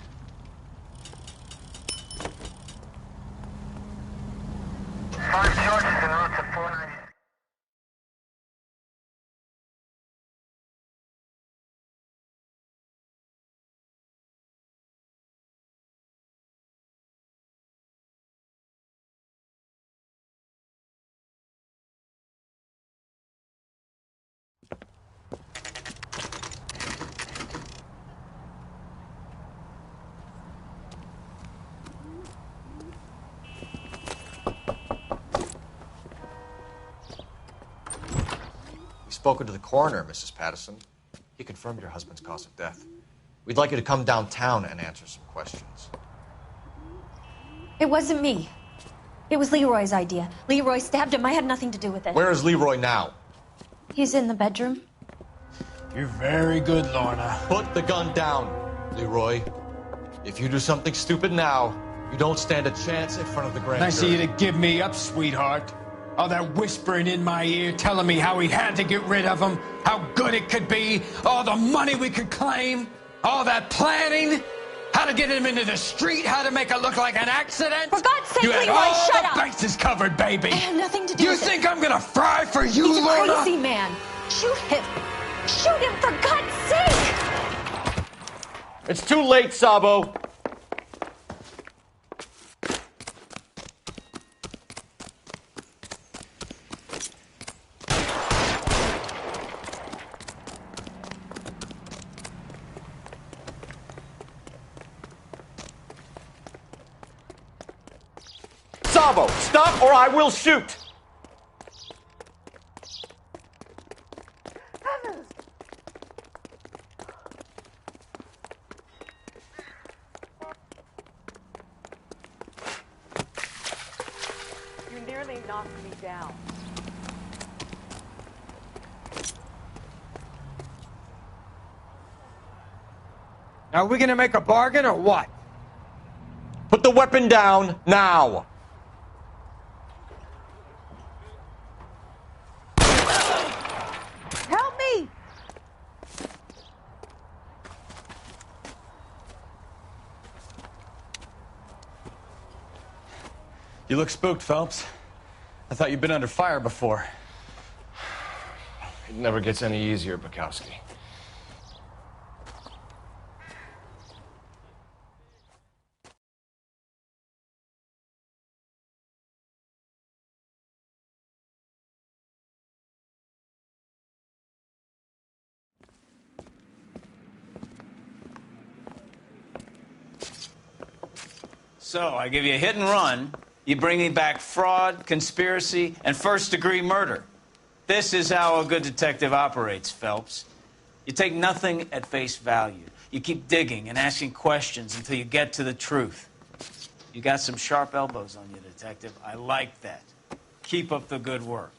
Spoken to the coroner, Mrs. Pattison. He confirmed your husband's cause of death. We'd like you to come downtown and answer some questions. It wasn't me. It was Leroy's idea. Leroy stabbed him. I had nothing to do with it. Where is Leroy now? He's in the bedroom. You're very good, Lorna. Put the gun down, Leroy. If you do something stupid now, you don't stand a chance in front of the grand Nice of jury. you to give me up, sweetheart. All that whispering in my ear, telling me how we had to get rid of him, how good it could be, all the money we could claim, all that planning, how to get him into the street, how to make it look like an accident. For God's sake, you had Leroy, all shut the up! bases covered, baby. I had nothing to do You with it. think I'm gonna fry for you, He's a Lorna? crazy man. Shoot him. Shoot him, for God's sake! It's too late, Sabo. Sabo, stop or I will shoot! You nearly knocked me down. Now, are we gonna make a bargain or what? Put the weapon down now! Help me! You look spooked, Phelps. I thought you'd been under fire before. It never gets any easier, Bukowski. So, I give you a hit and run. You bring me back fraud, conspiracy, and first-degree murder. This is how a good detective operates, Phelps. You take nothing at face value. You keep digging and asking questions until you get to the truth. You got some sharp elbows on you, detective. I like that. Keep up the good work.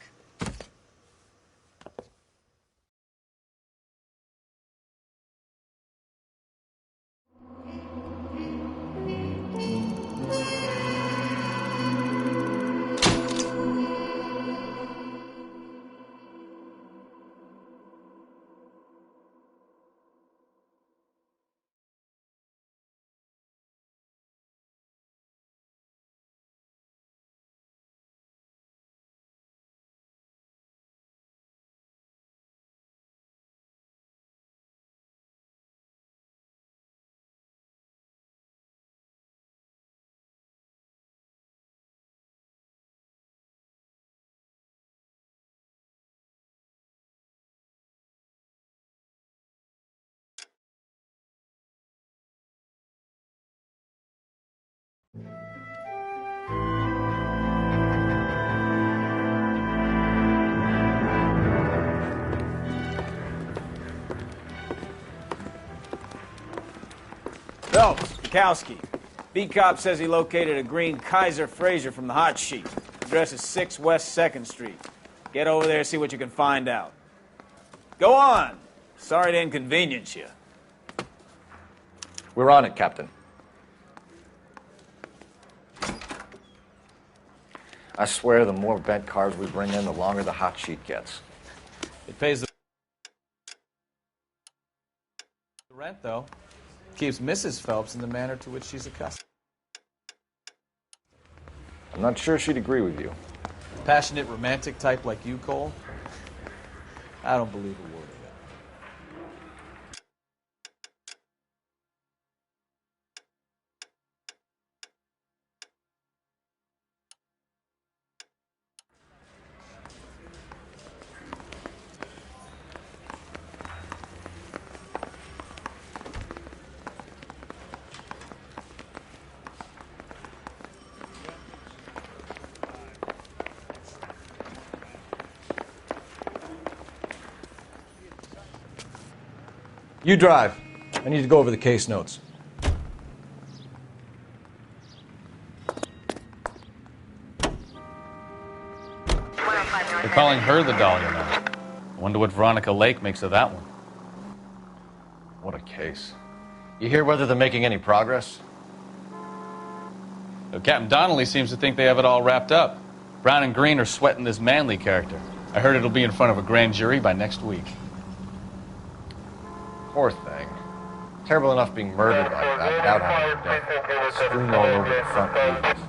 Phelps, Bukowski. Beat cop says he located a green Kaiser Fraser from the hot sheet. Address is 6 West 2nd Street. Get over there, see what you can find out. Go on. Sorry to inconvenience you. We're on it, Captain. I swear the more bent cars we bring in, the longer the hot sheet gets. It pays the rent, though. Keeps Mrs. Phelps in the manner to which she's accustomed. I'm not sure she'd agree with you. Passionate romantic type like you, Cole? I don't believe a word of it. You drive. I need to go over the case notes. They're calling her the Dahlia now. I wonder what Veronica Lake makes of that one. What a case. You hear whether they're making any progress? Captain Donnelly seems to think they have it all wrapped up. Brown and Green are sweating this Manley character. I heard it'll be in front of a grand jury by next week. Poor thing. Terrible enough being murdered like that without having her death strewn all over the front pages.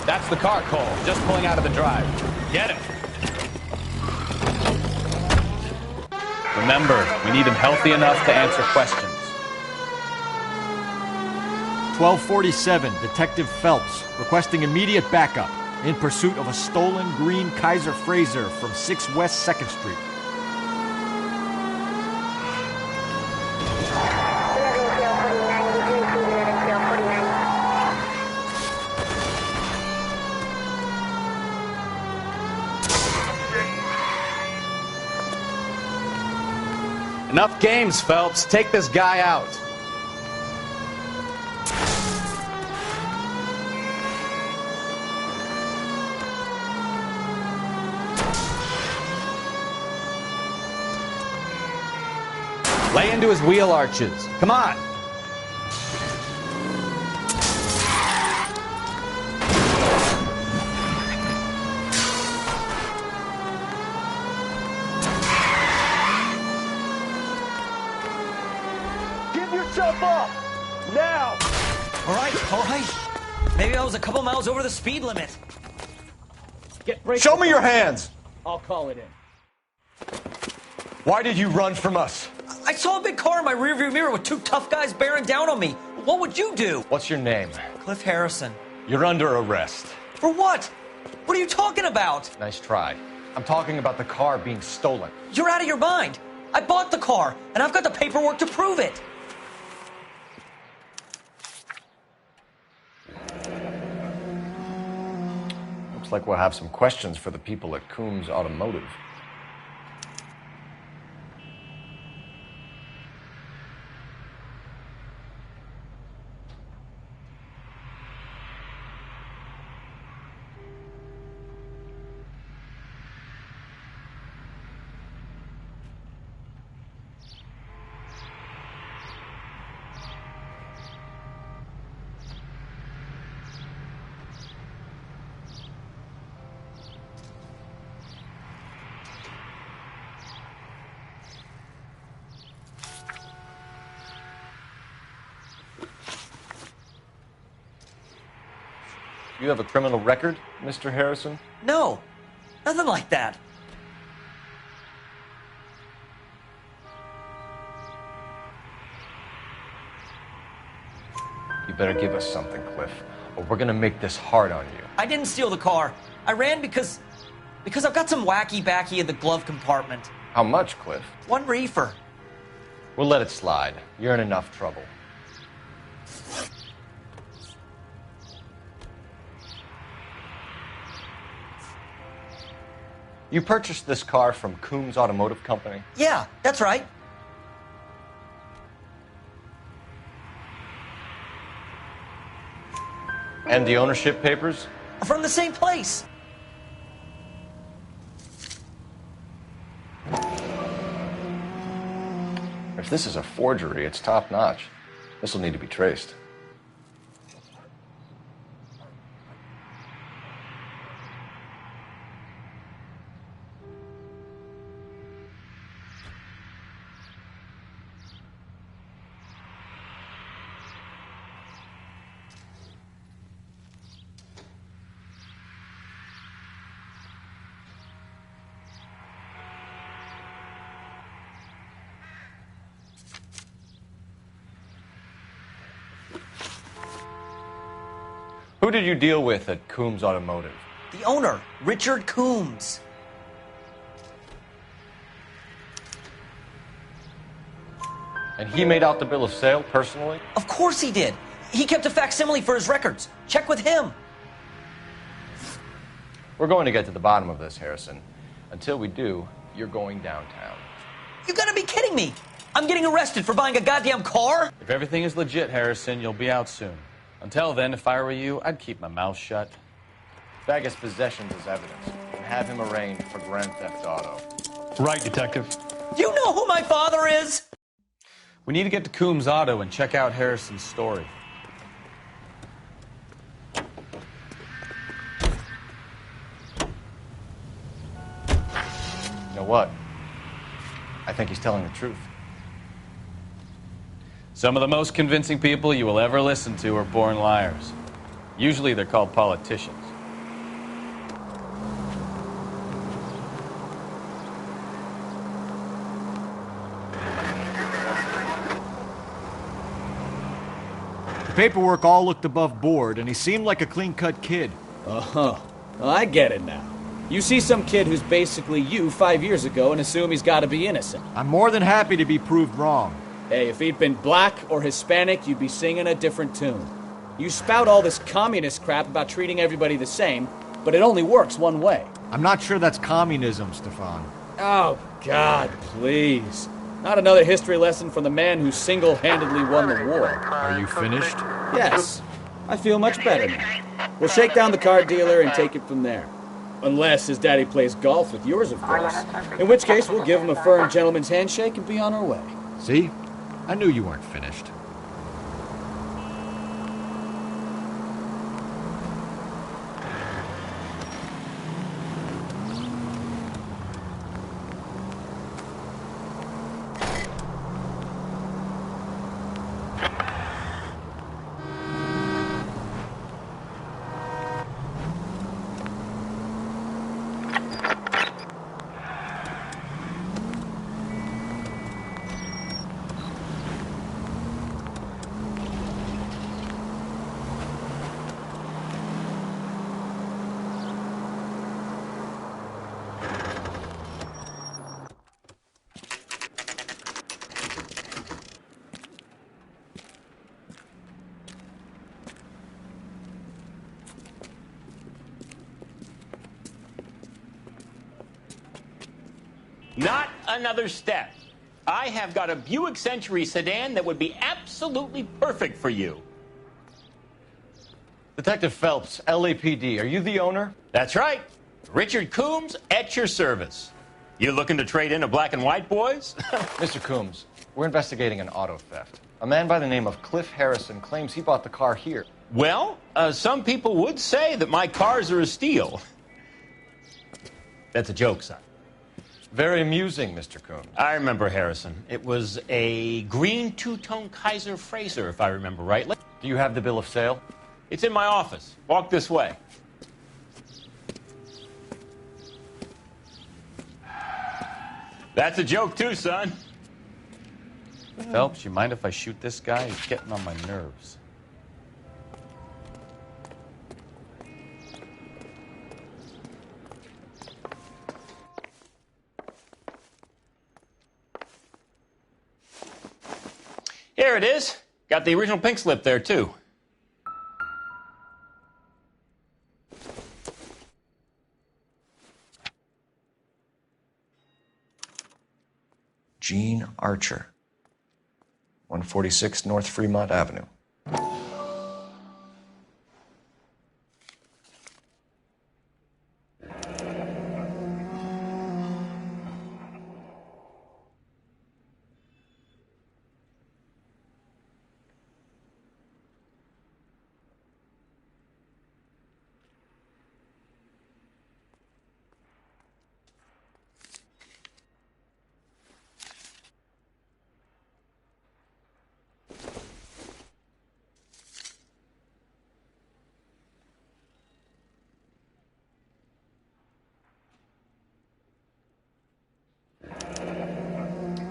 That's the car, Cole. Just pulling out of the drive. Get him. Remember, we need him healthy enough to answer questions. 1247, Detective Phelps, requesting immediate backup in pursuit of a stolen green Kaiser Fraser from 6 West 2nd Street. Enough games, Phelps. Take this guy out. Lay into his wheel arches. Come on. Up! Now! All right. Maybe I was a couple miles over the speed limit. Show me your hands! I'll call it in. Why did you run from us? I saw a big car in my rearview mirror with 2 tough guys bearing down on me. What would you do? What's your name? Cliff Harrison. You're under arrest. For what? What are you talking about? Nice try. I'm talking about the car being stolen. You're out of your mind. I bought the car, and I've got the paperwork to prove it. Looks like we'll have some questions for the people at Coombs Automotive. You have a criminal record, Mr. Harrison? No, nothing like that. You better give us something, Cliff, or we're gonna make this hard on you. I didn't steal the car. I ran because I've got some wacky-backy in the glove compartment. How much, Cliff? 1 reefer. We'll let it slide. You're in enough trouble. You purchased this car from Coombs Automotive Company? Yeah, that's right. And the ownership papers? From the same place. If this is a forgery, it's top-notch. This will need to be traced. Who did you deal with at Coombs Automotive? The owner, Richard Coombs. And he made out the bill of sale personally? Of course he did. He kept a facsimile for his records. Check with him. We're going to get to the bottom of this, Harrison. Until we do, you're going downtown. You gotta be kidding me. I'm getting arrested for buying a goddamn car? If everything is legit, Harrison, you'll be out soon. Until then, if I were you, I'd keep my mouth shut. Bag his possessions as evidence and have him arraigned for Grand Theft Auto. Right, Detective. Do you know who my father is? We need to get to Coombs Auto and check out Harrison's story. You know what? I think he's telling the truth. Some of the most convincing people you will ever listen to are born liars. Usually they're called politicians. The paperwork all looked above board, and he seemed like a clean-cut kid. Oh, I get it now. You see some kid who's basically you 5 years ago and assume he's got to be innocent. I'm more than happy to be proved wrong. Hey, if he'd been black or Hispanic, you'd be singing a different tune. You spout all this communist crap about treating everybody the same, but it only works one way. I'm not sure that's communism, Stefan. Oh, God, please. Not another history lesson from the man who single-handedly won the war. Are you finished? Yes. I feel much better now. We'll shake down the car dealer and take it from there. Unless his daddy plays golf with yours, of course. In which case, we'll give him a firm gentleman's handshake and be on our way. See? I knew you weren't finished. Not another step. I have got a Buick Century sedan that would be absolutely perfect for you. Detective Phelps, LAPD, are you the owner? That's right. Richard Coombs at your service. You looking to trade in a black and white, boys? Mr. Coombs, we're investigating an auto theft. A man by the name of Cliff Harrison claims he bought the car here. Well, some people would say that my cars are a steal. That's a joke, son. Very amusing, Mr. Coombs. I remember Harrison. It was a green two-tone Kaiser Frazer, if I remember rightly. Do you have the bill of sale? It's in my office. Walk this way. That's a joke too, son. Phelps, you mind if I shoot this guy? He's getting on my nerves. Here it is. Got the original pink slip there, too. Gene Archer, 146 North Fremont Avenue.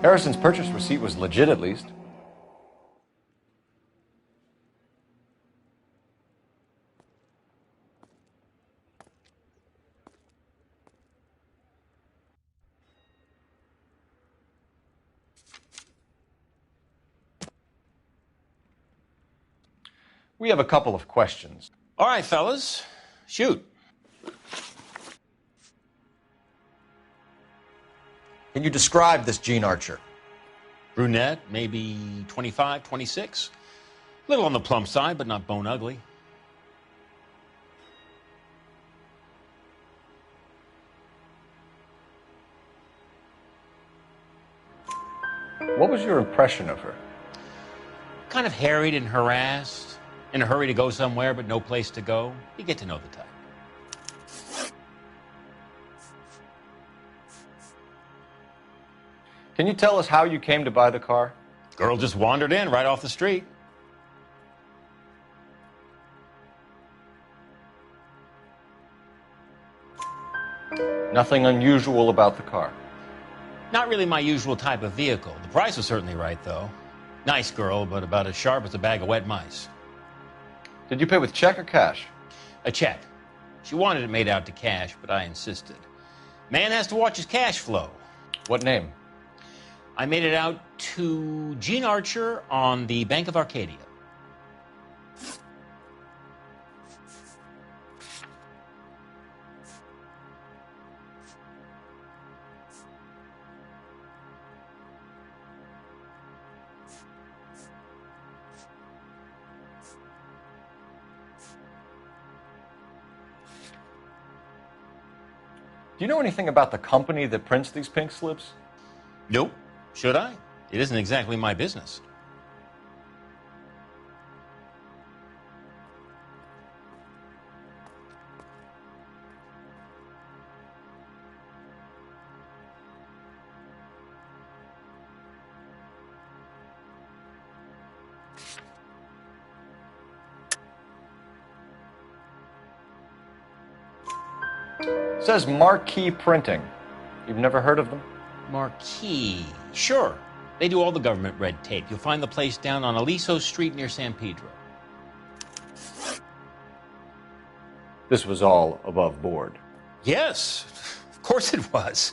Harrison's purchase receipt was legit, at least. We have a couple of questions. All right, fellas. Shoot. Can you describe this Gene Archer? Brunette, maybe 25, 26. A little on the plump side, but not bone ugly. What was your impression of her? Kind of harried and harassed. In a hurry to go somewhere, but no place to go. You get to know the type. Can you tell us how you came to buy the car? Girl just wandered in right off the street. Nothing unusual about the car. Not really my usual type of vehicle. The price was certainly right, though. Nice girl, but about as sharp as a bag of wet mice. Did you pay with check or cash? A check. She wanted it made out to cash, but I insisted. Man has to watch his cash flow. What name? I made it out to Gene Archer on the Bank of Arcadia. Do you know anything about the company that prints these pink slips? Nope. Should I? It isn't exactly my business. It says Marquee Printing. You've never heard of them? Marquee. Sure. They do all the government red tape. You'll find the place down on Aliso Street near San Pedro. This was all above board. Yes, of course it was.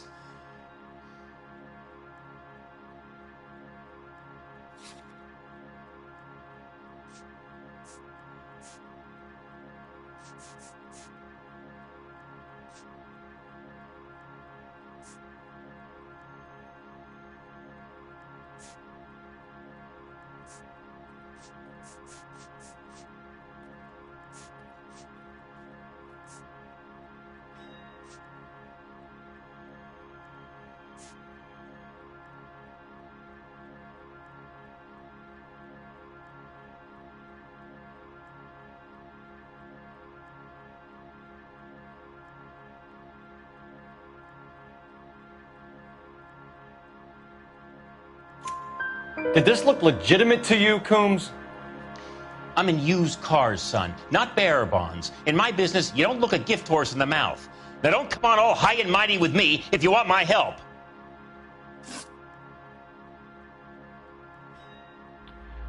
Did this look legitimate to you, Coombs? I'm in used cars, son, not bearer bonds. In my business, you don't look a gift horse in the mouth. Now don't come on all high and mighty with me if you want my help.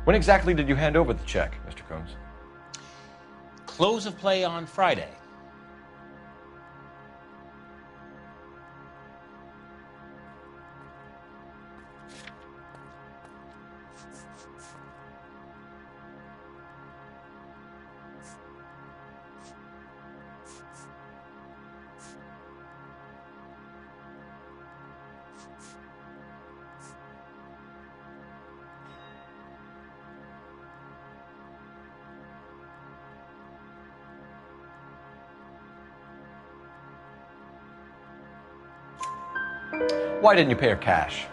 When exactly did you hand over the check, Mr. Combs? Close of play on Friday. Why didn't you pay her cash?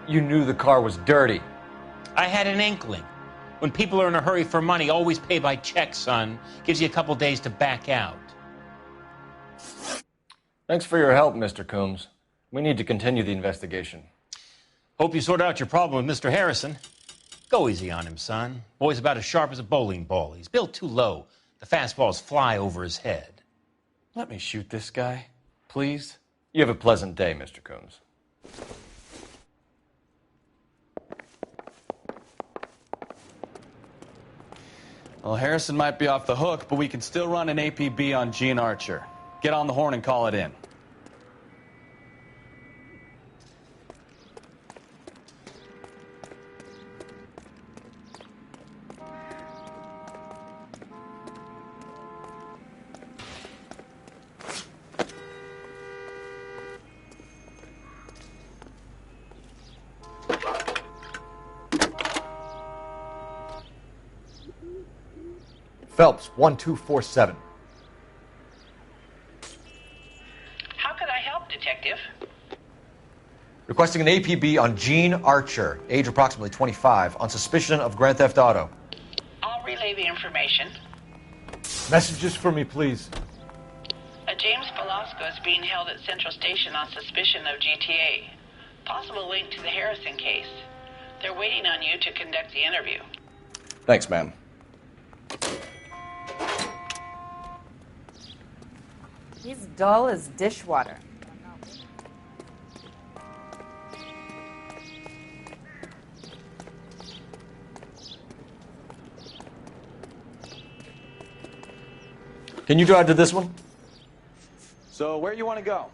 You knew the car was dirty. I had an inkling. When people are in a hurry for money, always pay by check, son. Gives you a couple days to back out. Thanks for your help, Mr. Combs. We need to continue the investigation. Hope you sort out your problem with Mr. Harrison. Go easy on him, son. Boy's about as sharp as a bowling ball. He's built too low. The fastballs fly over his head. Let me shoot this guy, please. You have a pleasant day, Mr. Combs. Well, Harrison might be off the hook, but we can still run an APB on Gene Archer. Get on the horn and call it in. Phelps, 1247. How could I help, Detective? Requesting an APB on Gene Archer, age approximately 25, on suspicion of Grand Theft Auto. I'll relay the information. Messages for me, please. James Velasco is being held at Central Station on suspicion of GTA. Possible link to the Harrison case. They're waiting on you to conduct the interview. Thanks, ma'am. He's dull as dishwater. Can you drive to this one? So, where you want to go?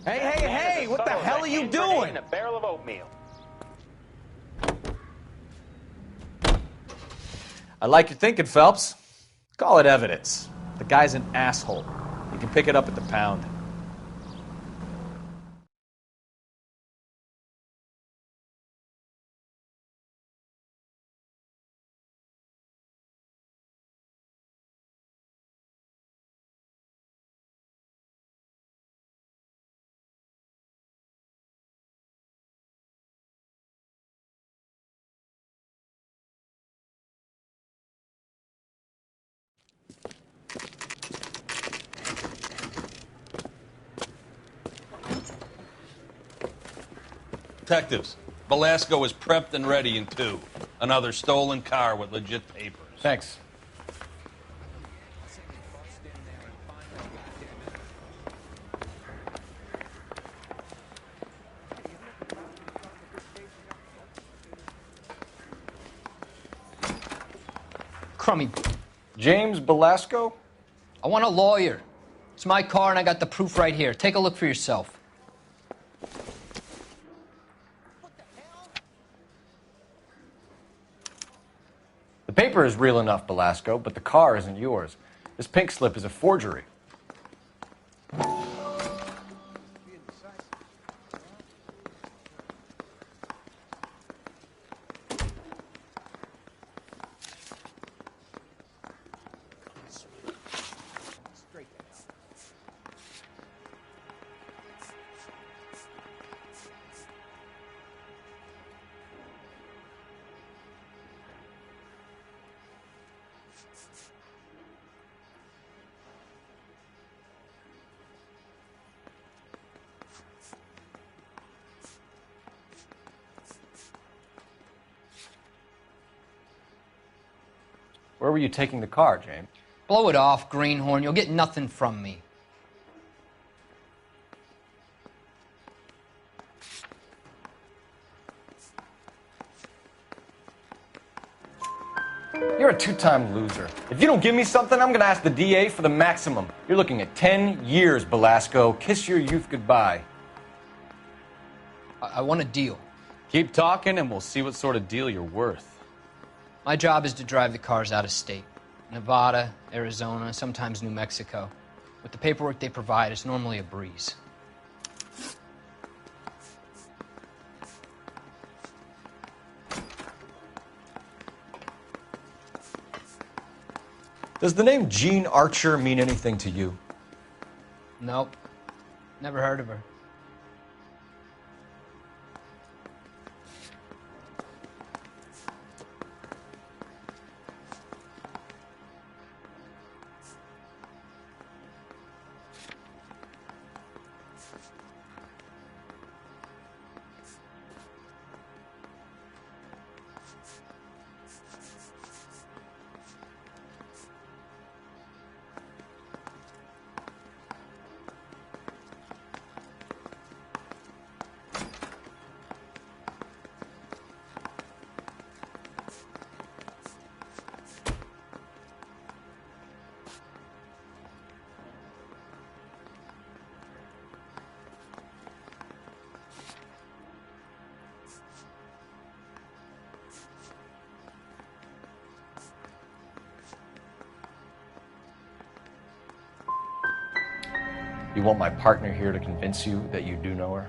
Hey, what the hell are you doing? A barrel of oatmeal. I like your thinking, Phelps. Call it evidence. The guy's an asshole. You can pick it up at the pound. Detectives, Velasco is prepped and ready in 2. Another stolen car with legit papers. Thanks. Crummy. James Velasco? I want a lawyer. It's my car and I got the proof right here. Take a look for yourself. The paper is real enough, Velasco, but the car isn't yours. This pink slip is a forgery. Where were you taking the car, James? Blow it off, greenhorn. You'll get nothing from me. You're a two-time loser. If you don't give me something, I'm gonna ask the DA for the maximum. You're looking at 10 years, Belasco. Kiss your youth goodbye. I want a deal. Keep talking and we'll see what sort of deal you're worth. My job is to drive the cars out of state. Nevada, Arizona, sometimes New Mexico. With the paperwork they provide, it's normally a breeze. Does the name Jean Archer mean anything to you? Nope. Never heard of her. You want my partner here to convince you that you do know her?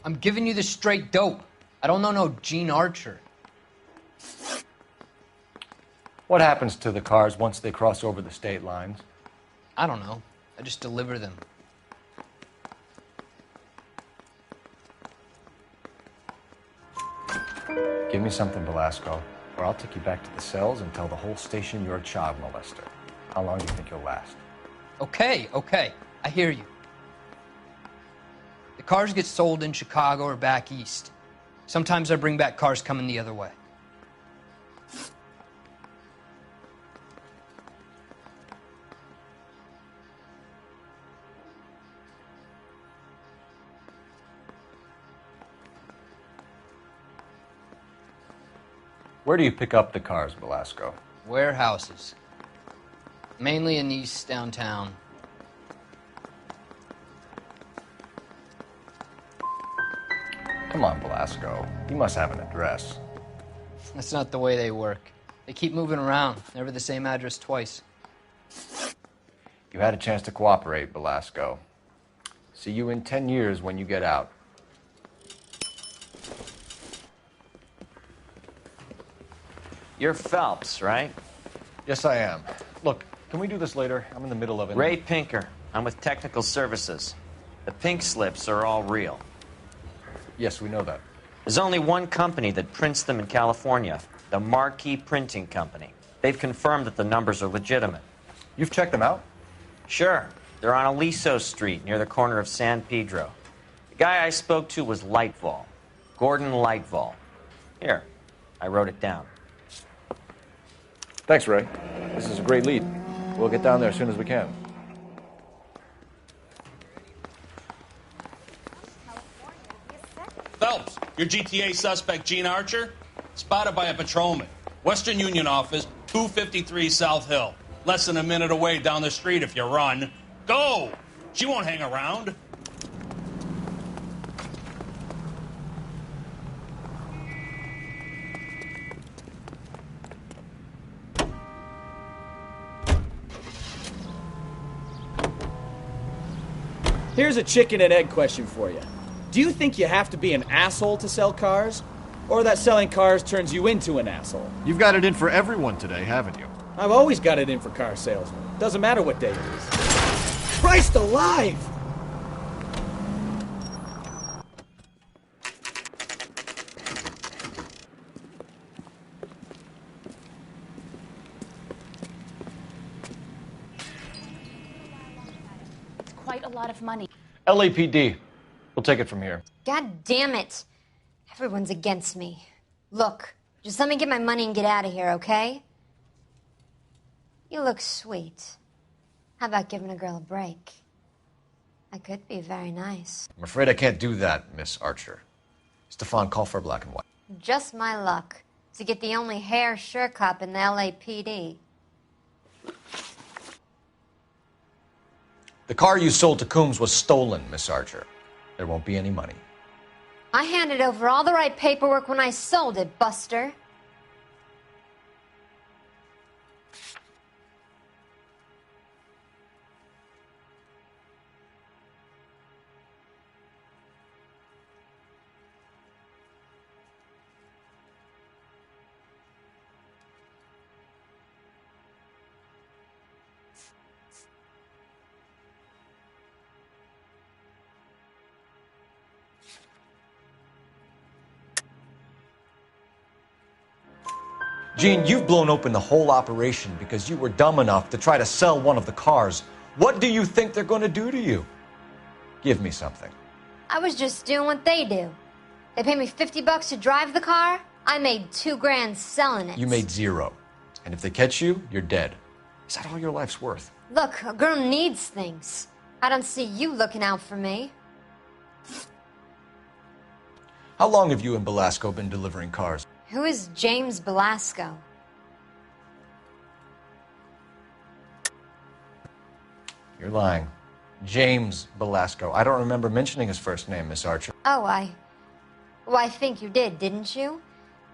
I'm giving you the straight dope. I don't know no Jean Archer. What happens to the cars once they cross over the state lines? I don't know. I just deliver them. Give me something, Belasco, or I'll take you back to the cells and tell the whole station you're a child molester. How long do you think you'll last? Okay. I hear you. The cars get sold in Chicago or back east. Sometimes I bring back cars coming the other way. Where do you pick up the cars, Belasco? Warehouses. Mainly in East downtown. Come on, Belasco. You must have an address. That's not the way they work. They keep moving around, never the same address twice. You had a chance to cooperate, Belasco. See you in 10 years when you get out. You're Phelps, right? Yes, I am. Look, can we do this later? I'm in the middle of it. Ray Pinker. I'm with Technical Services. The pink slips are all real. Yes, we know that. There's only one company that prints them in California, the Marquee Printing Company. They've confirmed that the numbers are legitimate. You've checked them out? Sure. They're on Aliso Street, near the corner of San Pedro. The guy I spoke to was Lightval. Gordon Lightval. Here, I wrote it down. Thanks, Ray. This is a great lead. We'll get down there as soon as we can. Phelps, your GTA suspect, Jean Archer, spotted by a patrolman. Western Union office, 253 South Hill. Less than a minute away down the street if you run. Go! She won't hang around. Here's a chicken and egg question for you. Do you think you have to be an asshole to sell cars? Or that selling cars turns you into an asshole? You've got it in for everyone today, haven't you? I've always got it in for car salesmen. Doesn't matter what day it is. Christ alive! It's quite a lot of money. LAPD. We'll take it from here. God damn it. Everyone's against me. Look, just let me get my money and get out of here, okay? You look sweet. How about giving a girl a break? I could be very nice. I'm afraid I can't do that, Miss Archer. Stefan, call for black and white. Just my luck to get the only hair sure cop in the LAPD. The car you sold to Coombs was stolen, Miss Archer. There won't be any money. I handed over all the right paperwork when I sold it, Buster. Gene, you've blown open the whole operation because you were dumb enough to try to sell one of the cars. What do you think they're going to do to you? Give me something. I was just doing what they do. They paid me $50 to drive the car. I made $2 grand selling it. You made $0. And if they catch you, you're dead. Is that all your life's worth? Look, a girl needs things. I don't see you looking out for me. How long have you and Belasco been delivering cars? Who is James Belasco? You're lying. James Belasco. I don't remember mentioning his first name, Miss Archer. Oh, Well, I think you did, didn't you?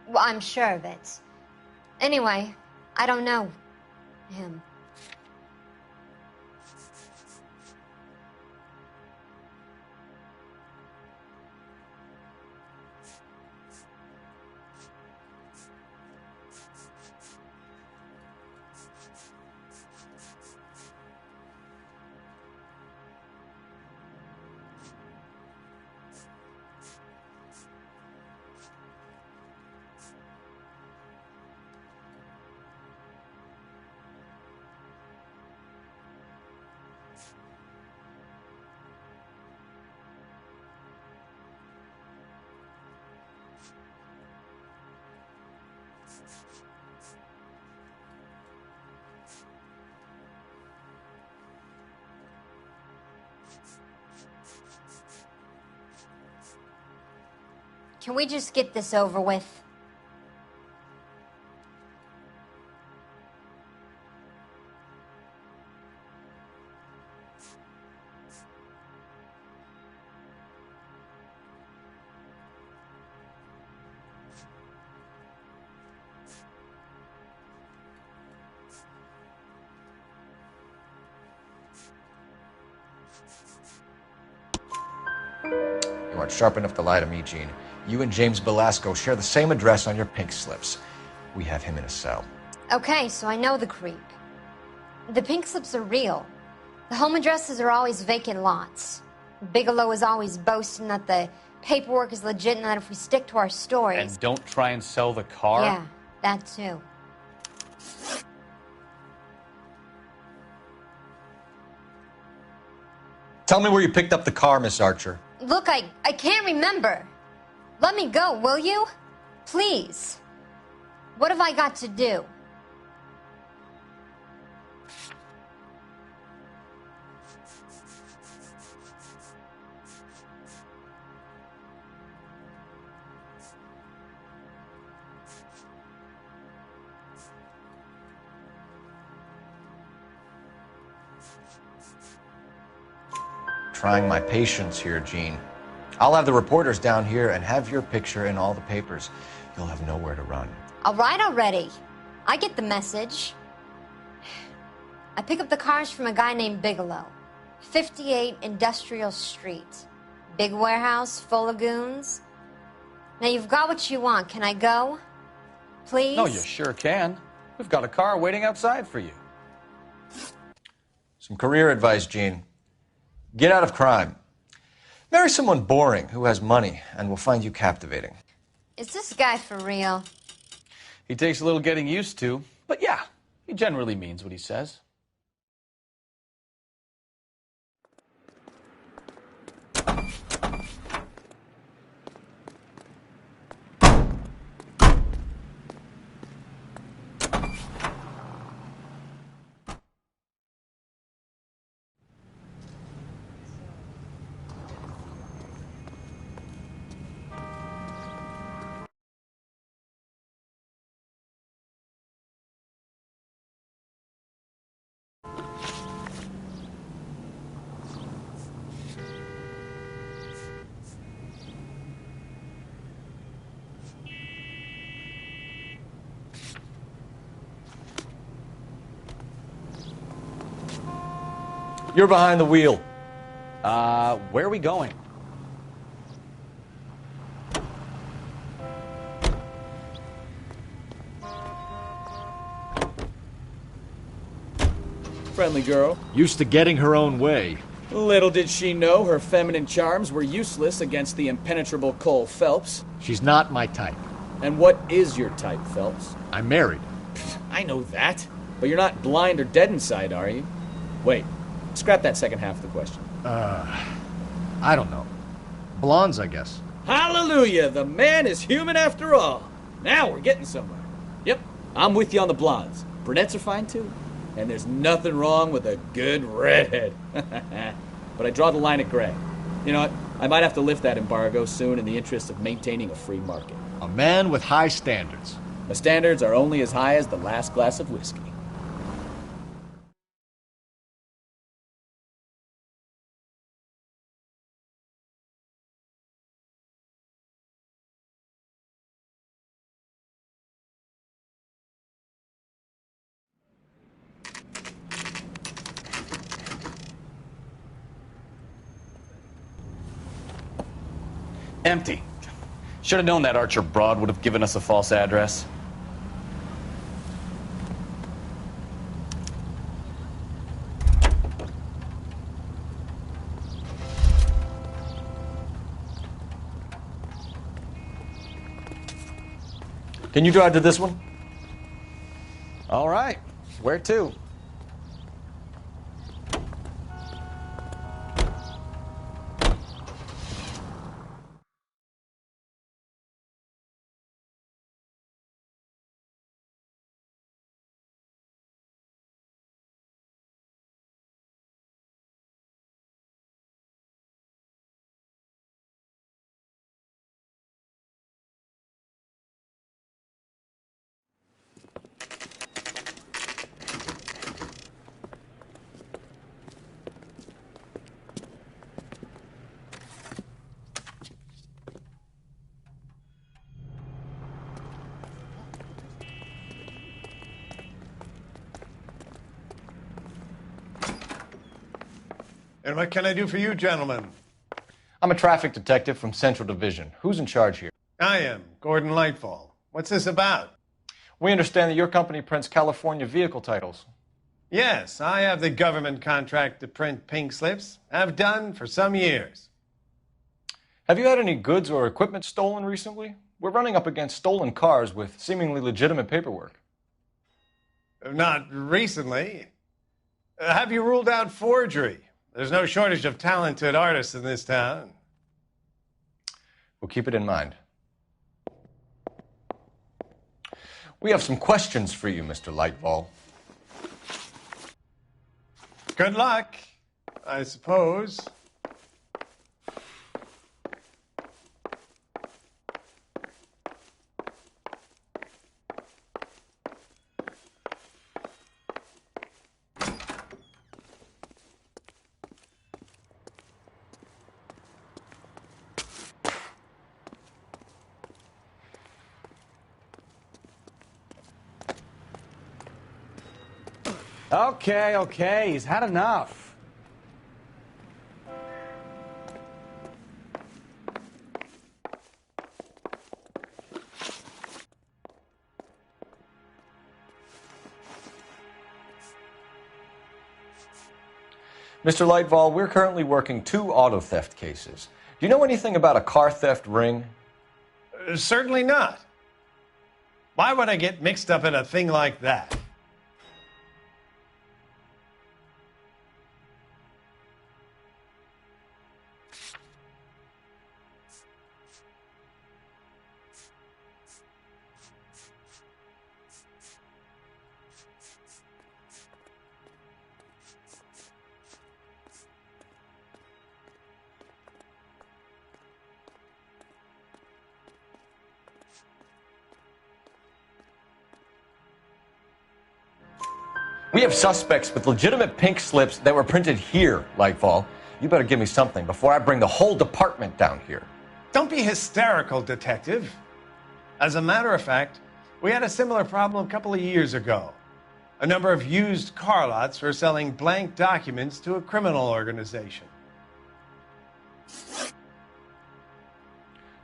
Well, I'm sure of it. Anyway, I don't know him. Can we just get this over with? You aren't sharp enough to lie to me, Gene. You and James Belasco share the same address on your pink slips. We have him in a cell. Okay, so I know the creep. The pink slips are real. The home addresses are always vacant lots. Bigelow is always boasting that the paperwork is legit and that if we stick to our stories... And don't try and sell the car? Yeah, that too. Tell me where you picked up the car, Miss Archer. Look, I can't remember. Let me go, will you? Please. What have I got to do? Trying my patience here, Gene. I'll have the reporters down here and have your picture in all the papers. You'll have nowhere to run. All right already. I get the message. I pick up the cars from a guy named Bigelow. 58 Industrial Street. Big warehouse full of goons. Now you've got what you want. Can I go? Please? No, you sure can. We've got a car waiting outside for you. Some career advice, Gene. Get out of crime. Marry someone boring who has money and will find you captivating. Is this guy for real? He takes a little getting used to, but yeah, he generally means what he says. You're behind the wheel. Where are we going? Friendly girl. Used to getting her own way. Little did she know her feminine charms were useless against the impenetrable Cole Phelps. She's not my type. And what is your type, Phelps? I'm married. I know that. But you're not blind or dead inside, are you? Wait, scrap that second half of the question. I don't know. Blondes, I guess. Hallelujah! The man is human after all. Now we're getting somewhere. Yep, I'm with you on the blondes. Brunettes are fine too. And there's nothing wrong with a good redhead. But I draw the line at gray. You know what? I might have to lift that embargo soon in the interest of maintaining a free market. A man with high standards. The standards are only as high as the last glass of whiskey. Empty. Should have known that Archer broad would have given us a false address. Can you drive to this one? All right. Where to? And what can I do for you, gentlemen? I'm a traffic detective from Central Division. Who's in charge here? I am, Gordon Lightfall. What's this about? We understand that your company prints California vehicle titles. Yes, I have the government contract to print pink slips. I've done for some years. Have you had any goods or equipment stolen recently? We're running up against stolen cars with seemingly legitimate paperwork. Not recently. Have you ruled out forgery? There's no shortage of talented artists in this town. We'll keep it in mind. We have some questions for you, Mr. Lightfall. Good luck, I suppose. Okay, he's had enough. Mr. Lightfall, we're currently working 2 auto theft cases. Do you know anything about a car theft ring? Certainly not. Why would I get mixed up in a thing like that? We have suspects with legitimate pink slips that were printed here, Lightfall. You better give me something before I bring the whole department down here. Don't be hysterical, Detective. As a matter of fact, we had a similar problem a couple of years ago. a number of used car lots for selling blank documents to a criminal organization.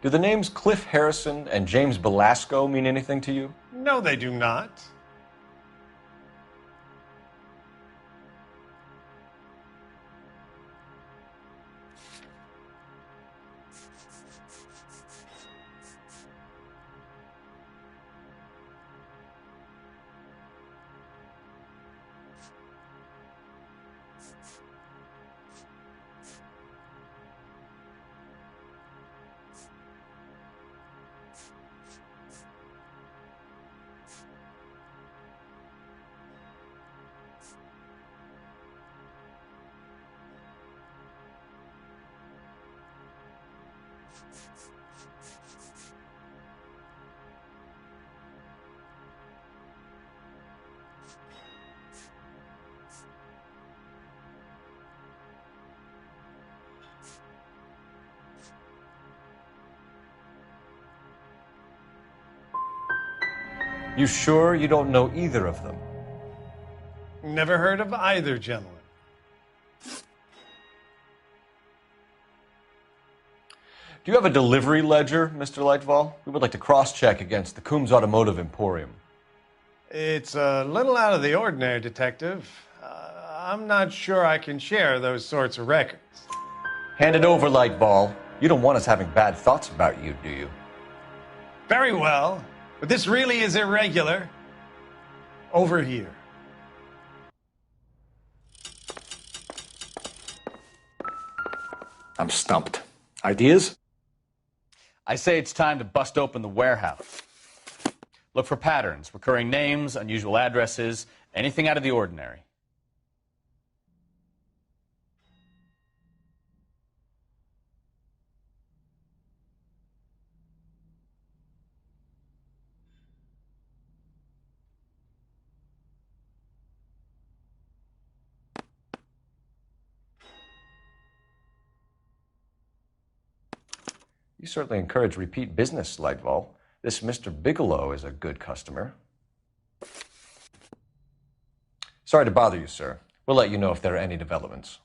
Do the names Cliff Harrison and James Belasco mean anything to you? No, they do not. You sure you don't know either of them? Never heard of either gentleman. Do you have a delivery ledger, Mr. Lightval? We would like to cross-check against the Coombs Automotive Emporium. It's a little out of the ordinary, Detective. I'm not sure I can share those sorts of records. Hand it over, Lightball. You don't want us having bad thoughts about you, do you? Very well, but this really is irregular. Over here. I'm stumped. Ideas? I say it's time to bust open the warehouse. Look for patterns, recurring names, unusual addresses, anything out of the ordinary. You certainly encourage repeat business, Lightval. This Mr. Bigelow is a good customer. Sorry to bother you, sir. We'll let you know if there are any developments.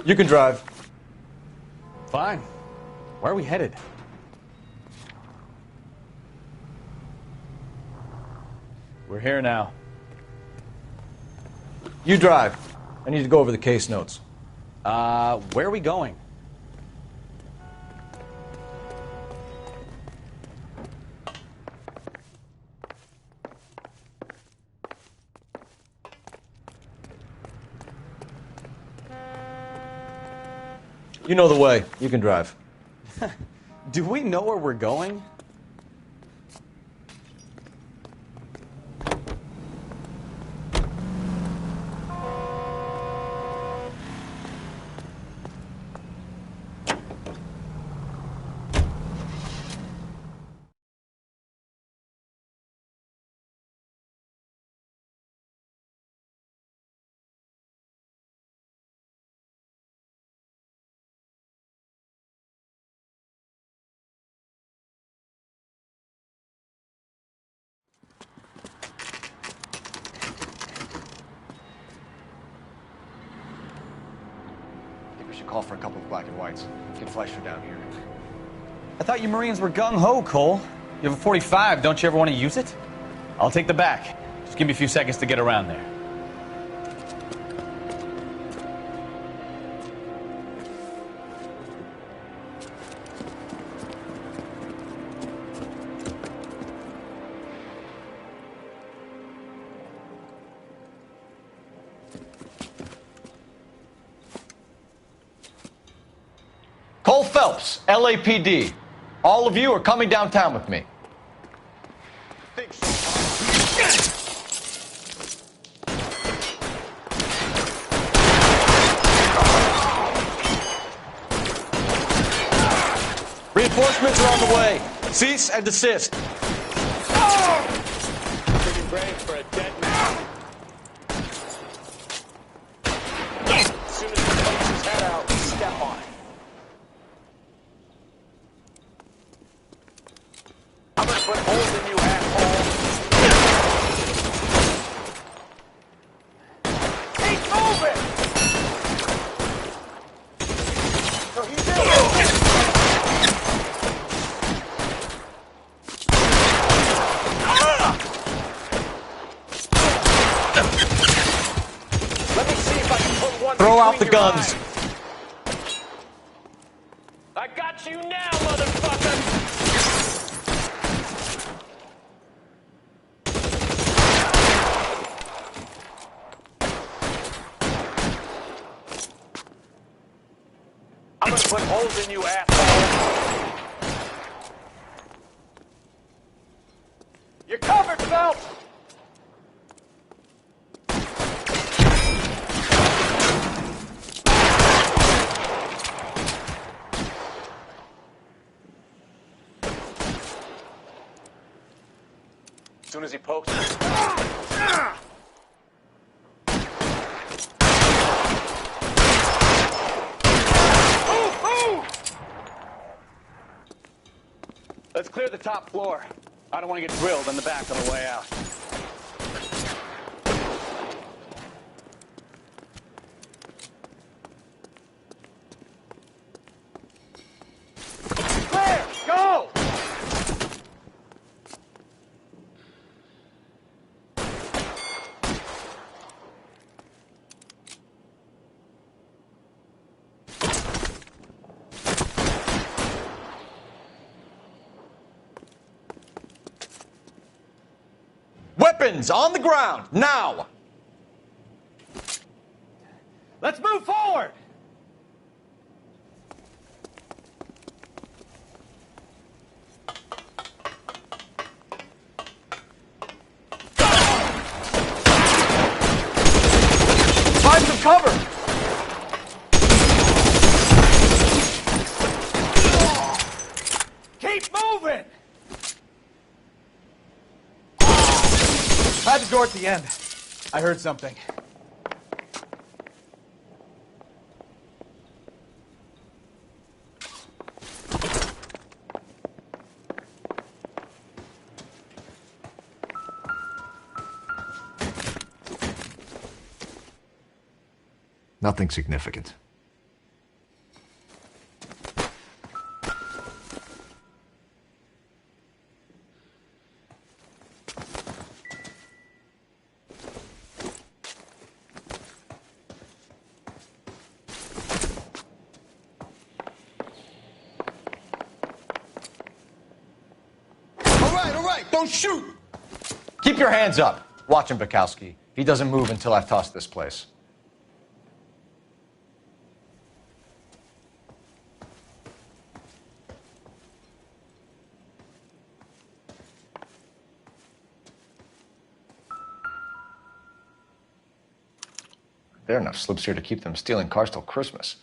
You can drive. Fine. Where are we headed? We're here now. You drive. I need to go over the case notes. Where are we going? You know the way. You can drive. Do we know where we're going? We should call for a couple of black and whites. Get Fleischer down here. I thought you Marines were gung-ho, Cole. You have a 45. Don't you ever want to use it? I'll take the back. Just give me a few seconds to get around there. Cole Phelps, LAPD. All of you are coming downtown with me. Reinforcements are on the way. Cease and desist. Pretty brave for a dead man. As soon as he pokes his head out, step on it. I'm gonna put holes in you, asshole. Keep moving! So he's in. Let me see if I can put one Throw out the between your guns. eyes. I got you now, motherfucker! I'm gonna put holes in you, asshole. You're covered, Phelps! As soon as he pokes it. Let's clear the top floor. I don't want to get drilled in the back on the way out. Clear! Go! Weapons on the ground, now! Let's move forward! Find some cover! Keep moving! I had the door at the end. I heard something. Nothing significant. All right, don't shoot! Keep your hands up. Watch him, Bukowski. He doesn't move until I've tossed this place. There are enough slips here to keep them stealing cars till Christmas.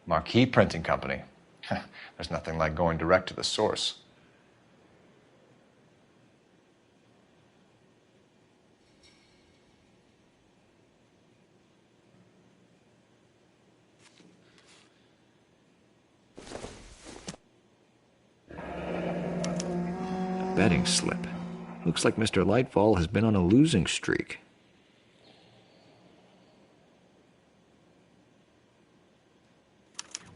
Marquee Printing Company. There's nothing like going direct to the source. Betting slip. Looks like Mr. Lightfall has been on a losing streak.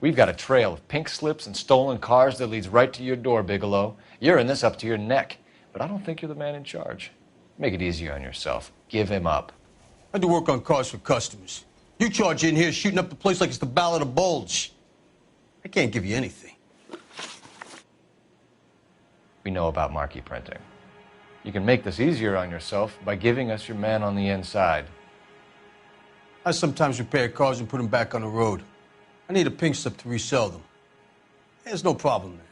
We've got a trail of pink slips and stolen cars that leads right to your door, Bigelow. You're in this up to your neck, but I don't think you're the man in charge. Make it easier on yourself. Give him up. I do work on cars for customers. You charge in here shooting up the place like it's the Ballad of Bulge. I can't give you anything. We know about marquee printing. You can make this easier on yourself by giving us your man on the inside. I sometimes repair cars and put them back on the road. I need a pink slip to resell them. There's no problem there.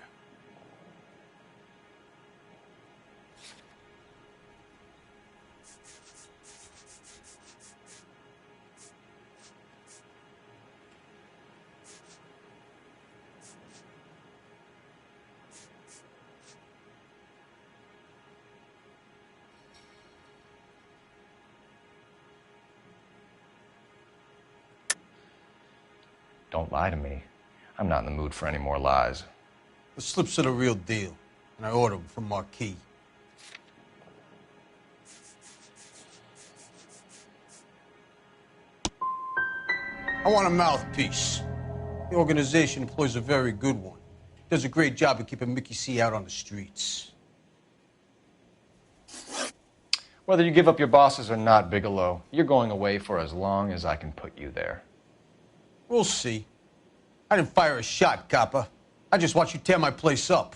Don't lie to me. I'm not in the mood for any more lies. The slips are the real deal, and I ordered them from Marquis. I want a mouthpiece. The organization employs a very good one. Does a great job of keeping Mickey C out on the streets. Whether you give up your bosses or not, Bigelow, you're going away for as long as I can put you there. We'll see. I didn't fire a shot, copper. I just watched you tear my place up.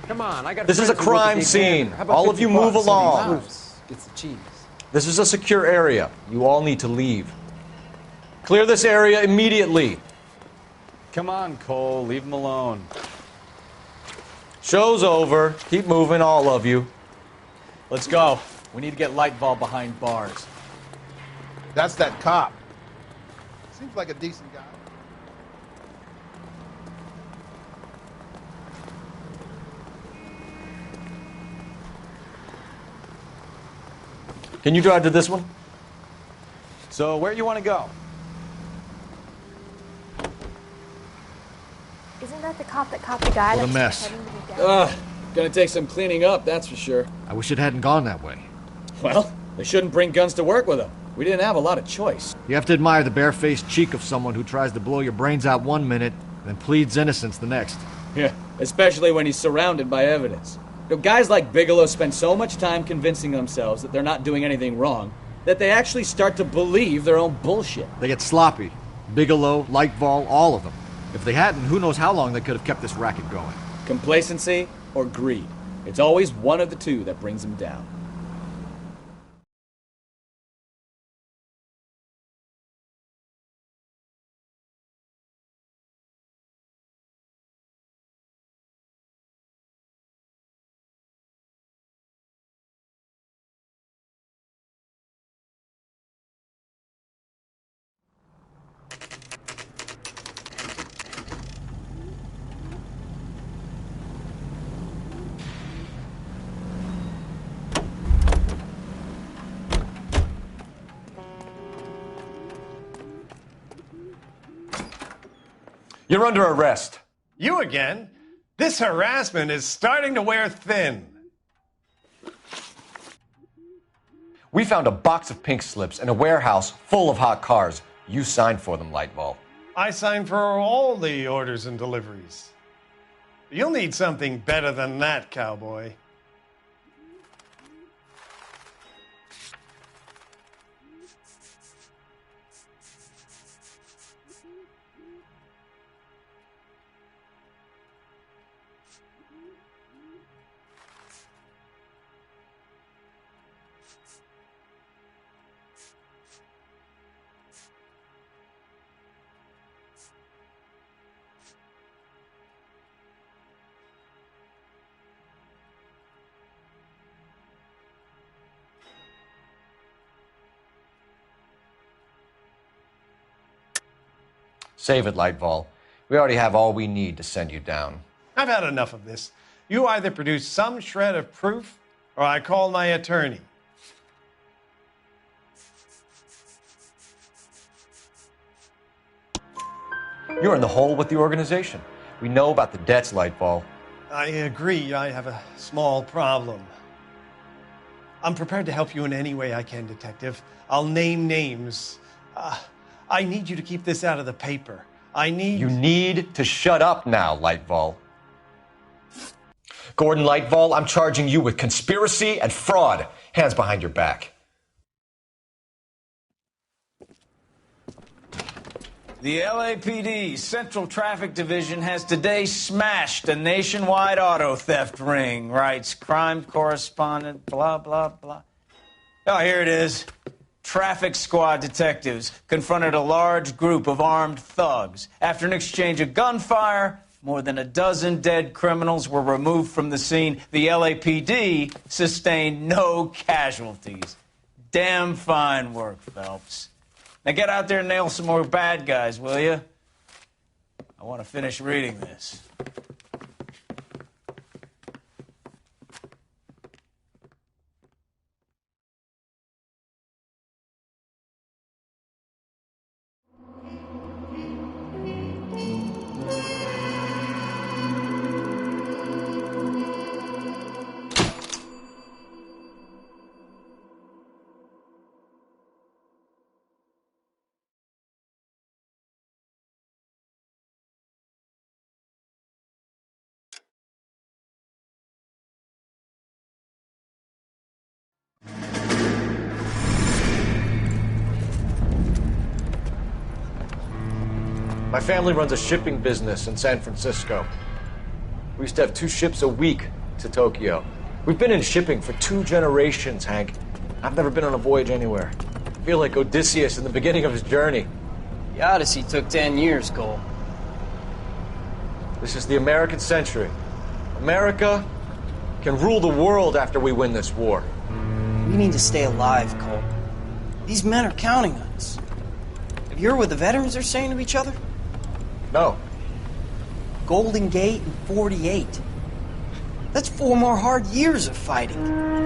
Come on, I got. This is a crime scene. All of you move along. Get the cheese. This is a secure area. You all need to leave. Clear this area immediately. Come on, Cole. Leave him alone. Show's over. Keep moving, all of you. Let's go. We need to get Lightball behind bars. That's that cop. Seems like a decent guy. Can you drive to this one? So, where you want to go? Isn't that the cop that caught the guy What a that mess. was pretending to be dead? Gonna take some cleaning up, that's for sure. I wish it hadn't gone that way. Well, they shouldn't bring guns to work with them. We didn't have a lot of choice. You have to admire the barefaced cheek of someone who tries to blow your brains out one minute, then pleads innocence the next. Yeah, especially when he's surrounded by evidence. You know, guys like Bigelow spend so much time convincing themselves that they're not doing anything wrong that they actually start to believe their own bullshit. They get sloppy. Bigelow, Lightball, all of them. If they hadn't, who knows how long they could have kept this racket going. Complacency or greed. It's always one of the two that brings them down. You're under arrest. You again? This harassment is starting to wear thin. We found a box of pink slips in a warehouse full of hot cars. You signed for them, Lightball. I signed for all the orders and deliveries. You'll need something better than that, cowboy. Save it, Lightball. We already have all we need to send you down. I've had enough of this. You either produce some shred of proof, or I call my attorney. You're in the hole with the organization. We know about the debts, Lightball. I agree. I have a small problem. I'm prepared to help you in any way I can, Detective. I'll name names. I need you to keep this out of the paper. I need... You need to shut up now, Lightvall. Gordon Lightvall, I'm charging you with conspiracy and fraud. Hands behind your back. The LAPD Central Traffic Division has today smashed a nationwide auto theft ring, writes crime correspondent, blah, blah, blah. Oh, here it is. Traffic squad detectives confronted a large group of armed thugs. After an exchange of gunfire, more than a dozen dead criminals were removed from the scene. The LAPD sustained no casualties. Damn fine work, Phelps. Now get out there and nail some more bad guys, will you? I want to finish reading this. My family runs a shipping business in San Francisco. We used to have 2 ships a week to Tokyo. We've been in shipping for 2 generations, Hank. I've never been on a voyage anywhere. I feel like Odysseus in the beginning of his journey. The Odyssey took 10 years, Cole. This is the American century. America can rule the world after we win this war. We need to stay alive, Cole. These men are counting on us. Have you heard what the veterans are saying to each other? No. Golden Gate and 48. That's 4 more hard years of fighting.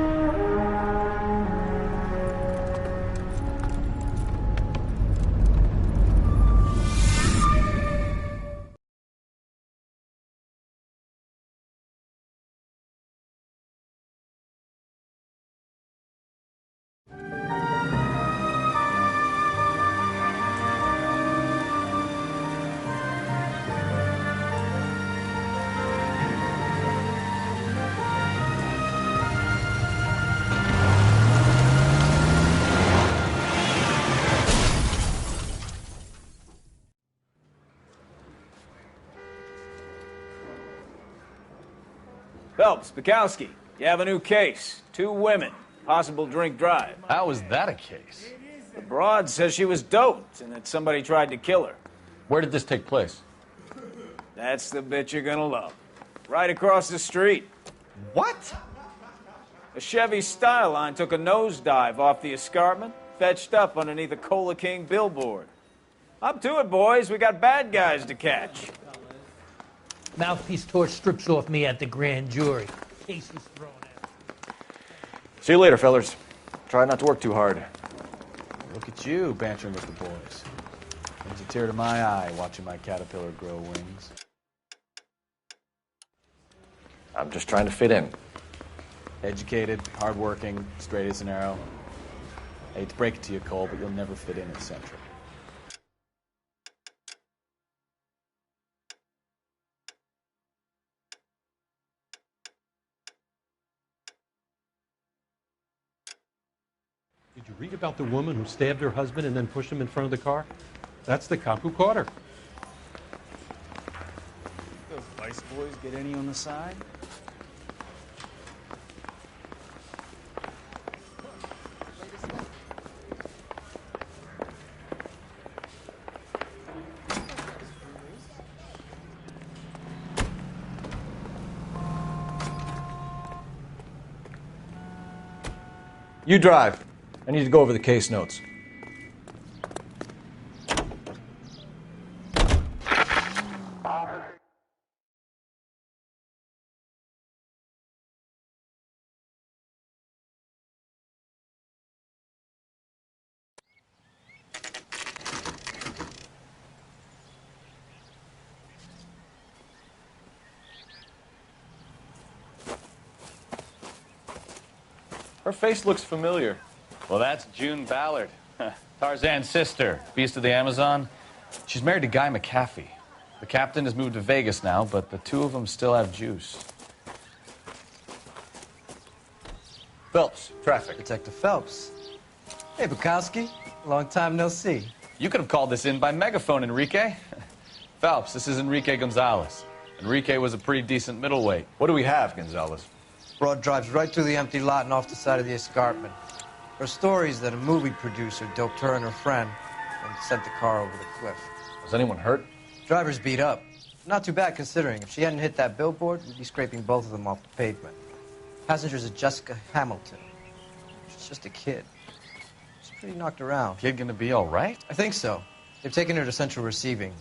Phelps, Bukowski, you have a new case. 2 women, possible drink drive. How is that a case? The broad says she was doped and that somebody tried to kill her. Where did this take place? That's the bit you're gonna love. Right across the street. What? A Chevy Styline took a nosedive off the escarpment, fetched up underneath a Cola King billboard. Up to it, boys. We got bad guys to catch. Mouthpiece torch strips off me at the grand jury. Case is thrown out. See you later, fellers. Try not to work too hard. Look at you, bantering with the boys. Brings a tear to my eye watching my caterpillar grow wings. I'm just trying to fit in. Educated, hardworking, straight as an arrow. I hate to break it to you, Cole, but you'll never fit in at Central. Did you read about the woman who stabbed her husband and then pushed him in front of the car? That's the cop who caught her. Those vice boys get any on the side? You drive. I need to go over the case notes. Her face looks familiar. Well, that's June Ballard. Tarzan's sister, Beast of the Amazon. She's married to Guy McAfee. The captain has moved to Vegas now, but the two of them still have juice. Phelps, traffic. Detective Phelps. Hey, Bukowski. Long time no see. You could have called this in by megaphone, Enrique. Phelps, this is Enrique Gonzalez. Enrique was a pretty decent middleweight. What do we have, Gonzalez? Broad drives right through the empty lot and off the side of the escarpment. Her story is that a movie producer doped her and her friend and sent the car over the cliff. Was anyone hurt? Driver's beat up. Not too bad considering. If she hadn't hit that billboard, we'd be scraping both of them off the pavement. Passenger's a Jessica Hamilton. She's just a kid. She's pretty knocked around. Kid gonna be all right? I think so. They've taken her to central receiving.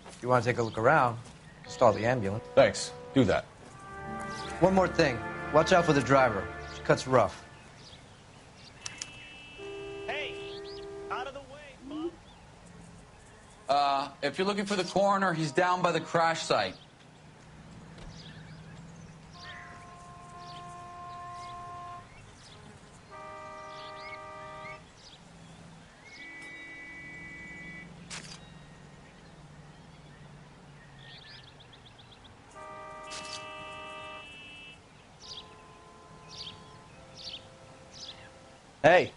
If you want to take a look around, you can stall the ambulance. Thanks. Do that. One more thing. Watch out for the driver. She cuts rough. If you're looking for the coroner, he's down by the crash site. Hey,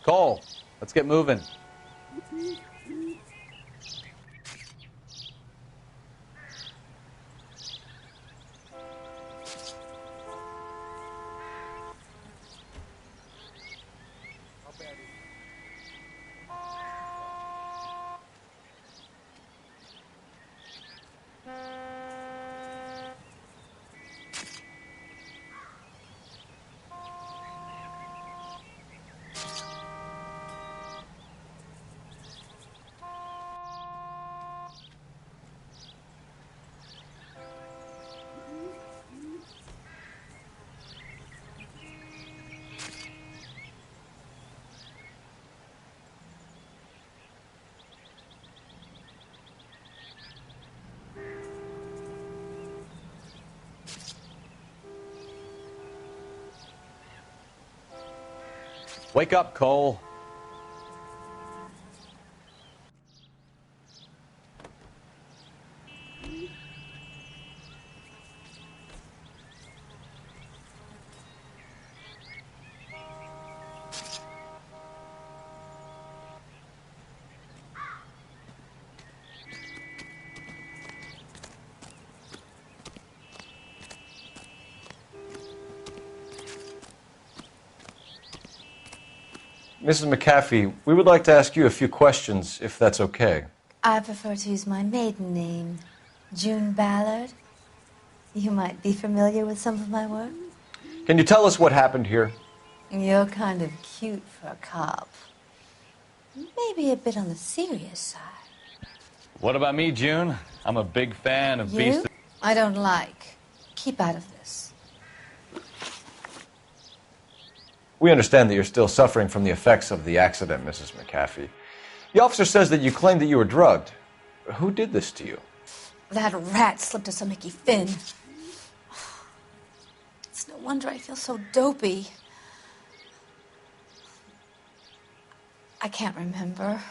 Cole, let's get moving. Wake up, Cole. Mrs. McAfee, we would like to ask you a few questions, if that's okay. I prefer to use my maiden name, June Ballard. You might be familiar with some of my work. Can you tell us what happened here? You're kind of cute for a cop. Maybe a bit on the serious side. What about me, June? I'm a big fan of You? Beast. I don't like. Keep out of this. We understand that you're still suffering from the effects of the accident, Mrs. McAfee. The officer says that you claimed that you were drugged. Who did this to you? That rat slipped us a Mickey Finn. It's no wonder I feel so dopey. I can't remember.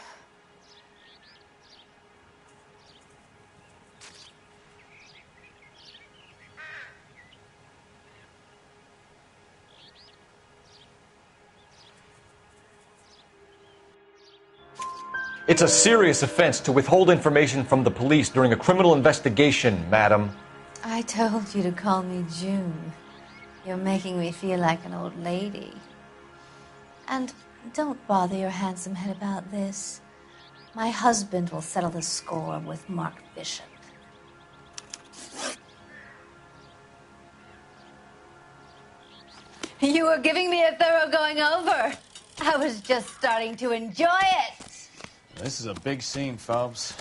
It's a serious offense to withhold information from the police during a criminal investigation, madam. I told you to call me June. You're making me feel like an old lady. And don't bother your handsome head about this. My husband will settle the score with Mark Bishop. You were giving me a thorough going over. I was just starting to enjoy it. This is a big scene, Phelps.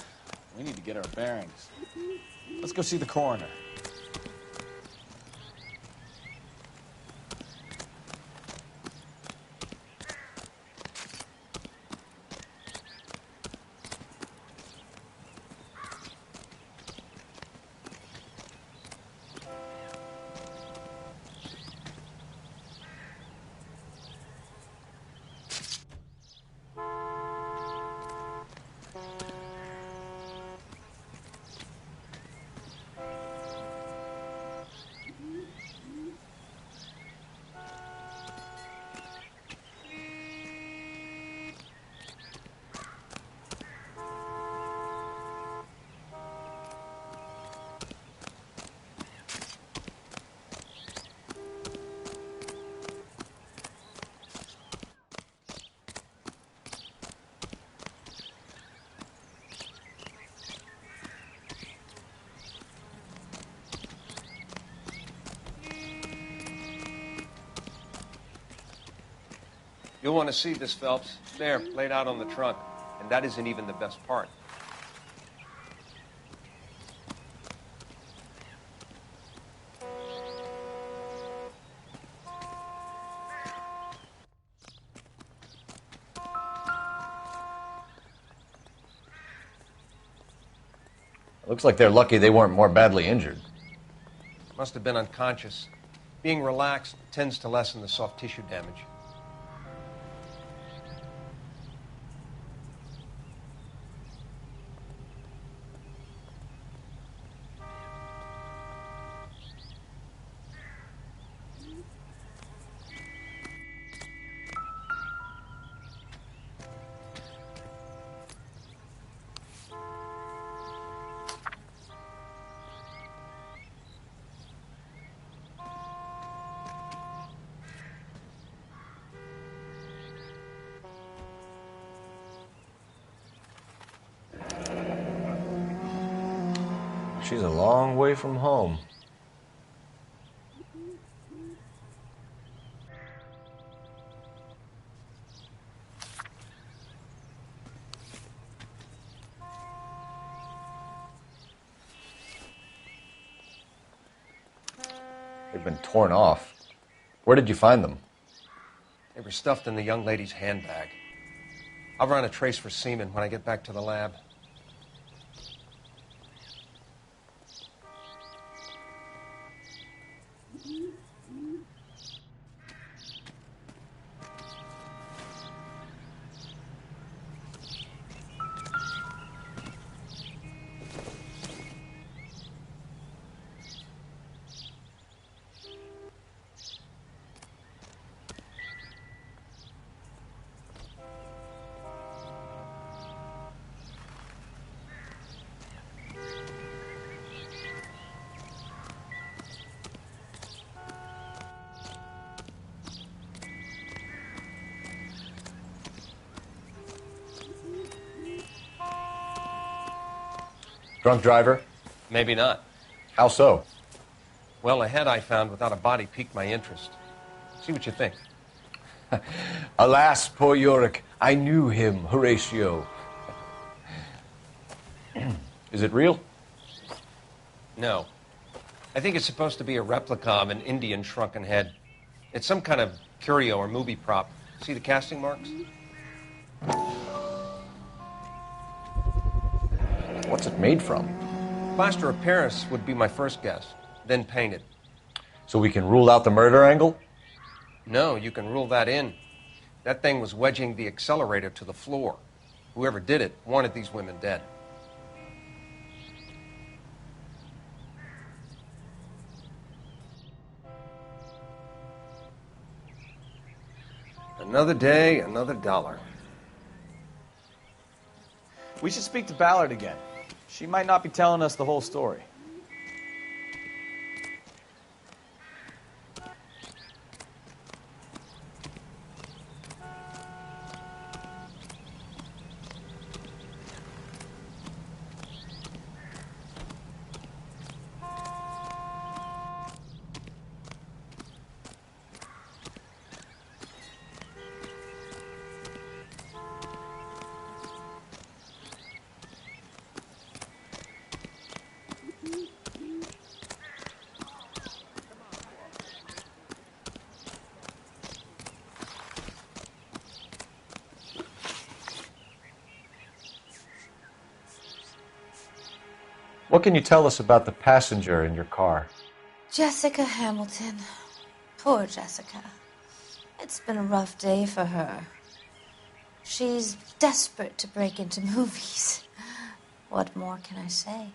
We need to get our bearings. Let's go see the coroner. You'll want to see this, Phelps. There, laid out on the trunk. And that isn't even the best part. Looks like they're lucky they weren't more badly injured. Must have been unconscious. Being relaxed tends to lessen the soft tissue damage. She's a long way from home. They've been torn off. Where did you find them? They were stuffed in the young lady's handbag. I'll run a trace for semen when I get back to the lab. Drunk driver? Maybe not. How so? Well, a head I found without a body piqued my interest. See what you think. Alas, poor Yorick, I knew him, Horatio. Is it real? No. I think it's supposed to be a replica of an Indian shrunken head. It's some kind of curio or movie prop. See the casting marks? What's it made from? Plaster of Paris would be my first guess, then painted. So we can rule out the murder angle? No, you can rule that in. That thing was wedging the accelerator to the floor. Whoever did it wanted these women dead. Another day, another dollar. We should speak to Ballard again. She might not be telling us the whole story. What can you tell us about the passenger in your car? Jessica Hamilton. Poor Jessica. It's been a rough day for her. She's desperate to break into movies. What more can I say?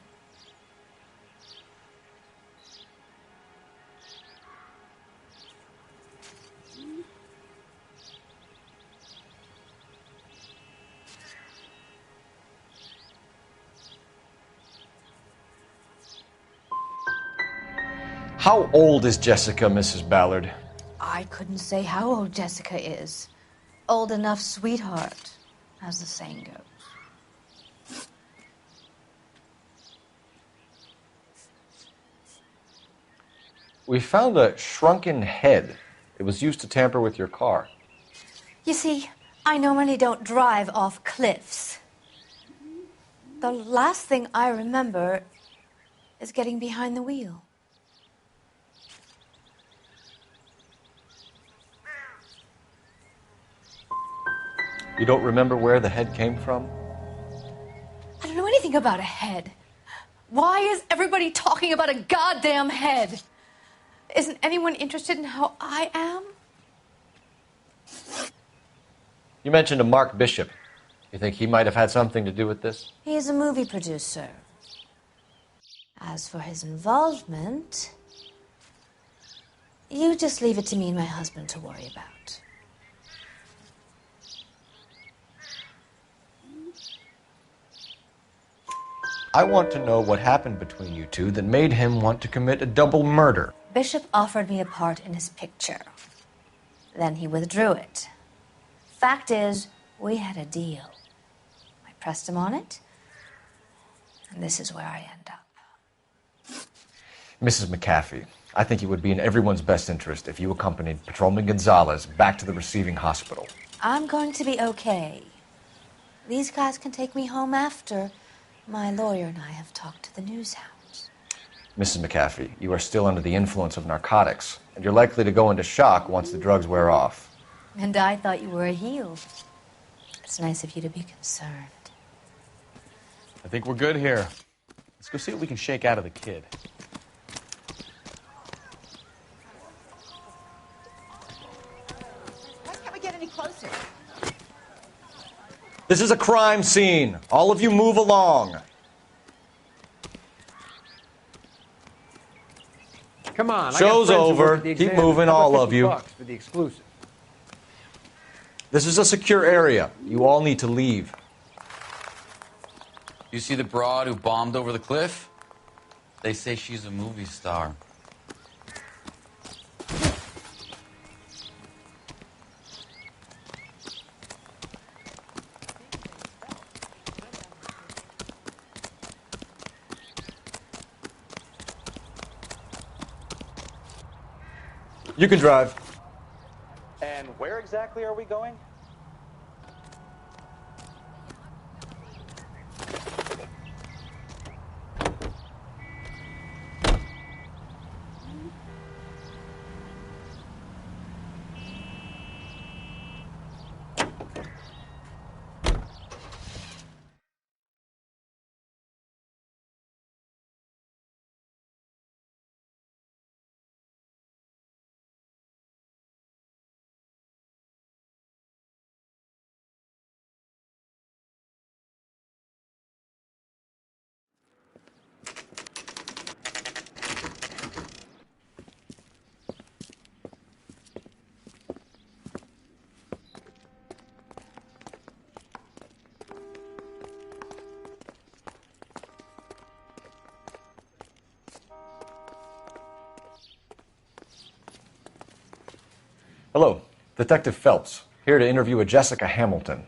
How old is Jessica, Mrs. Ballard? I couldn't say how old Jessica is. Old enough, sweetheart, as the saying goes. We found a shrunken head. It was used to tamper with your car. You see, I normally don't drive off cliffs. The last thing I remember is getting behind the wheel. You don't remember where the head came from? I don't know anything about a head. Why is everybody talking about a goddamn head? Isn't anyone interested in how I am? You mentioned a Mark Bishop. You think he might have had something to do with this? He is a movie producer. As for his involvement, you just leave it to me and my husband to worry about. I want to know what happened between you two that made him want to commit a double murder. Bishop offered me a part in his picture. Then he withdrew it. Fact is, we had a deal. I pressed him on it, and this is where I end up. Mrs. McAfee, I think it would be in everyone's best interest if you accompanied Patrolman Gonzalez back to the receiving hospital. I'm going to be okay. These guys can take me home after my lawyer and I have talked to the news hounds. Mrs. McAfee, you are still under the influence of narcotics, and you're likely to go into shock once the drugs wear off. And I thought you were a heel. It's nice of you to be concerned. I think we're good here. Let's go see what we can shake out of the kid. Why can't we get any closer? This is a crime scene. All of you move along. Come on. Show's over. Keep moving, all of you. For the exclusive. This is a secure area. You all need to leave. You see the broad who bombed over the cliff? They say she's a movie star. You can drive. And where exactly are we going? Hello, Detective Phelps, here to interview a Jessica Hamilton.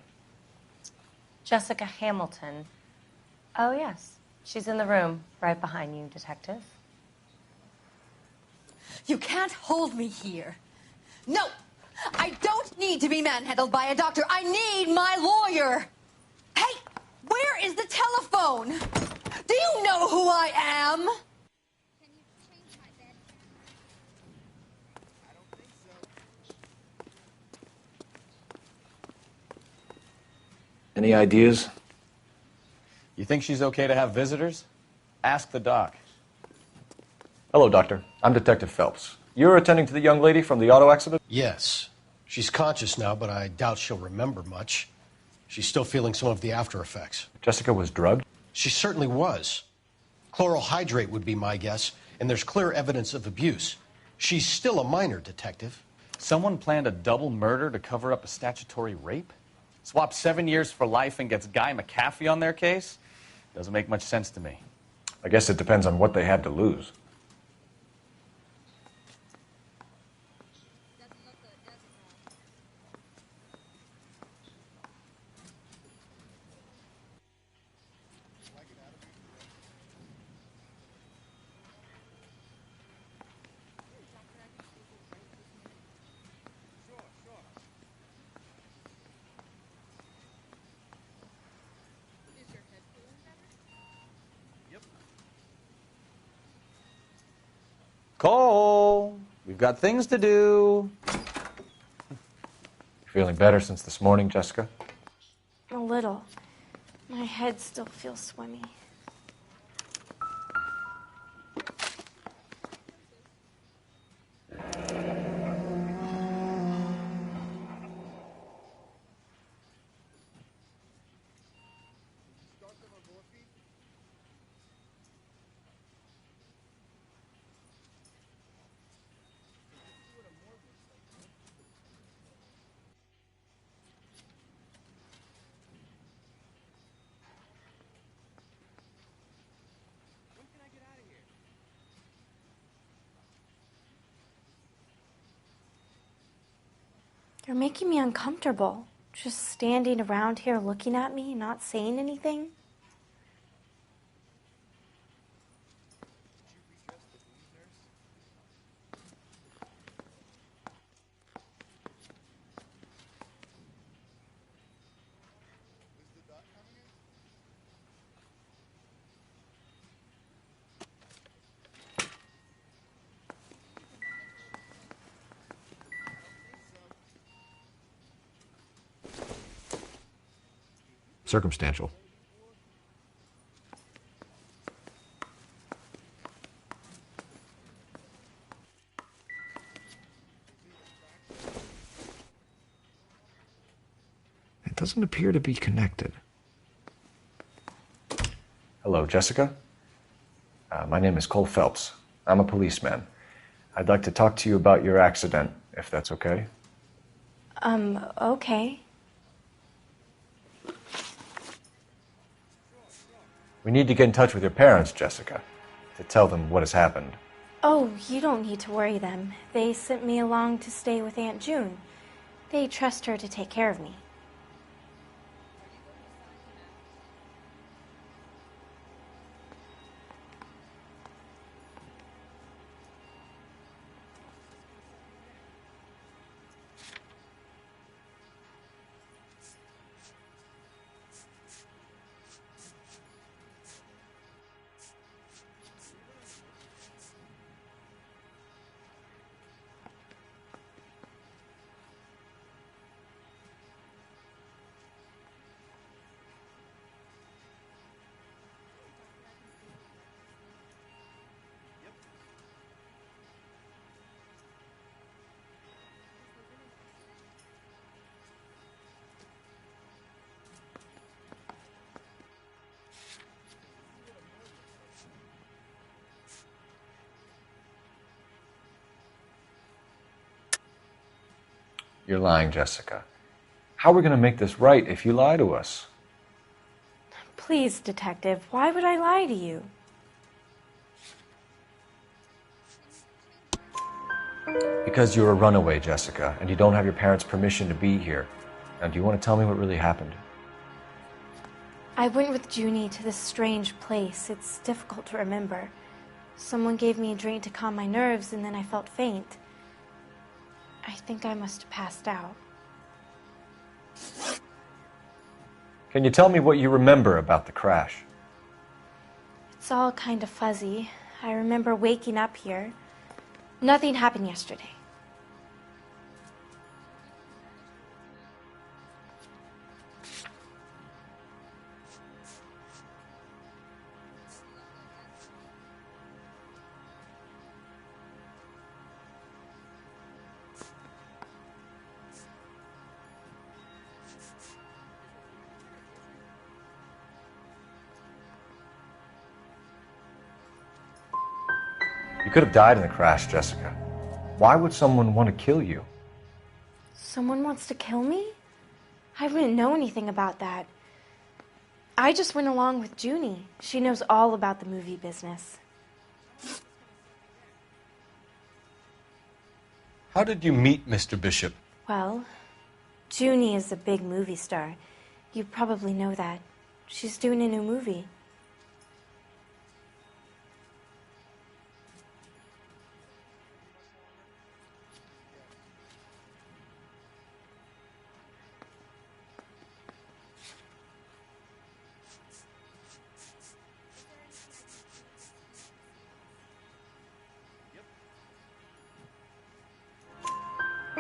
Jessica Hamilton. Oh, yes. She's in the room right behind you, Detective. You can't hold me here. No! I don't need to be manhandled by a doctor. I need my lawyer. Hey, where is the telephone? Do you know who I am? Any ideas? You think she's okay to have visitors? Ask the doc. Hello, Doctor. I'm Detective Phelps. You're attending to the young lady from the auto accident? Yes. She's conscious now, but I doubt she'll remember much. She's still feeling some of the after effects. Jessica was drugged? She certainly was. Chloral hydrate would be my guess, and there's clear evidence of abuse. She's still a minor, Detective. Someone planned a double murder to cover up a statutory rape? Swap 7 years for life and gets Guy McAfee on their case? Doesn't make much sense to me. I guess it depends on what they had to lose. Cole, we've got things to do. Feeling better since this morning, Jessica? A little. My head still feels swimmy. You're making me uncomfortable. Just standing around here looking at me, not saying anything. Circumstantial. It doesn't appear to be connected. Hello, Jessica. My name is Cole Phelps. I'm a policeman. I'd like to talk to you about your accident, if that's okay. Okay. We need to get in touch with your parents, Jessica, to tell them what has happened. Oh, you don't need to worry them. They sent me along to stay with Aunt June. They trust her to take care of me. You're lying, Jessica. How are we going to make this right if you lie to us? Please, Detective, why would I lie to you? Because you're a runaway, Jessica, and you don't have your parents' permission to be here. Now, do you want to tell me what really happened? I went with Junie to this strange place. It's difficult to remember. Someone gave me a drink to calm my nerves, and then I felt faint. I think I must have passed out. Can you tell me what you remember about the crash? It's all kind of fuzzy. I remember waking up here. Nothing happened yesterday. You could have died in the crash, Jessica. Why would someone want to kill you? Someone wants to kill me? I wouldn't know anything about that. I just went along with Junie. She knows all about the movie business. How did you meet Mr. Bishop? Well, Junie is a big movie star. You probably know that. She's doing a new movie.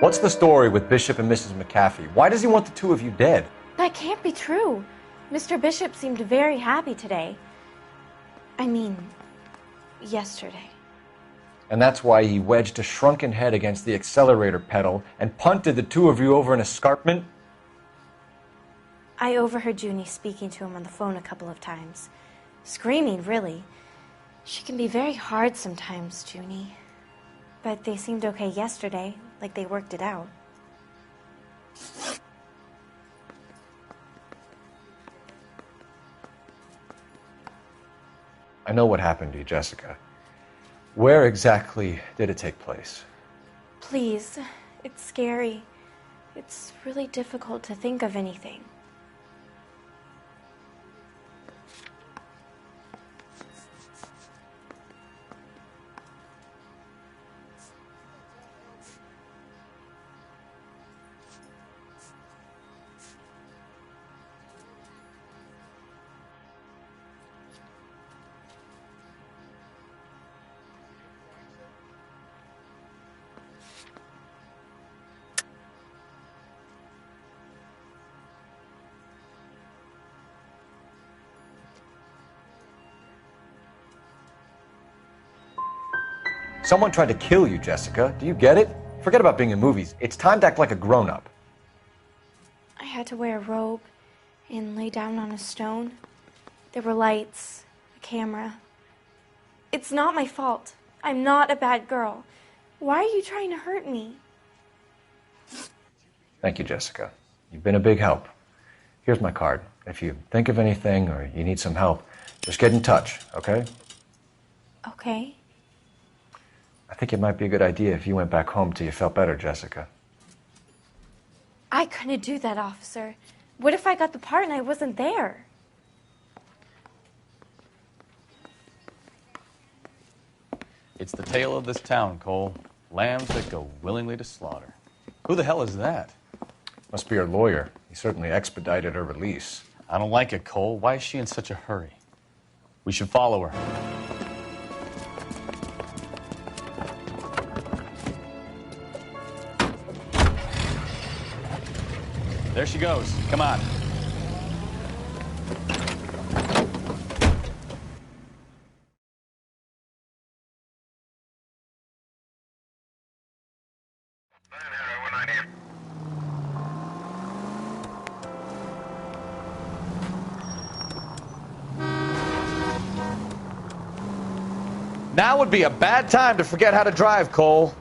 What's the story with Bishop and Mrs. McAfee? Why does he want the two of you dead? That can't be true. Mr. Bishop seemed very happy today. I mean, yesterday. And that's why he wedged a shrunken head against the accelerator pedal and punted the two of you over an escarpment? I overheard Junie speaking to him on the phone a couple of times. Screaming, really. She can be very hard sometimes, Junie. But they seemed okay yesterday, like they worked it out. I know what happened to you, Jessica. Where exactly did it take place? Please, it's scary. It's really difficult to think of anything. Someone tried to kill you, Jessica. Do you get it? Forget about being in movies. It's time to act like a grown-up. I had to wear a robe and lay down on a stone. There were lights, a camera. It's not my fault. I'm not a bad girl. Why are you trying to hurt me? Thank you, Jessica. You've been a big help. Here's my card. If you think of anything or you need some help, just get in touch, okay? Okay. I think it might be a good idea if you went back home till you felt better, Jessica. I couldn't do that, officer. What if I got the part and I wasn't there? It's the tale of this town, Cole. Lambs that go willingly to slaughter. Who the hell is that? Must be her lawyer. He certainly expedited her release. I don't like it, Cole. Why is she in such a hurry? We should follow her. There she goes. Come on. Now would be a bad time to forget how to drive, Cole.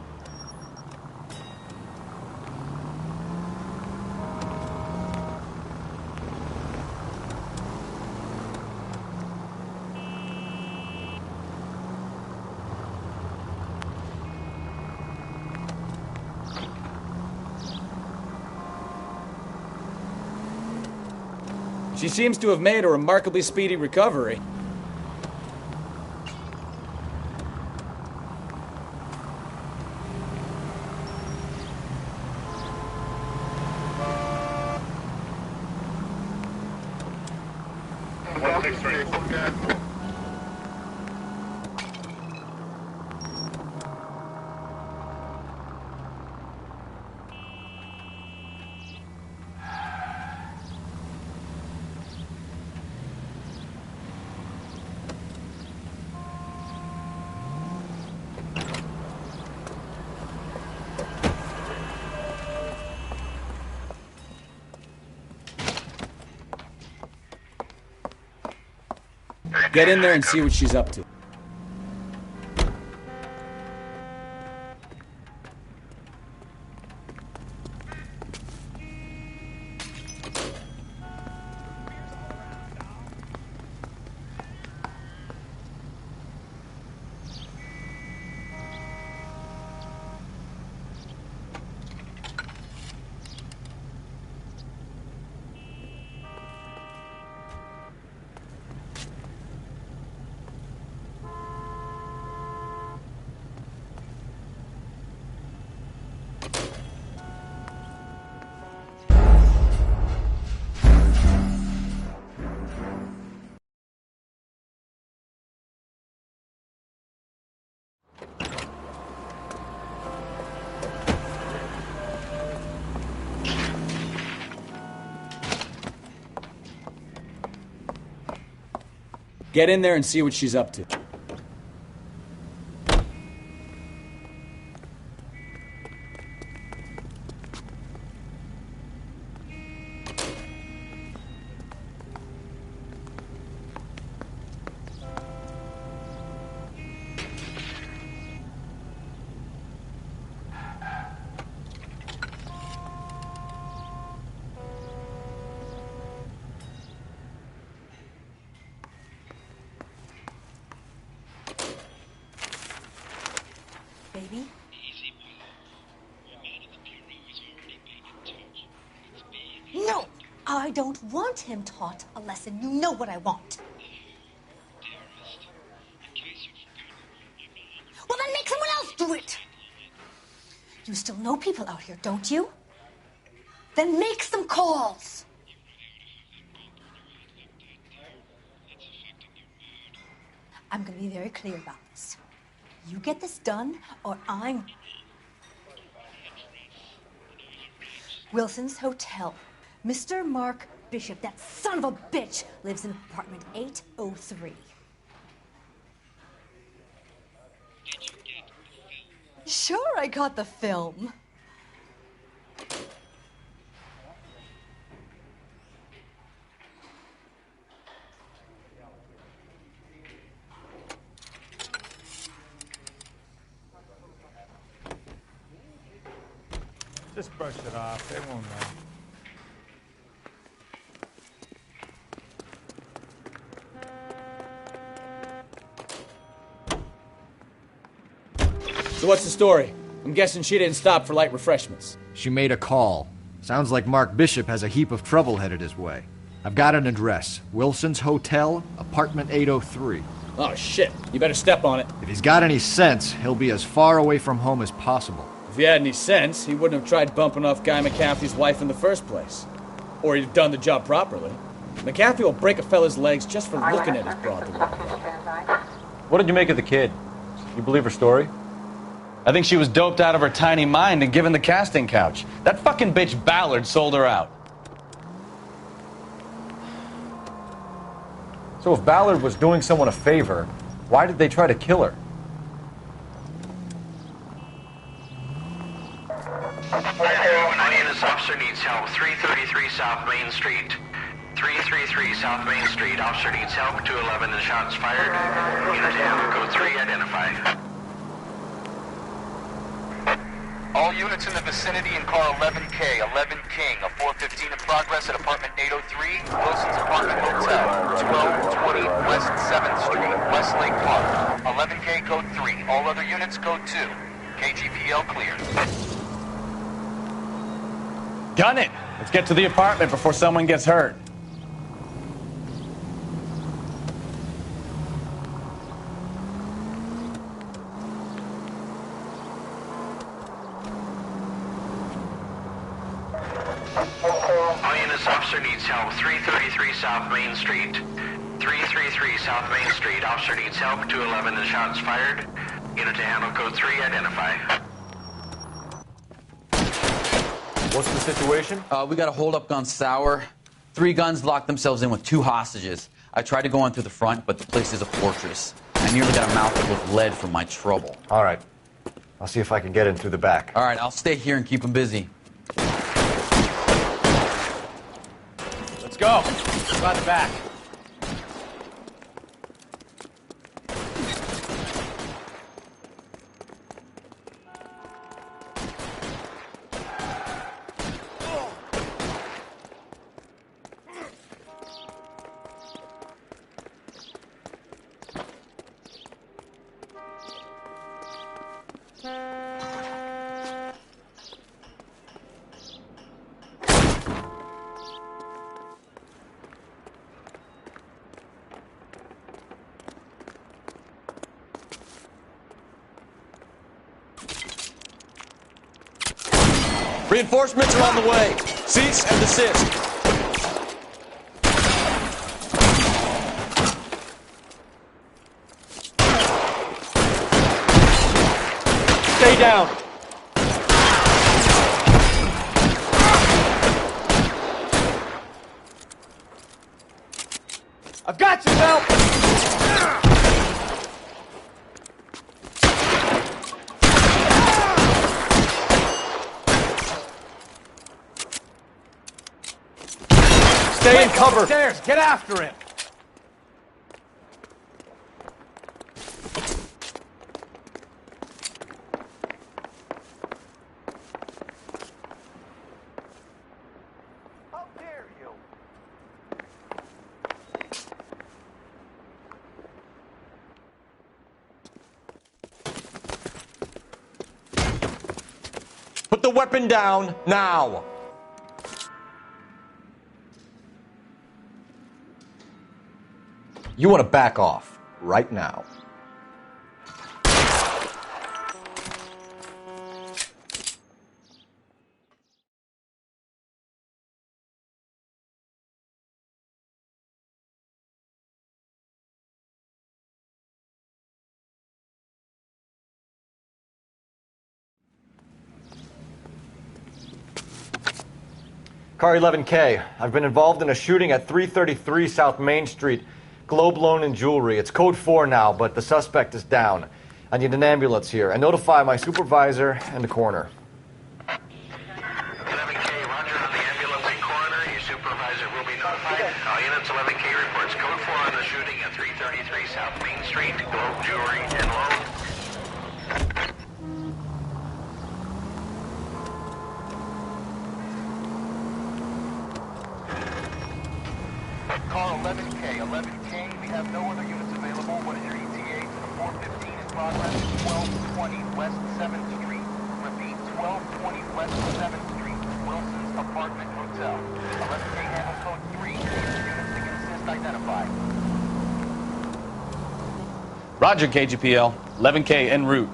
She seems to have made a remarkably speedy recovery. Get in there and see what she's up to. Get in there and see what she's up to. Baby? No! I don't want him taught a lesson. You know what I want. Well, then make someone else do it! You still know people out here, don't you? Then make some calls! I'm gonna be very clear about this. You get this done, or I'm... Wilson's Hotel. Mr. Mark Bishop, that son of a bitch, lives in apartment 803. Sure, I got the film. Just brush it off. They won't know. So what's the story? I'm guessing she didn't stop for light refreshments. She made a call. Sounds like Mark Bishop has a heap of trouble headed his way. I've got an address. Wilson's Hotel, apartment 803. Oh, shit. You better step on it. If he's got any sense, he'll be as far away from home as possible. If he had any sense, he wouldn't have tried bumping off Guy McCaffrey's wife in the first place. Or he'd have done the job properly. McCaffrey will break a fella's legs just for looking at his broad. What did you make of the kid? You believe her story? I think she was doped out of her tiny mind and given the casting couch. That fucking bitch Ballard sold her out. So if Ballard was doing someone a favor, why did they try to kill her? This officer needs help. 333 South Main Street. 333 South Main Street. Officer needs help. 211 and shots fired. Unit handle code 3 identified. All units in the vicinity in car 11K, 11 King, a 415 in progress at apartment 803, Wilson's Apartment Hotel, 1220 West 7th Street, Westlake Park. 11K code 3, all other units code 2. KGPL cleared. Gun it! Let's get to the apartment before someone gets hurt. All units, officer needs help. 333 South Main Street. 333 South Main Street. Officer needs help. 211 and shots fired. Unit to handle code 3 identify. What's the situation? We got a hold-up gone sour. 3 guns locked themselves in with 2 hostages. I tried to go in through the front, but the place is a fortress. I nearly got a mouthful with lead from my trouble. All right. I'll see if I can get in through the back. All right, I'll stay here and keep them busy. Let's go. By the back. Reinforcements are on the way. Cease and desist. Stay down. I've got you, Mel! Stay in cover. Upstairs, get after him. Put the weapon down now. You want to back off right now. Car 11K, I've been involved in a shooting at 333 South Main Street. Globe Loan and Jewelry. It's code 4 now, but the suspect is down. I need an ambulance here. And notify my supervisor and the coroner. 11K, roger on the ambulance and coroner. Your supervisor will be notified. All units, 11K reports code 4 on the shooting at 333 South Main Street. Globe Jewelry and Loan. Car 11K, 11K, we have no other units available. What is your ETA to the 415 in progress? 1220 West 7th Street. Repeat, 1220 West 7th Street. Wilson's Apartment Hotel. 11K handle code 3. Units that can assist identified. Roger, KGPL. 11K en route.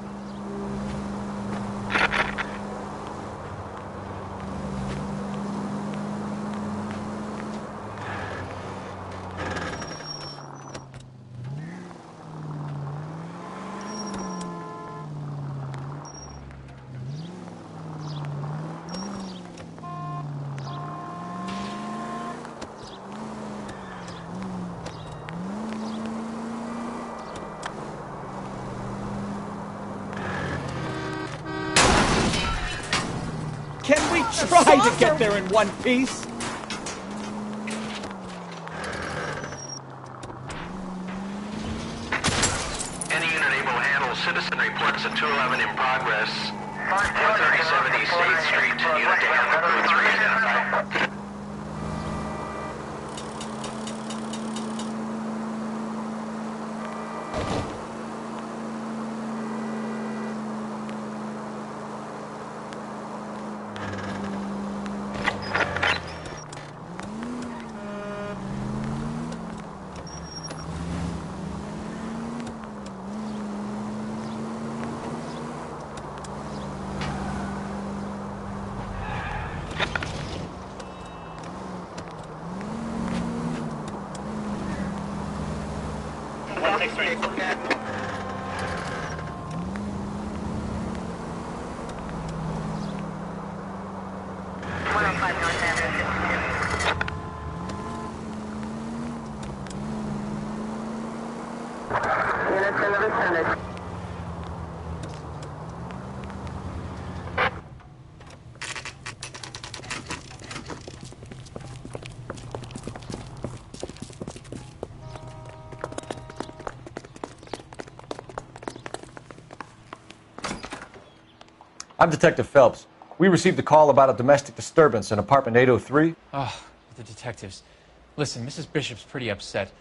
Can we try to get there in one piece? Any unit able to handle citizen reports at 211 in progress. 437 East 8th Street. Unit to handle code 3 identified. I'm Detective Phelps. We received a call about a domestic disturbance in apartment 803. Oh, the detectives. Listen, Mrs. Bishop's pretty upset.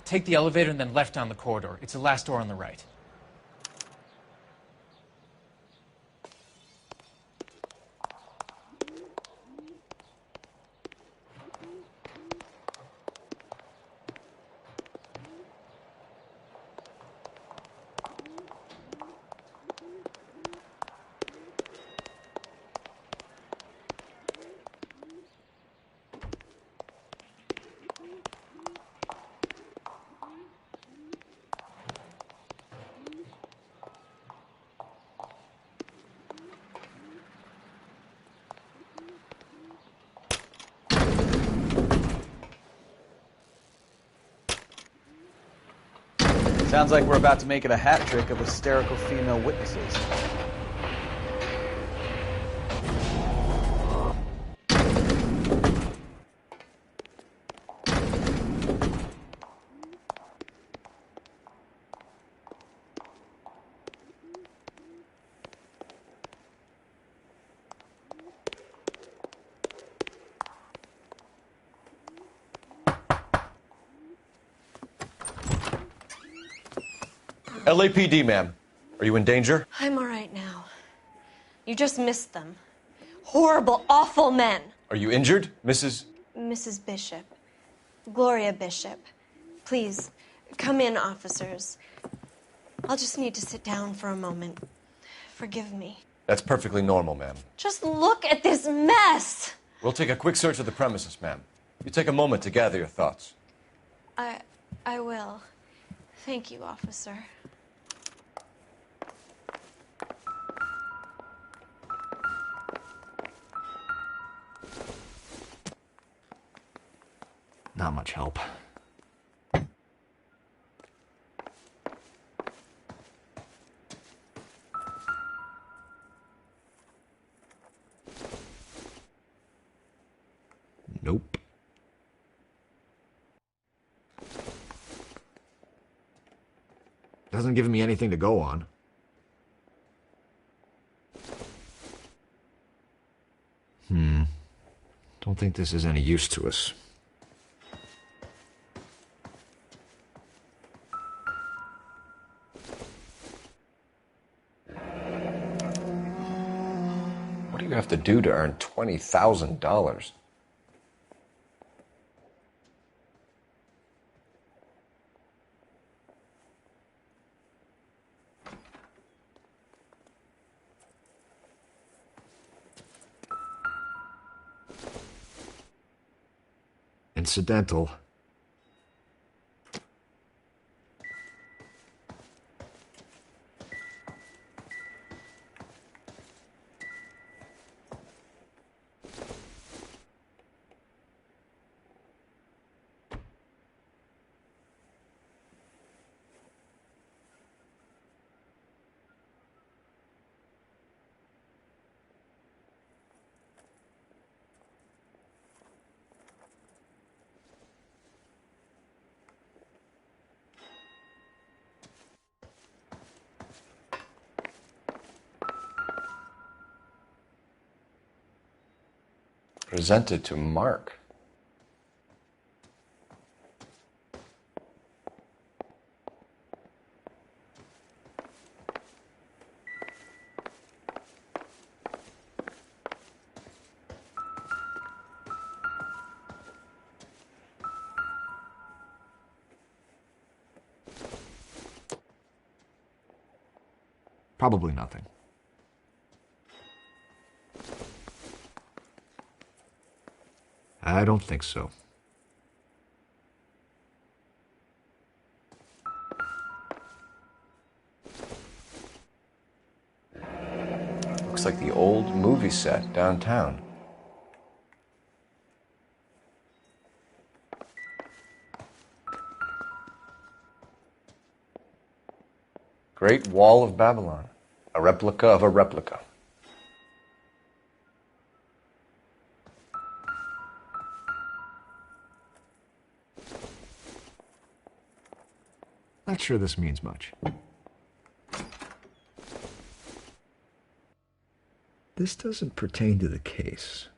Take the elevator and then left down the corridor. It's the last door on the right. Sounds like we're about to make it a hat trick of hysterical female witnesses. LAPD, ma'am. Are you in danger? I'm all right now. You just missed them. Horrible, awful men. Are you injured, Mrs.? Mrs. Bishop. Gloria Bishop. Please, come in, officers. I'll just need to sit down for a moment. Forgive me. That's perfectly normal, ma'am. Just look at this mess! We'll take a quick search of the premises, ma'am. You take a moment to gather your thoughts. I will. Thank you, officer. Not much help. Nope. Doesn't give me anything to go on. Don't think this is any use to us. What do you have to do to earn $20,000? Incidental. Presented to Mark. Probably nothing. I don't think so. Looks like the old movie set downtown. Great Wall of Babylon. A replica of a replica. Not sure this means much. This doesn't pertain to the case.